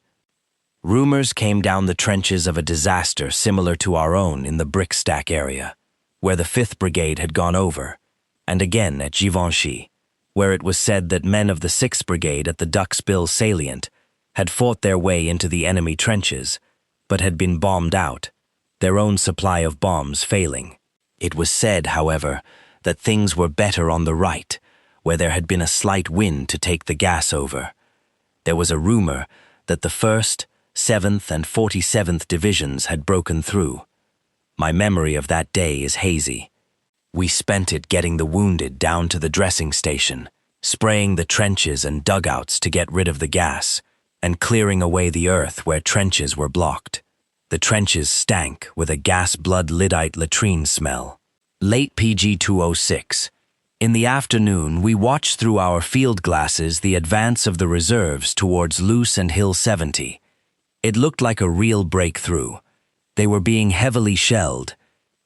Rumors came down the trenches of a disaster similar to our own in the brick stack area, where the 5th Brigade had gone over, and again at Givenchy, where it was said that men of the 6th Brigade at the Duck's Bill salient had fought their way into the enemy trenches, but had been bombed out, their own supply of bombs failing. It was said, however, that things were better on the right, where there had been a slight wind to take the gas over. There was a rumor that the 1st, 7th, and 47th Divisions had broken through. My memory of that day is hazy. We spent it getting the wounded down to the dressing station, spraying the trenches and dugouts to get rid of the gas, and clearing away the earth where trenches were blocked. The trenches stank with a gas-blood lyddite latrine smell. Late PG 206. In the afternoon, we watched through our field glasses the advance of the reserves towards Luce and Hill 70. It looked like a real breakthrough. They were being heavily shelled.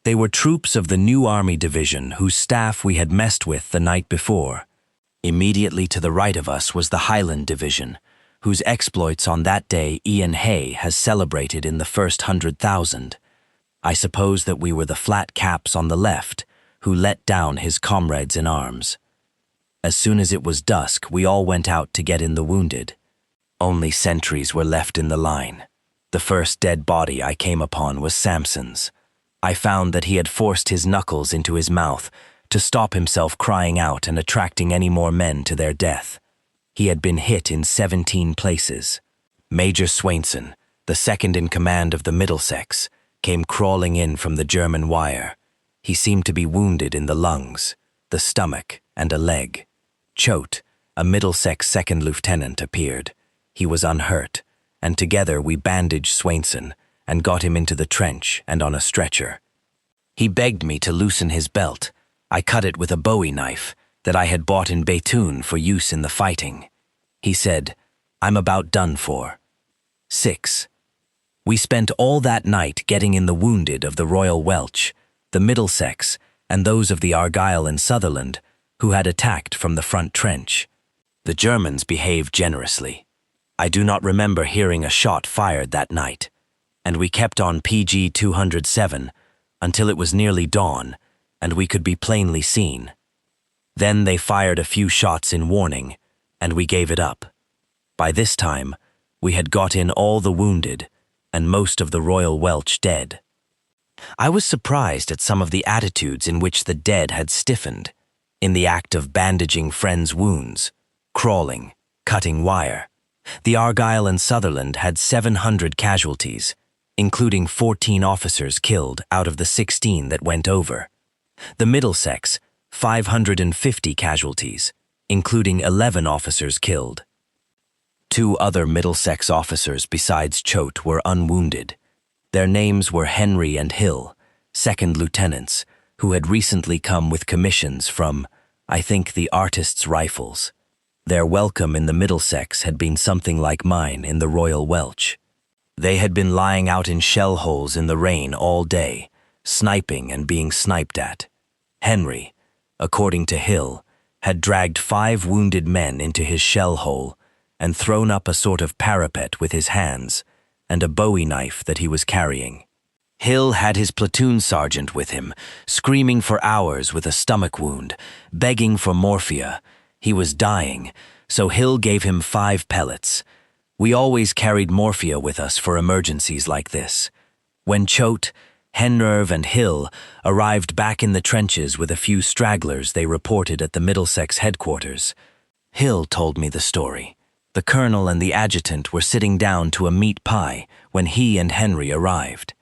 They were troops of the New Army Division whose staff we had messed with the night before. Immediately to the right of us was the Highland Division, whose exploits on that day Ian Hay has celebrated in the first 100,000. I suppose that we were the flat caps on the left, who let down his comrades in arms. As soon as it was dusk, we all went out to get in the wounded. Only sentries were left in the line. The first dead body I came upon was Samson's. I found that he had forced his knuckles into his mouth to stop himself crying out and attracting any more men to their death. He had been hit in 17 places. Major Swainson, the second in command of the Middlesex, came crawling in from the German wire. He seemed to be wounded in the lungs, the stomach, and a leg. Choate, a Middlesex second lieutenant, appeared. He was unhurt, and together we bandaged Swainson and got him into the trench and on a stretcher. He begged me to loosen his belt. I cut it with a Bowie knife that I had bought in Béthune for use in the fighting. He said, "I'm about done for." 6. We spent all that night getting in the wounded of the Royal Welch, the Middlesex, and those of the Argyll and Sutherland, who had attacked from the front trench. The Germans behaved generously. I do not remember hearing a shot fired that night, and we kept on PG 207 until it was nearly dawn, and we could be plainly seen. Then they fired a few shots in warning, and we gave it up. By this time, we had got in all the wounded, and most of the Royal Welch dead. I was surprised at some of the attitudes in which the dead had stiffened, in the act of bandaging friends' wounds, crawling, cutting wire. The Argyll and Sutherland had 700 casualties, including 14 officers killed out of the 16 that went over. The Middlesex, 550 casualties, including 11 officers killed. 2 other Middlesex officers besides Choate were unwounded. Their names were Henry and Hill, second lieutenants, who had recently come with commissions from, I think, the Artists' Rifles. Their welcome in the Middlesex had been something like mine in the Royal Welch. They had been lying out in shell holes in the rain all day, sniping and being sniped at. Henry, according to Hill, had dragged 5 wounded men into his shell hole and thrown up a sort of parapet with his hands, and a Bowie knife that he was carrying. Hill had his platoon sergeant with him, screaming for hours with a stomach wound, begging for morphia. He was dying, so Hill gave him 5 pellets. We always carried morphia with us for emergencies like this. When Choate, Hennerve, and Hill arrived back in the trenches with a few stragglers they reported at the Middlesex headquarters, Hill told me the story. The colonel and the adjutant were sitting down to a meat pie when he and Henry arrived.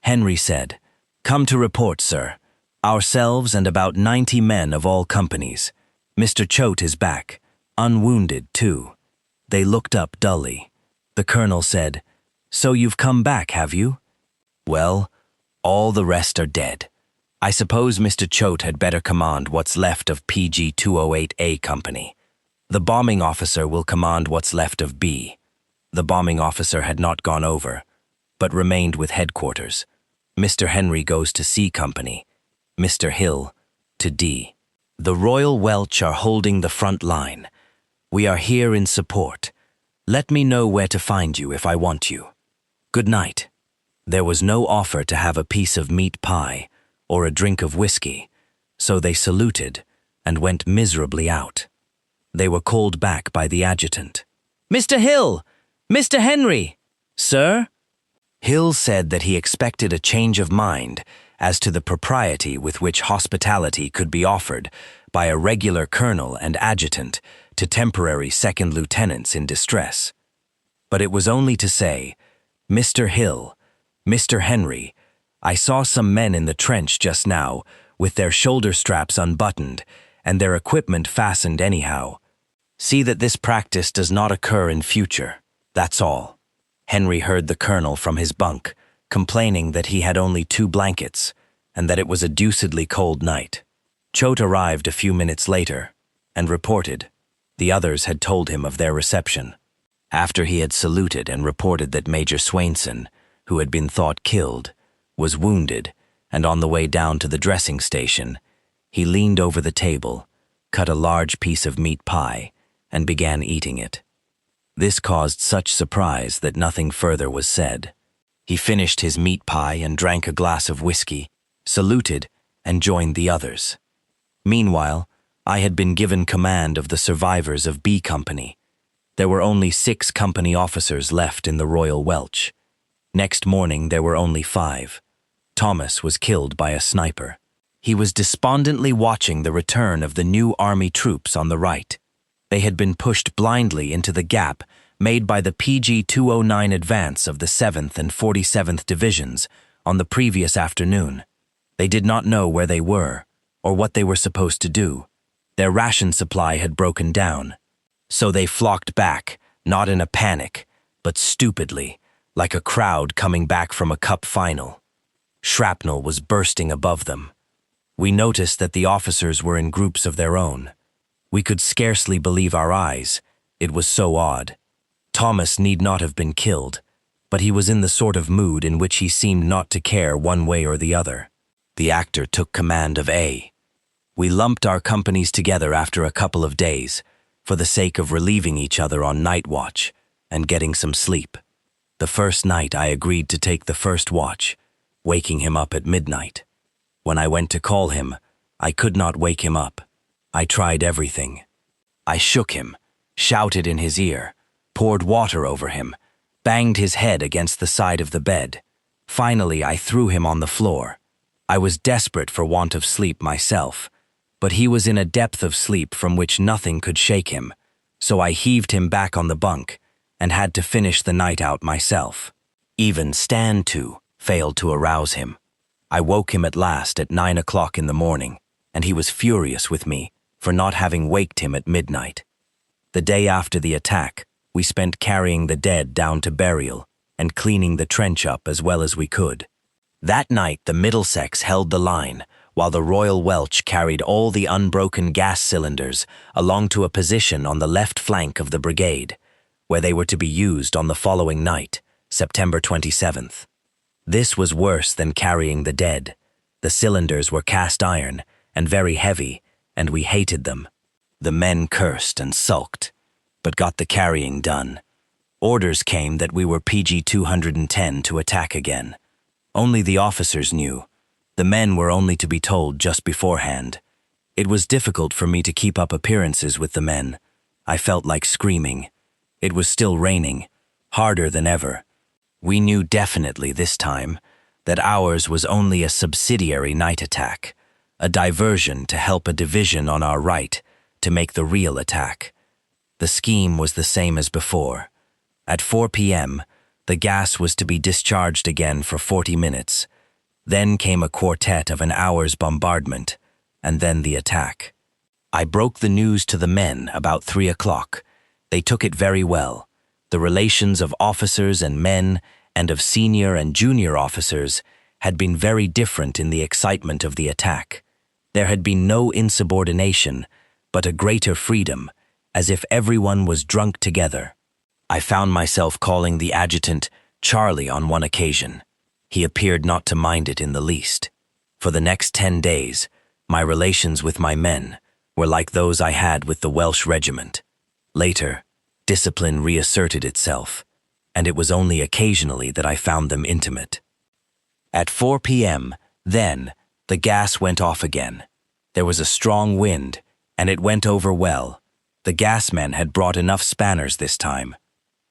Henry said, "Come to report, sir. Ourselves and about 90 men of all companies. Mr. Choate is back, unwounded too." They looked up dully. The colonel said, "So you've come back, have you?" "Well, all the rest are dead. I suppose Mr. Choate had better command what's left of PG 208A Company. The bombing officer will command what's left of B." The bombing officer had not gone over, but remained with headquarters. Mr. Henry goes to C Company, Mr. Hill to D. The Royal Welch are holding the front line. We are here in support. Let me know where to find you if I want you. Good night. There was no offer to have a piece of meat pie or a drink of whiskey, so they saluted and went miserably out. They were called back by the adjutant. "Mr. Hill! Mr. Henry!" "Sir?" Hill said that he expected a change of mind as to the propriety with which hospitality could be offered by a regular colonel and adjutant to temporary second lieutenants in distress. But it was only to say, "Mr. Hill, Mr. Henry, I saw some men in the trench just now with their shoulder straps unbuttoned and their equipment fastened anyhow. See that this practice does not occur in future. That's all." Henry heard the colonel from his bunk, complaining that he had only 2 blankets and that it was a deucedly cold night. Choate arrived a few minutes later and reported. The others had told him of their reception. After he had saluted and reported that Major Swainson, who had been thought killed, was wounded and on the way down to the dressing station, he leaned over the table, cut a large piece of meat pie, and began eating it. This caused such surprise that nothing further was said. He finished his meat pie and drank a glass of whiskey, saluted, and joined the others. Meanwhile, I had been given command of the survivors of B Company. There were only 6 company officers left in the Royal Welch. Next morning there were only 5. Thomas was killed by a sniper. He was despondently watching the return of the new army troops on the right. They had been pushed blindly into the gap made by the PG 209 advance of the 7th and 47th Divisions on the previous afternoon. They did not know where they were or what they were supposed to do. Their ration supply had broken down. So they flocked back, not in a panic, but stupidly, like a crowd coming back from a cup final. Shrapnel was bursting above them. We noticed that the officers were in groups of their own. We could scarcely believe our eyes. It was so odd. Thomas need not have been killed, but he was in the sort of mood in which he seemed not to care one way or the other. The actor took command of A. We lumped our companies together after a couple of days, for the sake of relieving each other on night watch and getting some sleep. The first night I agreed to take the first watch, waking him up at midnight. When I went to call him, I could not wake him up. I tried everything. I shook him, shouted in his ear, poured water over him, banged his head against the side of the bed. Finally, I threw him on the floor. I was desperate for want of sleep myself, but he was in a depth of sleep from which nothing could shake him, so I heaved him back on the bunk and had to finish the night out myself. Even stand to failed to arouse him. I woke him at last at 9 o'clock in the morning, and he was furious with me for not having waked him at midnight. The day after the attack, we spent carrying the dead down to burial and cleaning the trench up as well as we could. That night, the Middlesex held the line, while the Royal Welch carried all the unbroken gas cylinders along to a position on the left flank of the brigade, where they were to be used on the following night, September 27th. This was worse than carrying the dead. The cylinders were cast iron and very heavy, and we hated them. The men cursed and sulked, but got the carrying done. Orders came that we were PG 210 to attack again. Only the officers knew. The men were only to be told just beforehand. It was difficult for me to keep up appearances with the men. I felt like screaming. It was still raining, harder than ever. We knew definitely this time that ours was only a subsidiary night attack, a diversion to help a division on our right to make the real attack. The scheme was the same as before. At 4 p.m., the gas was to be discharged again for 40 minutes. Then came a quartet of an hour's bombardment, and then the attack. I broke the news to the men about 3 o'clock. They took it very well. The relations of officers and men and of senior and junior officers had been very different in the excitement of the attack. There had been no insubordination, but a greater freedom, as if everyone was drunk together. I found myself calling the adjutant Charlie on one occasion. He appeared not to mind it in the least. For the next 10 days, my relations with my men were like those I had with the Welsh regiment. Later, discipline reasserted itself, and it was only occasionally that I found them intimate. At 4 p.m., then, the gas went off again. There was a strong wind, and it went over well. The gasmen had brought enough spanners this time.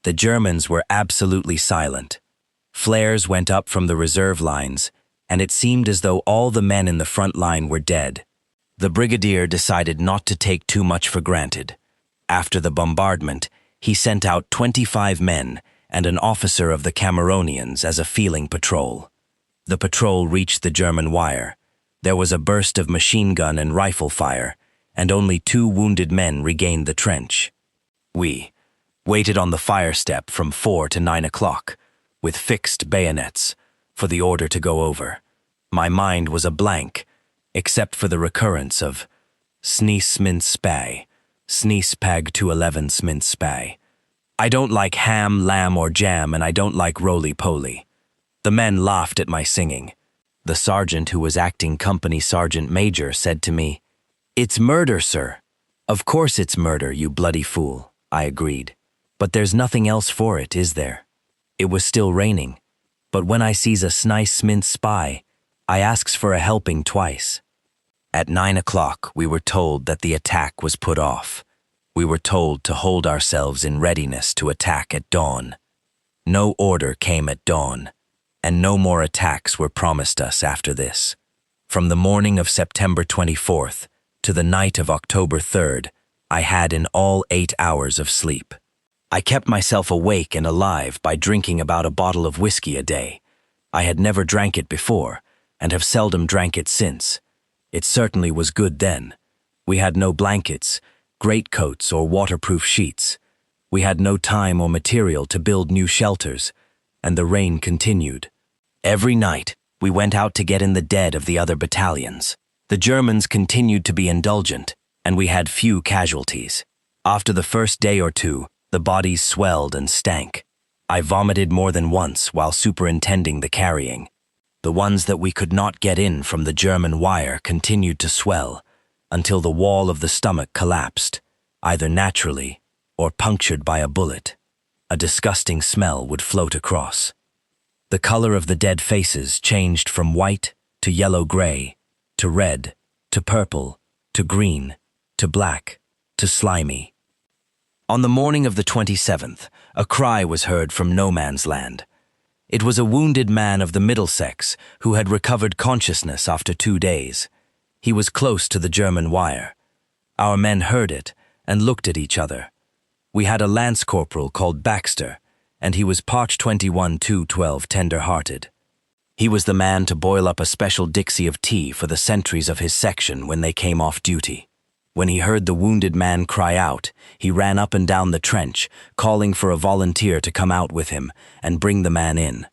The Germans were absolutely silent. Flares went up from the reserve lines, and it seemed as though all the men in the front line were dead. The brigadier decided not to take too much for granted. After the bombardment, he sent out 25 men and an officer of the Cameronians as a feeling patrol. The patrol reached the German wire. There was a burst of machine gun and rifle fire, and only 2 wounded men regained the trench. We waited on the fire step from 4 to 9 o'clock, with fixed bayonets, for the order to go over. My mind was a blank, except for the recurrence of Snees min spy, Snees pag 211 smint spy. I don't like ham, lamb, or jam, and I don't like roly-poly. The men laughed at my singing. The sergeant who was acting company sergeant major said to me, "It's murder, sir." "Of course it's murder, you bloody fool," I agreed. "But there's nothing else for it, is there?" It was still raining, but when I sees a snice smint spy, I asks for a helping twice. At 9 o'clock, we were told that the attack was put off. We were told to hold ourselves in readiness to attack at dawn. No order came at dawn, and no more attacks were promised us after this. From the morning of September 24th to the night of October 3rd, I had in all 8 hours of sleep. I kept myself awake and alive by drinking about a bottle of whiskey a day. I had never drank it before, and have seldom drank it since. It certainly was good then. We had no blankets, greatcoats, or waterproof sheets. We had no time or material to build new shelters, and the rain continued. Every night, we went out to get in the dead of the other battalions. The Germans continued to be indulgent, and we had few casualties. After the first day or two, the bodies swelled and stank. I vomited more than once while superintending the carrying. The ones that we could not get in from the German wire continued to swell until the wall of the stomach collapsed, either naturally or punctured by a bullet. A disgusting smell would float across. The color of the dead faces changed from white to yellow-gray, to red, to purple, to green, to black, to slimy. On the morning of the 27th, a cry was heard from no man's land. It was a wounded man of the Middlesex who had recovered consciousness after 2 days. He was close to the German wire. Our men heard it and looked at each other. We had a lance corporal called Baxter, and he was Parch 21-212 tender-hearted. He was the man to boil up a special dixie of tea for the sentries of his section when they came off duty. When he heard the wounded man cry out, he ran up and down the trench, calling for a volunteer to come out with him and bring the man in.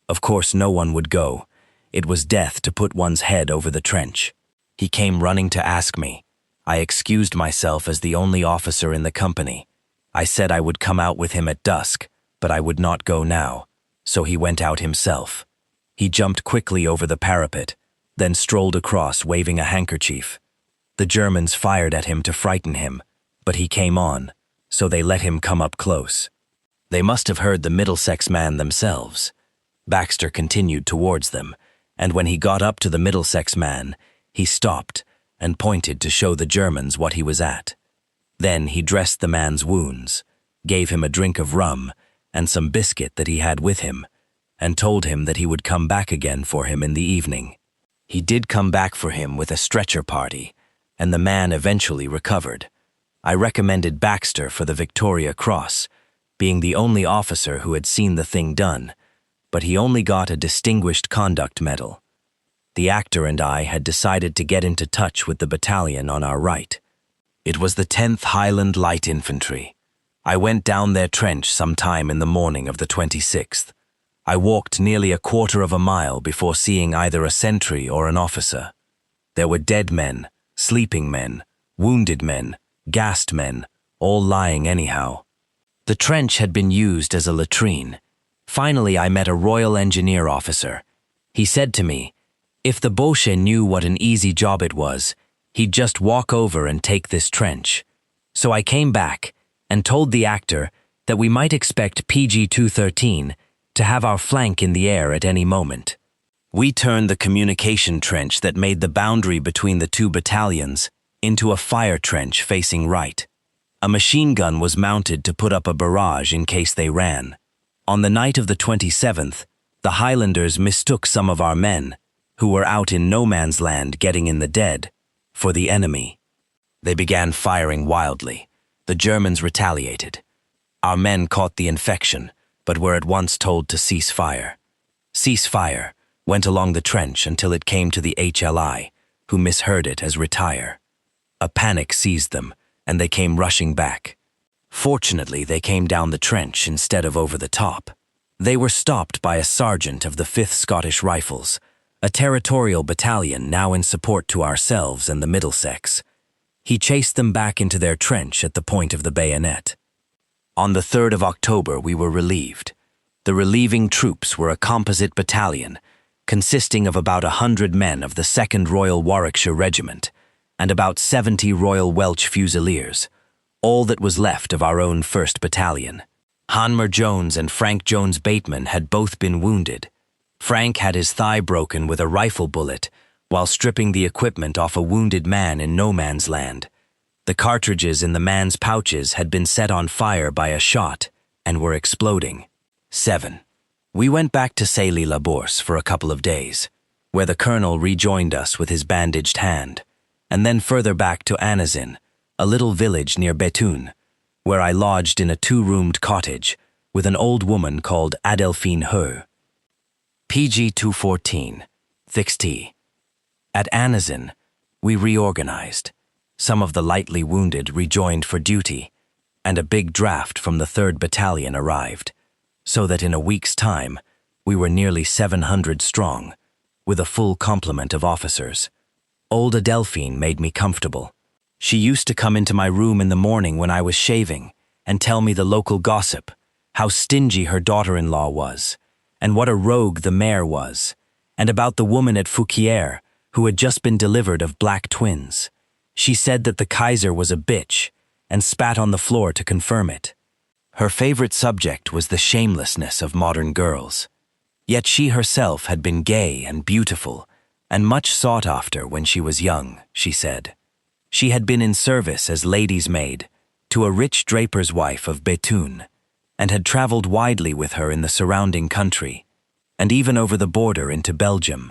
Of course, no one would go. It was death to put one's head over the trench. He came running to ask me. I excused myself as the only officer in the company. I said I would come out with him at dusk, but I would not go now, so he went out himself. He jumped quickly over the parapet, then strolled across waving a handkerchief. The Germans fired at him to frighten him, but he came on, so they let him come up close. They must have heard the Middlesex man themselves. Baxter continued towards them, and when he got up to the Middlesex man, he stopped and pointed to show the Germans what he was at. Then he dressed the man's wounds, gave him a drink of rum and some biscuit that he had with him, and told him that he would come back again for him in the evening. He did come back for him with a stretcher party, and the man eventually recovered. I recommended Baxter for the Victoria Cross, being the only officer who had seen the thing done, but he only got a Distinguished Conduct Medal. The actor and I had decided to get into touch with the battalion on our right. It was the 10th Highland Light Infantry. I went down their trench sometime in the morning of the 26th. I walked nearly a quarter of a mile before seeing either a sentry or an officer. There were dead men, sleeping men, wounded men, gassed men, all lying anyhow. The trench had been used as a latrine. Finally, I met a Royal Engineer officer. He said to me, if the Boche knew what an easy job it was, he'd just walk over and take this trench. So I came back and told the actor that we might expect PG-213 to have our flank in the air at any moment. We turned the communication trench that made the boundary between the two battalions into a fire trench facing right. A machine gun was mounted to put up a barrage in case they ran. On the night of the 27th, the Highlanders mistook some of our men, who were out in no man's land getting in the dead, for the enemy. They began firing wildly. The Germans retaliated. Our men caught the infection, but were at once told to cease fire. Cease fire went along the trench until it came to the HLI, who misheard it as retire. A panic seized them, and they came rushing back. Fortunately, they came down the trench instead of over the top. They were stopped by a sergeant of the 5th Scottish Rifles, a territorial battalion now in support to ourselves and the Middlesex. He chased them back into their trench at the point of the bayonet. On the 3rd of October, we were relieved. The relieving troops were a composite battalion, consisting of about 100 men of the 2nd Royal Warwickshire Regiment and about 70 Royal Welsh Fusiliers, all that was left of our own 1st Battalion. Hanmer Jones and Frank Jones Bateman had both been wounded. Frank had his thigh broken with a rifle bullet while stripping the equipment off a wounded man in no man's land. The cartridges in the man's pouches had been set on fire by a shot and were exploding. 7. We went back to Sailly-la-Bourse for a couple of days, where the colonel rejoined us with his bandaged hand, and then further back to Anazin, a little village near Bethune, where I lodged in a 2-roomed cottage with an old woman called Adelphine Heu. PG-214, Fixed T. At Anazin, we reorganized. Some of the lightly wounded rejoined for duty, and a big draft from the 3rd Battalion arrived, so that in a week's time, we were nearly 700 strong, with a full complement of officers. Old Adelphine made me comfortable. She used to come into my room in the morning when I was shaving and tell me the local gossip, how stingy her daughter-in-law was, and what a rogue the mayor was, and about the woman at Fouquier who had just been delivered of black twins. She said that the Kaiser was a bitch and spat on the floor to confirm it. Her favorite subject was the shamelessness of modern girls. Yet she herself had been gay and beautiful and much sought after when she was young, she said. She had been in service as lady's maid to a rich draper's wife of Bethune and had traveled widely with her in the surrounding country and even over the border into Belgium.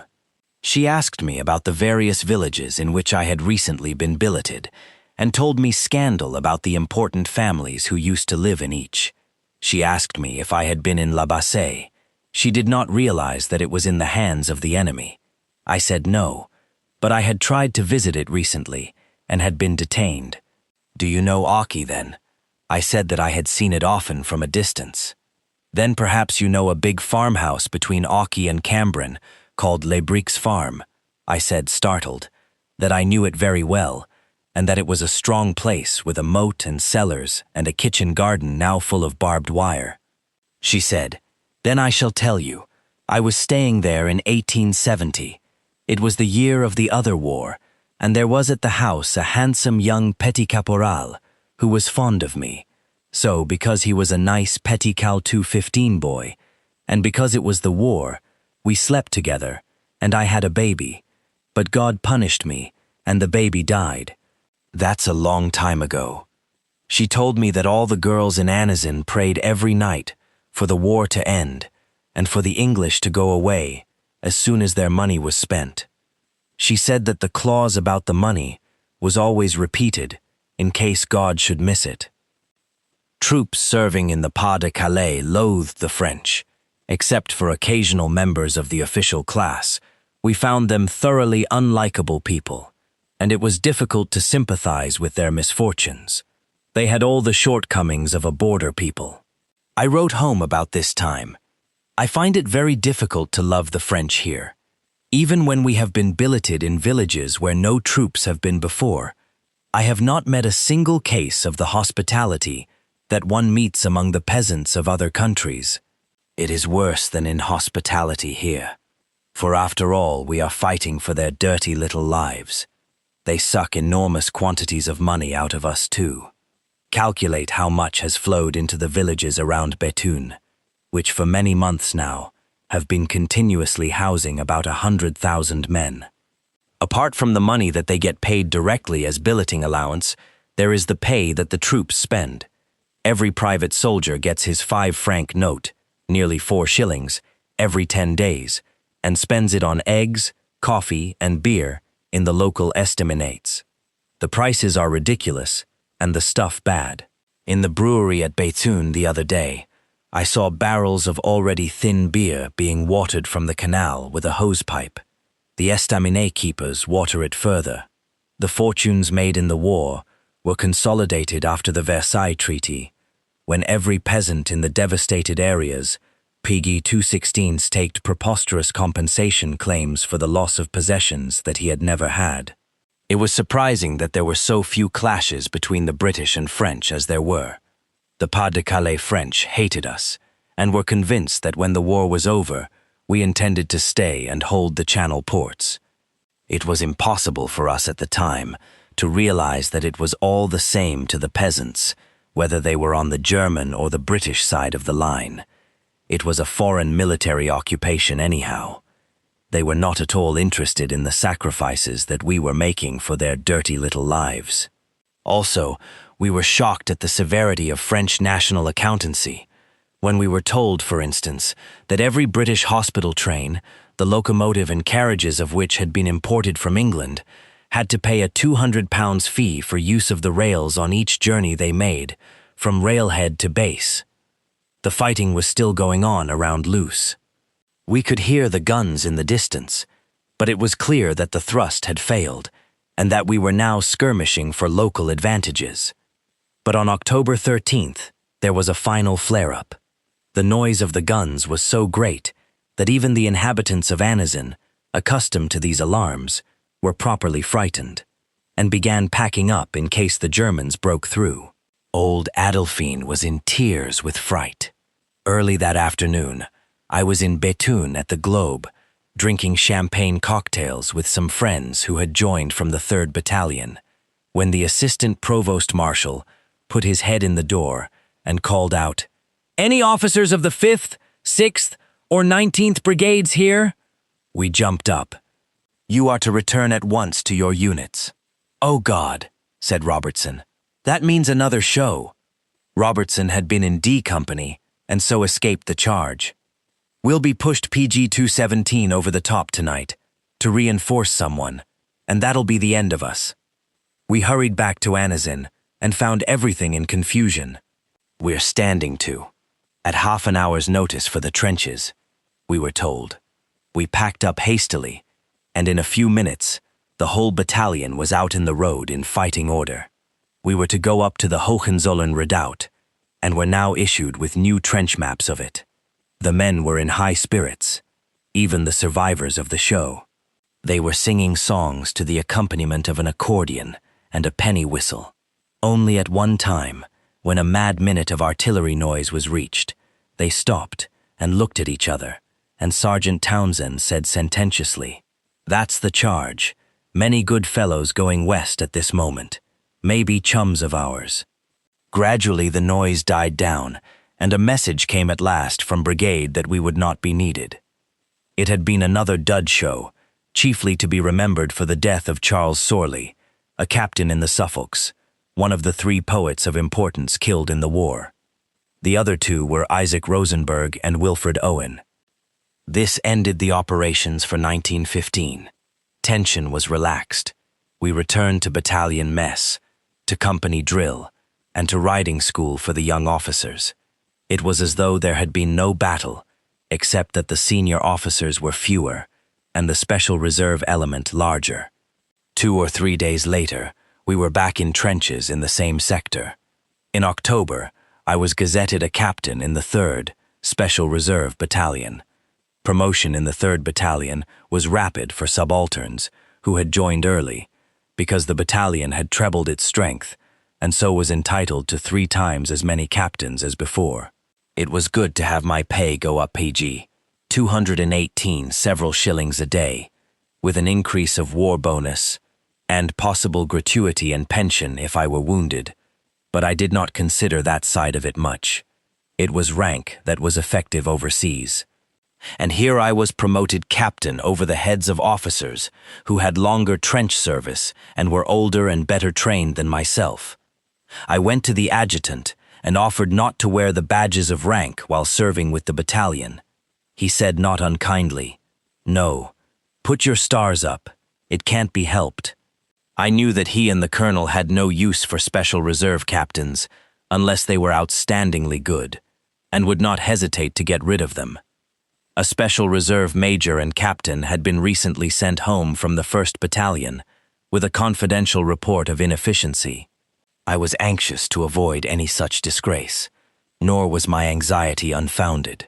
She asked me about the various villages in which I had recently been billeted and told me scandal about the important families who used to live in each. She asked me if I had been in La Bassée. She did not realize that it was in the hands of the enemy. I said no, but I had tried to visit it recently and had been detained. Do you know Auchie then? I said that I had seen it often from a distance. Then perhaps you know a big farmhouse between Auchie and Cambrin called Les Briques Farm, I said, startled, that I knew it very well, and that it was a strong place with a moat and cellars and a kitchen garden now full of barbed wire. She said, then I shall tell you. I was staying there in 1870. It was the year of the other war, and there was at the house a handsome young petit caporal who was fond of me, So, because he was a nice Petit Cal 215 boy, and because it was the war, we slept together, and I had a baby. But God punished me, and the baby died. That's a long time ago. She told me that all the girls in Anazin prayed every night for the war to end and for the English to go away as soon as their money was spent. She said that the clause about the money was always repeated in case God should miss it. Troops serving in the Pas de Calais loathed the French. Except for occasional members of the official class, we found them thoroughly unlikable people, and it was difficult to sympathize with their misfortunes. They had all the shortcomings of a border people. I wrote home about this time. I find it very difficult to love the French here. Even when we have been billeted in villages where no troops have been before, I have not met a single case of the hospitality that one meets among the peasants of other countries. It is worse than inhospitality here, for after all we are fighting for their dirty little lives. They suck enormous quantities of money out of us too. Calculate how much has flowed into the villages around Bethune, which for many months now have been continuously housing about 100,000 men. Apart from the money that they get paid directly as billeting allowance, there is the pay that the troops spend. Every private soldier gets his 5-franc note, nearly 4 shillings, every 10 days, and spends it on eggs, coffee, and beer in the local estaminates. The prices are ridiculous, and the stuff bad. In the brewery at Bethune the other day, I saw barrels of already thin beer being watered from the canal with a hose pipe. The estaminet keepers water it further. The fortunes made in the war were consolidated after the Versailles Treaty, when every peasant in the devastated areas, PG 216 staked preposterous compensation claims for the loss of possessions that he had never had. It was surprising that there were so few clashes between the British and French as there were. The Pas de Calais French hated us and were convinced that when the war was over, we intended to stay and hold the Channel ports. It was impossible for us at the time to realize that it was all the same to the peasants, whether they were on the German or the British side of the line. It was a foreign military occupation anyhow. They were not at all interested in the sacrifices that we were making for their dirty little lives. Also, we were shocked at the severity of French national accountancy, when we were told, for instance, that every British hospital train, the locomotive and carriages of which had been imported from England, had to pay a £200 fee for use of the rails on each journey they made, from railhead to base. The fighting was still going on around Loos. We could hear the guns in the distance, but it was clear that the thrust had failed, and that we were now skirmishing for local advantages. But on October 13th, there was a final flare-up. The noise of the guns was so great that even the inhabitants of Anazin, accustomed to these alarms, were properly frightened, and began packing up in case the Germans broke through. Old Adelphine was in tears with fright. Early that afternoon, I was in Bethune at the Globe, drinking champagne cocktails with some friends who had joined from the 3rd Battalion, when the Assistant Provost Marshal put his head in the door and called out, "Any officers of the 5th, 6th, or 19th Brigades here?" We jumped up. "You are to return at once to your units." "Oh God," said Robertson. "That means another show." Robertson had been in D Company and so escaped the charge. "We'll be pushed PG 217 over the top tonight to reinforce someone, and that'll be the end of us." We hurried back to Anazin and found everything in confusion. "We're standing to, at half an hour's notice for the trenches," we were told. We packed up hastily, and in a few minutes, the whole battalion was out in the road in fighting order. We were to go up to the Hohenzollern redoubt, and were now issued with new trench maps of it. The men were in high spirits, even the survivors of the show. They were singing songs to the accompaniment of an accordion and a penny whistle. Only at one time, when a mad minute of artillery noise was reached, they stopped and looked at each other, and Sergeant Townsend said sententiously, "That's the charge. Many good fellows going west at this moment. Maybe chums of ours." Gradually the noise died down, and a message came at last from brigade that we would not be needed. It had been another dud show, chiefly to be remembered for the death of Charles Sorley, a captain in the Suffolks, one of the 3 poets of importance killed in the war. The other 2 were Isaac Rosenberg and Wilfred Owen. This ended the operations for 1915. Tension was relaxed. We returned to battalion mess, to company drill, and to riding school for the young officers. It was as though there had been no battle, except that the senior officers were fewer and the special reserve element larger. 2 or 3 days later, we were back in trenches in the same sector. In October, I was gazetted a captain in the 3rd Special Reserve Battalion. Promotion in the 3rd Battalion was rapid for subalterns who had joined early, because the battalion had trebled its strength and so was entitled to 3 times as many captains as before. It was good to have my pay go up PG, 218 several shillings a day, with an increase of war bonus and possible gratuity and pension if I were wounded, but I did not consider that side of it much. It was rank that was effective overseas. And here I was promoted captain over the heads of officers who had longer trench service and were older and better trained than myself. I went to the adjutant and offered not to wear the badges of rank while serving with the battalion. He said not unkindly, "No, put your stars up. It can't be helped." I knew that he and the colonel had no use for special reserve captains unless they were outstandingly good, and would not hesitate to get rid of them. A special reserve major and captain had been recently sent home from the 1st Battalion with a confidential report of inefficiency. I was anxious to avoid any such disgrace, nor was my anxiety unfounded.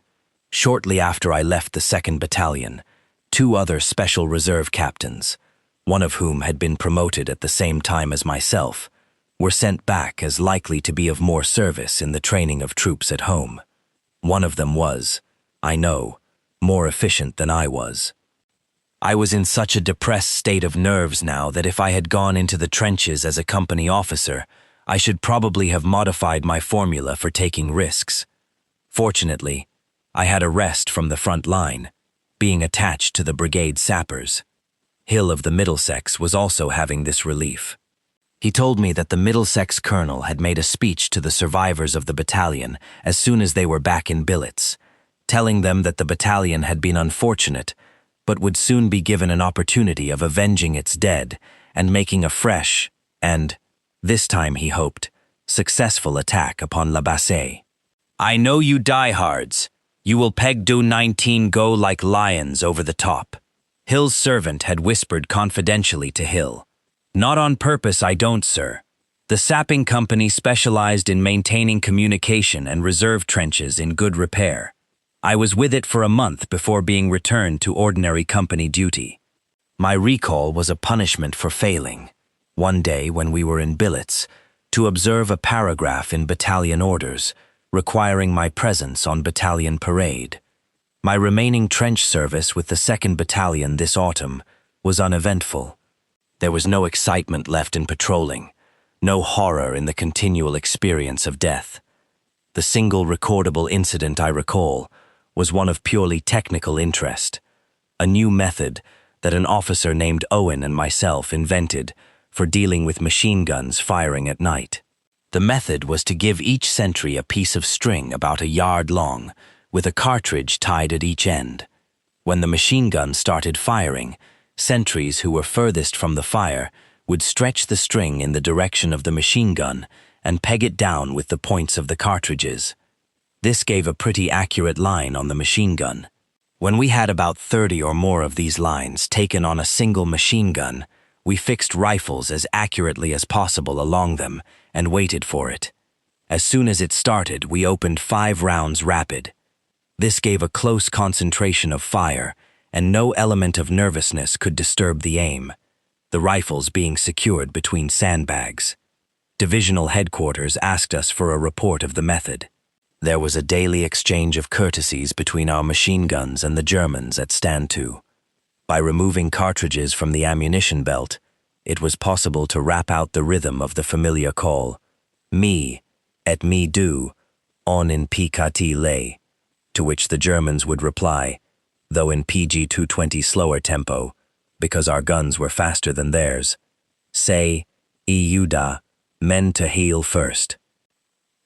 Shortly after I left the 2nd Battalion, 2 other special reserve captains, one of whom had been promoted at the same time as myself, were sent back as likely to be of more service in the training of troops at home. One of them was, I know, more efficient than I was. I was in such a depressed state of nerves now that if I had gone into the trenches as a company officer, I should probably have modified my formula for taking risks. Fortunately, I had a rest from the front line, being attached to the brigade sappers. Hill of the Middlesex was also having this relief. He told me that the Middlesex colonel had made a speech to the survivors of the battalion as soon as they were back in billets, telling them that the battalion had been unfortunate, but would soon be given an opportunity of avenging its dead and making a fresh and, this time he hoped, successful attack upon La Bassée. "I know you diehards. You will peg do 19 go like lions over the top." Hill's servant had whispered confidentially to Hill. "Not on purpose, I don't, sir. The sapping company specialized in maintaining communication and reserve trenches in good repair. I was with it for a month before being returned to ordinary company duty. My recall was a punishment for failing, one day when we were in billets, to observe a paragraph in battalion orders requiring my presence on battalion parade. My remaining trench service with the 2nd Battalion this autumn was uneventful. There was no excitement left in patrolling, no horror in the continual experience of death. The single recordable incident I recall was one of purely technical interest, a new method that an officer named Owen and myself invented for dealing with machine guns firing at night. The method was to give each sentry a piece of string about a yard long, with a cartridge tied at each end. When the machine gun started firing, sentries who were furthest from the fire would stretch the string in the direction of the machine gun and peg it down with the points of the cartridges. This gave a pretty accurate line on the machine gun. When we had about 30 or more of these lines taken on a single machine gun, we fixed rifles as accurately as possible along them and waited for it. As soon as it started, we opened 5 rounds rapid. This gave a close concentration of fire, and no element of nervousness could disturb the aim, the rifles being secured between sandbags. Divisional headquarters asked us for a report of the method. There was a daily exchange of courtesies between our machine guns and the Germans at stand to. By removing cartridges from the ammunition belt, it was possible to rap out the rhythm of the familiar call, "Me, et me do, on in PKT lay, to which the Germans would reply, though in PG 220 slower tempo, because our guns were faster than theirs, say, Euda, men to heel first.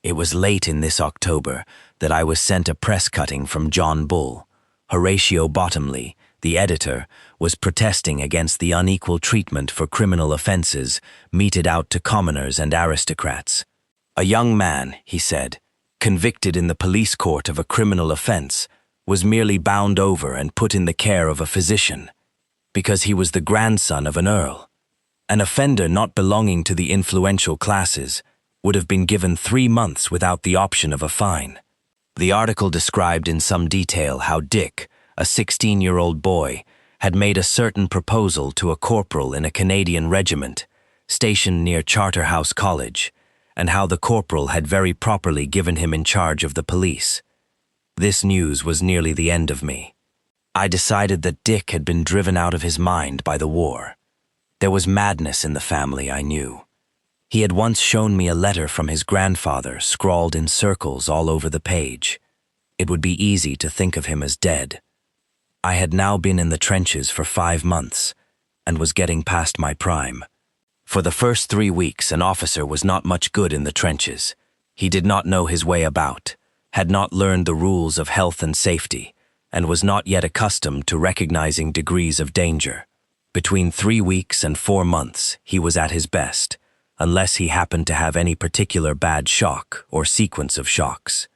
It was late in this October that I was sent a press cutting from John Bull. Horatio Bottomley, the editor, was protesting against the unequal treatment for criminal offenses meted out to commoners and aristocrats. A young man, he said, convicted in the police court of a criminal offense, was merely bound over and put in the care of a physician, because he was the grandson of an earl. An offender not belonging to the influential classes would have been given 3 months without the option of a fine. The article described in some detail how Dick, a 16-year-old boy, had made a certain proposal to a corporal in a Canadian regiment stationed near Charterhouse College, and how the corporal had very properly given him in charge of the police. This news was nearly the end of me. I decided that Dick had been driven out of his mind by the war. There was madness in the family, I knew. He had once shown me a letter from his grandfather scrawled in circles all over the page. It would be easy to think of him as dead. I had now been in the trenches for 5 months and was getting past my prime. For the first 3 weeks, an officer was not much good in the trenches. He did not know his way about, had not learned the rules of health and safety, and was not yet accustomed to recognizing degrees of danger. Between 3 weeks and 4 months, he was at his best, unless he happened to have any particular bad shock or sequence of shocks.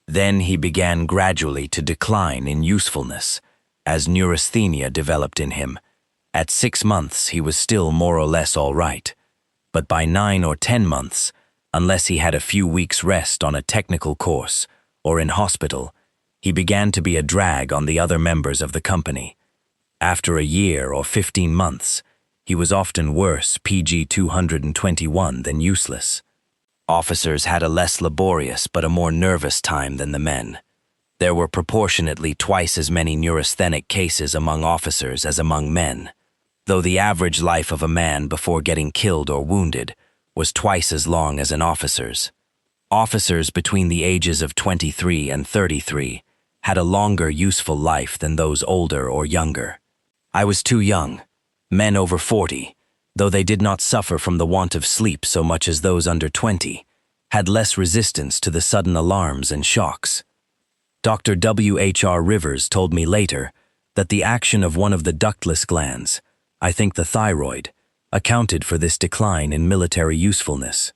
Then he began gradually to decline in usefulness, as neurasthenia developed in him. At 6 months, he was still more or less all right, but by 9 or 10 months, unless he had a few weeks' rest on a technical course or in hospital, he began to be a drag on the other members of the company. After a year or 15 months, he was often worse PG 221 than useless. Officers had a less laborious but a more nervous time than the men. There were proportionately twice as many neurasthenic cases among officers as among men, though the average life of a man before getting killed or wounded was twice as long as an officer's. Officers between the ages of 23 and 33 had a longer useful life than those older or younger. I was too young. Men over 40, though they did not suffer from the want of sleep so much as those under 20, had less resistance to the sudden alarms and shocks. Dr. W.H.R. Rivers told me later that the action of one of the ductless glands, I think the thyroid, accounted for this decline in military usefulness.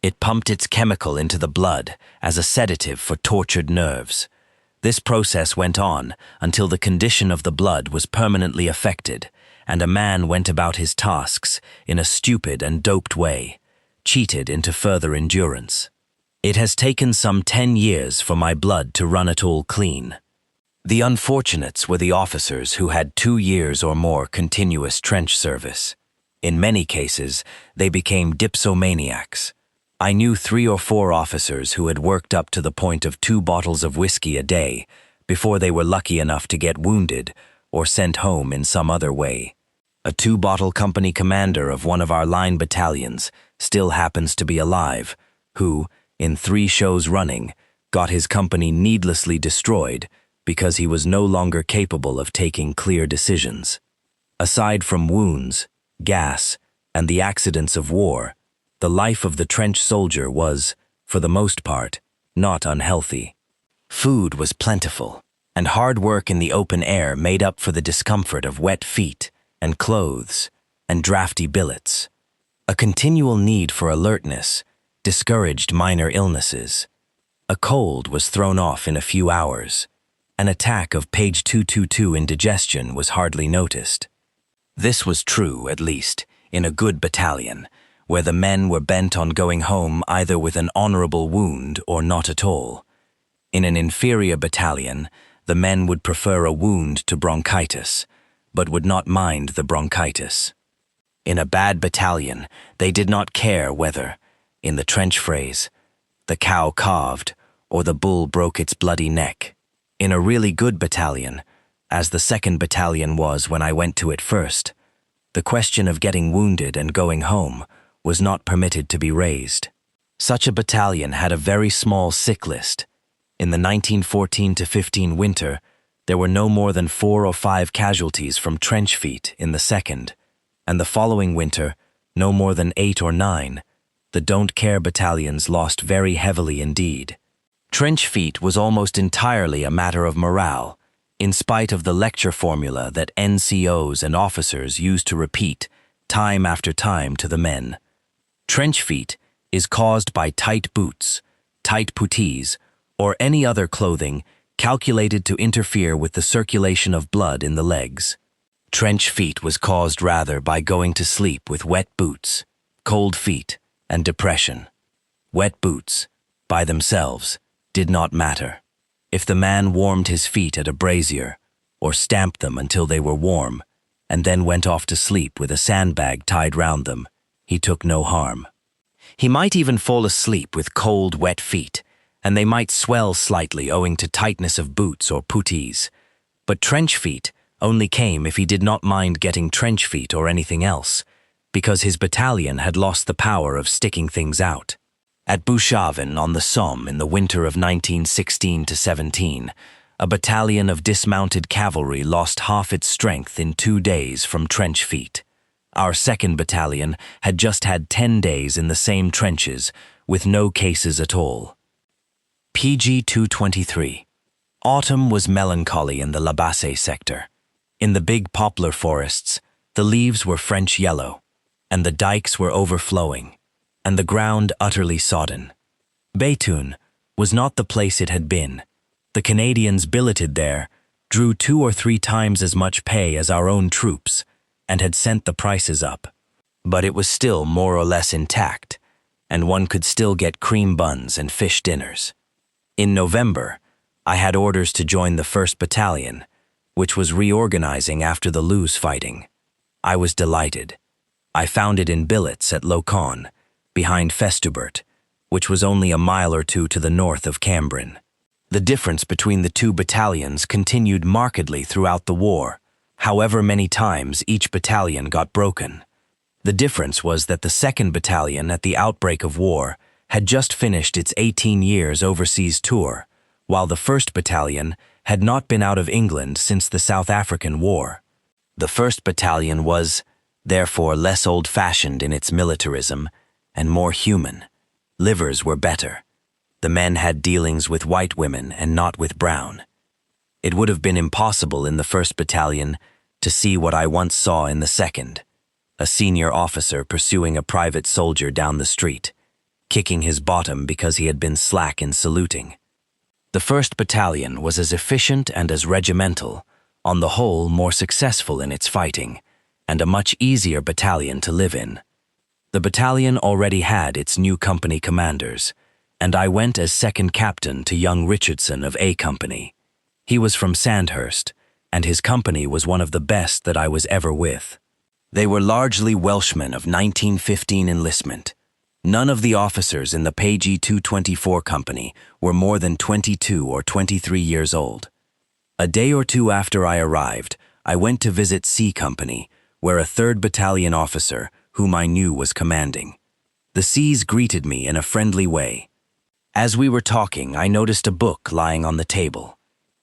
It pumped its chemical into the blood as a sedative for tortured nerves. This process went on until the condition of the blood was permanently affected, and a man went about his tasks in a stupid and doped way, cheated into further endurance. It has taken some 10 years for my blood to run at all clean. The unfortunates were the officers who had 2 years or more continuous trench service. In many cases, they became dipsomaniacs. I knew 3 or 4 officers who had worked up to the point of 2 bottles of whiskey a day before they were lucky enough to get wounded or sent home in some other way. A 2-bottle company commander of one of our line battalions still happens to be alive, who, in 3 shows running, got his company needlessly destroyed because he was no longer capable of taking clear decisions. Aside from wounds, gas, and the accidents of war, the life of the trench soldier was, for the most part, not unhealthy. Food was plentiful, and hard work in the open air made up for the discomfort of wet feet and clothes and drafty billets. A continual need for alertness discouraged minor illnesses. A cold was thrown off in a few hours. An attack of page 222 indigestion was hardly noticed. This was true, at least, in a good battalion, where the men were bent on going home either with an honorable wound or not at all. In an inferior battalion, the men would prefer a wound to bronchitis, but would not mind the bronchitis. In a bad battalion, they did not care whether, in the trench phrase, the cow calved or the bull broke its bloody neck. In a really good battalion, as the 2nd Battalion was when I went to it first, the question of getting wounded and going home was not permitted to be raised. Such a battalion had a very small sick list. In the 1914-15 winter, there were no more than 4 or 5 casualties from trench feet in the 2nd, and the following winter, no more than 8 or 9. The don't care battalions lost very heavily indeed. Trench feet was almost entirely a matter of morale, in spite of the lecture formula that NCOs and officers used to repeat time after time to the men. Trench feet is caused by tight boots, tight puttees, or any other clothing calculated to interfere with the circulation of blood in the legs. Trench feet was caused rather by going to sleep with wet boots, cold feet, and depression. Wet boots, by themselves, did not matter. If the man warmed his feet at a brazier, or stamped them until they were warm, and then went off to sleep with a sandbag tied round them, he took no harm. He might even fall asleep with cold, wet feet, and they might swell slightly owing to tightness of boots or puttees. But trench feet only came if he did not mind getting trench feet or anything else, because his battalion had lost the power of sticking things out. At Bouchavin on the Somme in the winter of 1916-17, a battalion of dismounted cavalry lost half its strength in 2 days from trench feet. Our 2nd battalion had just had 10 days in the same trenches, with no cases at all. PG 223. Autumn was melancholy in the La Bassée sector. In the big poplar forests, the leaves were French yellow, and the dikes were overflowing, and the ground utterly sodden. Béthune was not the place it had been. The Canadians billeted there, drew 2 or 3 times as much pay as our own troops, and had sent the prices up. But it was still more or less intact, and one could still get cream buns and fish dinners. In November, I had orders to join the 1st Battalion, which was reorganizing after the Loos fighting. I was delighted. I found it in billets at Locon, behind Festubert, which was only a mile or 2 to the north of Cambrin. The difference between the 2 battalions continued markedly throughout the war, however many times each battalion got broken. The difference was that the 2nd Battalion at the outbreak of war had just finished its 18 years overseas tour, while the 1st Battalion had not been out of England since the South African War. The 1st Battalion was, therefore, less old-fashioned in its militarism and more human. Livers were better. The men had dealings with white women and not with brown. It would have been impossible in the 1st Battalion to see what I once saw in the 2nd, a senior officer pursuing a private soldier down the street, kicking his bottom because he had been slack in saluting. The 1st Battalion was as efficient and as regimental, on the whole more successful in its fighting, and a much easier battalion to live in. The battalion already had its new company commanders, and I went as 2nd captain to young Richardson of A Company. He was from Sandhurst, and his company was one of the best that I was ever with. They were largely Welshmen of 1915 enlistment. None of the officers in the PG 224 company were more than 22 or 23 years old. A day or 2 after I arrived, I went to visit C Company, where a 3rd Battalion officer, whom I knew, was commanding. The C's greeted me in a friendly way. As we were talking, I noticed a book lying on the table.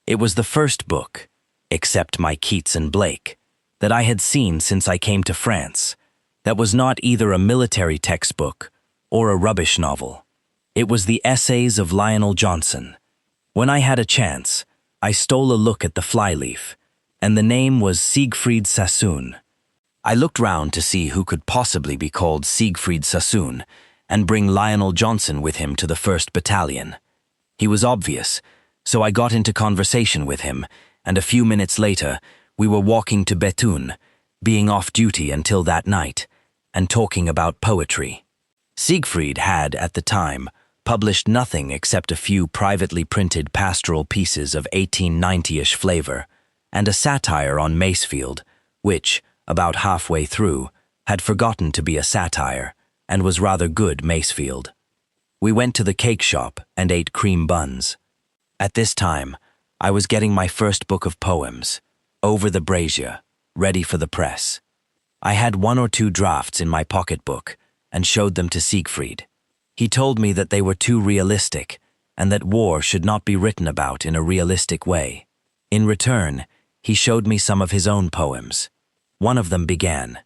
It was the first book, except my Keats and Blake, that I had seen since I came to France, that was not either a military textbook or a rubbish novel. It was the Essays of Lionel Johnson. When I had a chance, I stole a look at the flyleaf, and the name was Siegfried Sassoon. I looked round to see who could possibly be called Siegfried Sassoon and bring Lionel Johnson with him to the 1st Battalion. He was obvious, so I got into conversation with him, and a few minutes later, we were walking to Béthune, being off duty until that night, and talking about poetry. Siegfried had, at the time, published nothing except a few privately printed pastoral pieces of 1890-ish flavor, and a satire on Masefield, which, about halfway through, had forgotten to be a satire, and was rather good Masefield. We went to the cake shop and ate cream buns. At this time, I was getting my first book of poems, Over the Brazier, ready for the press. I had 1 or 2 drafts in my pocketbook and showed them to Siegfried. He told me that they were too realistic and that war should not be written about in a realistic way. In return, he showed me some of his own poems. One of them began,